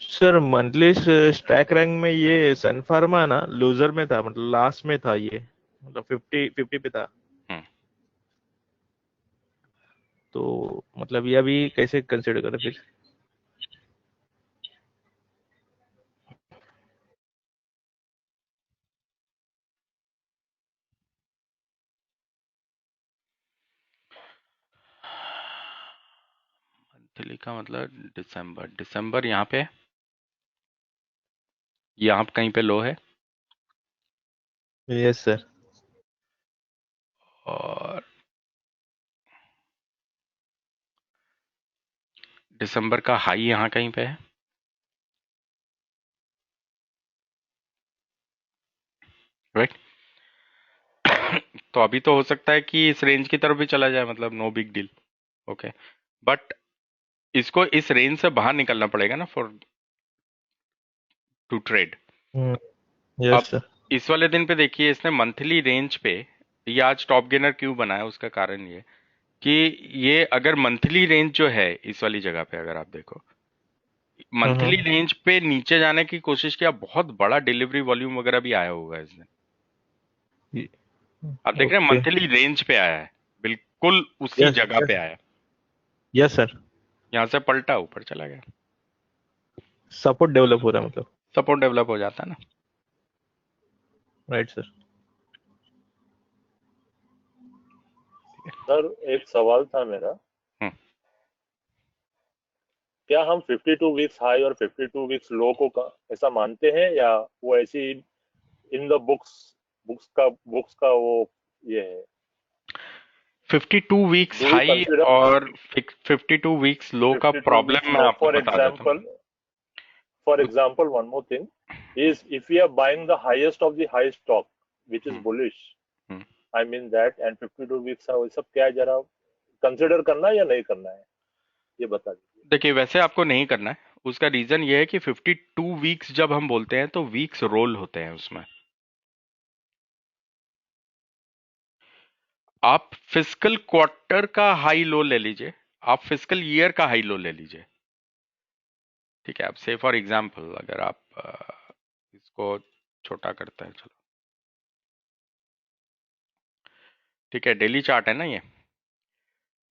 सर मंथली स्टैक रैंक में ये सन फार्मा ना लूजर में था, मतलब लास्ट में था ये, मतलब 50 पे था। तो मतलब ये अभी कैसे कंसिडर करें फिर? मंथली का मतलब दिसंबर यहाँ पे, यहाँ कहीं पे लो है, यस सर। और दिसंबर का हाई यहाँ कहीं पे है, राइट? तो अभी तो हो सकता है कि इस रेंज की तरफ भी चला जाए, मतलब no big deal, okay? But इसको इस रेंज से बाहर निकलना पड़ेगा ना फॉर टू ट्रेड। यस अब सर। इस वाले दिन पे देखिए, इसने मंथली रेंज पे ये आज टॉप गेनर क्यों बना है, उसका कारण ये कि ये अगर मंथली रेंज जो है इस वाली जगह पे अगर आप देखो, मंथली रेंज पे नीचे जाने की कोशिश किया, बहुत बड़ा डिलीवरी वॉल्यूम वगैरह भी आया होगा इसने, आप देख रहे हैं मंथली रेंज पे आया है, बिल्कुल उसी Yes, जगह yes. पे आया, यस सर। यहाँ से पलटा ऊपर चला गया, सपोर्ट डेवलप हो रहा है मतलब। सपोर्ट डेवलप हो जाता है ना। Right sir. सर एक सवाल था मेरा, हम्म, क्या हम 52 वीक्स हाई और 52 वीक्स लो को ऐसा मानते हैं, या वो ऐसी इन द बुक्स का वो ये है? 52 weeks do we high consider और 52 वीक्स लो का 52 वीक्स प्रॉब्लम मैं लो? आपको बता देता हूँ। For उस- example, one more thing is, if we are buying the highest of the high stock, which is hmm, bullish, hmm. I mean that, and 52 weeks है, वो सब क्या है, जरा कंसिडर करना है या नहीं करना है, ये बता दीजिए। देखिए, वैसे आपको नहीं करना है। उसका रीजन ये है कि 52 वीक्स जब हम बोलते हैं तो वीक्स रोल होते हैं उसमें। आप फिस्कल क्वार्टर का हाई लो ले लीजिए, आप फिस्कल ईयर का हाई लो ले लीजिए। ठीक है, आप से फॉर एग्जांपल अगर आप इसको छोटा करते हैं, चलो ठीक है, डेली चार्ट है ना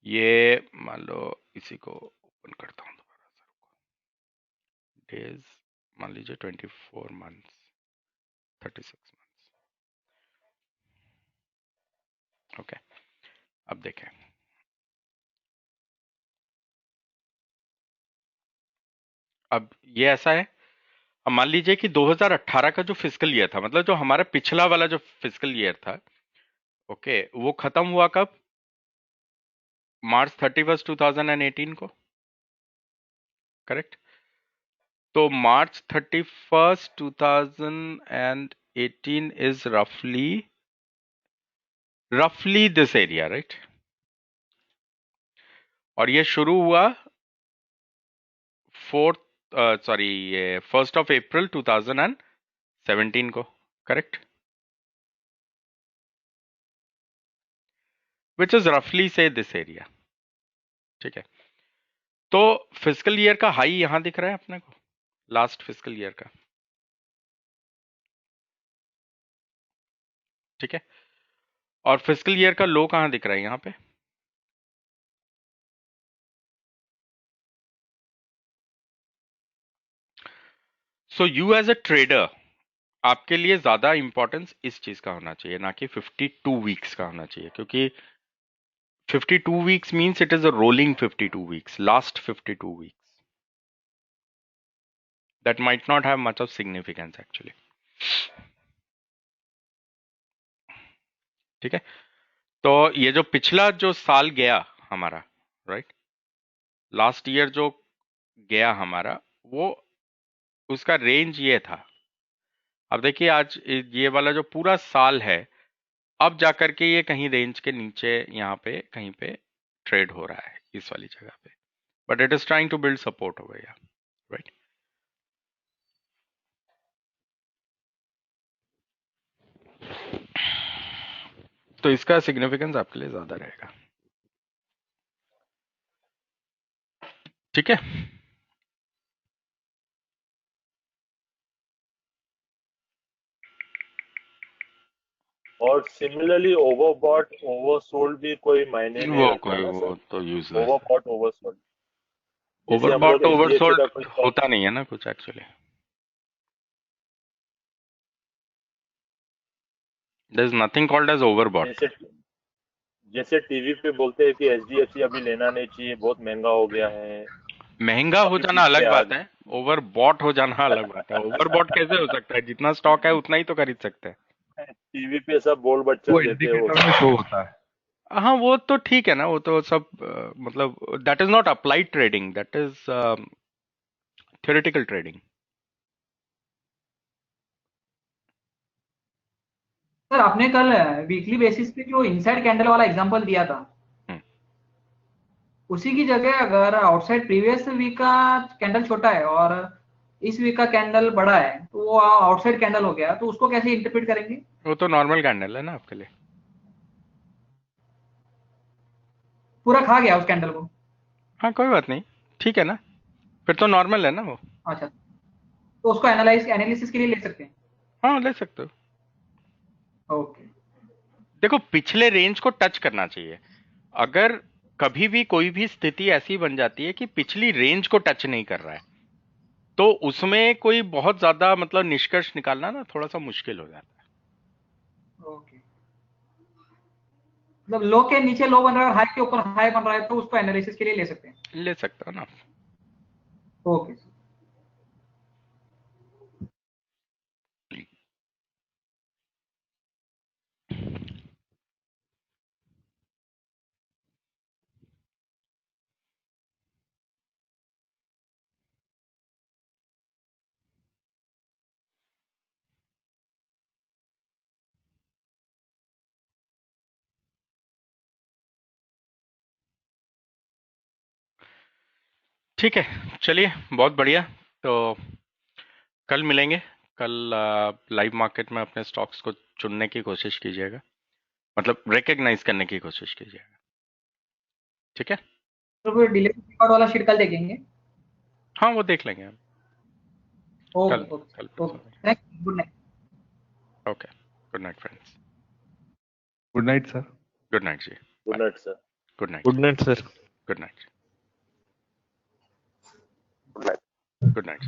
ये मान लो, इसी को ओपन करता हूँ दोबारा से, डेज मान लीजिए 24 मंथ्स, 36 मंथ्स। ओके, अब देखें, अब ये ऐसा है। अब मान लीजिए कि 2018 का जो फिस्कल ईयर था, मतलब जो हमारा पिछला वाला जो फिस्कल ईयर था, ओके, वो खत्म हुआ कब? मार्च 31, 2018 को, करेक्ट? तो मार्च 31, 2018 इज रफली दिस एरिया, राइट? और ये शुरू हुआ 1 अप्रैल 2017 को, करेक्ट? विच इज रफली से दिस एरिया, ठीक है? तो फिस्कल ईयर का हाई यहां दिख रहा है अपने को, लास्ट फिस्कल ईयर का, ठीक है? और फिस्कल ईयर का लो कहां दिख रहा है? यहां पे। So you as a trader, आपके लिए ज्यादा इंपॉर्टेंस इस चीज का होना चाहिए, ना कि 52 वीक्स का होना चाहिए, क्योंकि 52 weeks means it is a rolling 52 weeks, last 52 weeks. That might not have much of significance actually. ठीक है, तो ये जो पिछला जो साल गया हमारा, राइट, लास्ट ईयर जो गया हमारा, वो उसका रेंज ये था। अब देखिए, आज ये वाला जो पूरा साल है, अब जाकर के ये कहीं रेंज के नीचे यहाँ पे कहीं पे ट्रेड हो रहा है, इस वाली जगह पे, but it is trying to build support over here, right? तो इसका सिग्निफिकेंस आपके लिए ज्यादा रहेगा, ठीक है? और सिमिलरली ओवरबॉट ओवरसोल्ड भी कोई मायने नहीं वो रखता कोई ना वो सर? तो यूजलेस है। ओवरबॉट ओवरसोल्ड, जैसे हम ओवरबॉट लोग एचडीएफसी ओवरसोल्ड का कोई stock, होता नहीं है ना कुछ actually, there is nothing called as overbought. जैसे जैसे टीवी पे बोलते हैं कि एचडीएफसी अभी लेना नहीं चाहिए, बहुत महंगा हो गया है, महंगा हो अभी जाना पीछे अलग आ बात है, ओवरबॉट हो जाना अलग बात है। ओवरबॉट कैसे हो सकता है? जितना स्टॉक है उतना ही तो खरीद सकते हैं। टीवी पे सब बोल वो बच्चन देते हैं वो इंडिकेटर में सब। शो होता है। हाँ, वो तो ठीक है ना, वो तो सब मतलब that is not applied trading, that is theoretical trading. Sir आपने कल वीकली बेसिस पे जो इनसाइड कैंडल वाला एग्जांपल दिया था, उसी की जगह अगर आउटसाइड प्रीवियस वीक का कैंडल छोटा है और इस वीक का कैंडल बड़ा है, तो वो आउटसाइड कैंडल हो गया, तो उसको कैसे इंटरप्रेट करेंगे? वो तो नॉर्मल कैंडल है ना आपके लिए। पूरा खा गया उस कैंडल को? हाँ, कोई बात नहीं, ठीक है ना, फिर तो नॉर्मल है ना वो। अच्छा, तो उसको एनालिसिस के लिए ले सकते हैं? हाँ, ले सकते हो। ओके। देखो, पिछले रेंज को टच करना चाहिए। अगर कभी भी कोई भी स्थिति ऐसी बन जाती है कि पिछली रेंज को टच नहीं कर रहा है, तो उसमें कोई बहुत ज्यादा मतलब निष्कर्ष निकालना ना थोड़ा सा मुश्किल हो जाता है। ओके। मतलब लो के नीचे लो बन रहा है और हाई के ऊपर हाई बन रहा है, तो उसको एनालिसिस के लिए ले सकते हैं। ले सकते हो ना। ओके। ठीक है, चलिए, बहुत बढ़िया। तो कल मिलेंगे। कल लाइव मार्केट में अपने स्टॉक्स को चुनने की कोशिश कीजिएगा, मतलब रिकग्नाइज करने की कोशिश कीजिएगा। ठीक है, तो फिर डिले रिकॉर्ड वाला शीट कल देखेंगे। हाँ वो देख लेंगे हम कल। ओके ओके कल okay, thank you, good night. Okay, good night friends. Good night sir. Good night जी। Good night sir. Good night. Good night sir. Good night. Good night. Good night.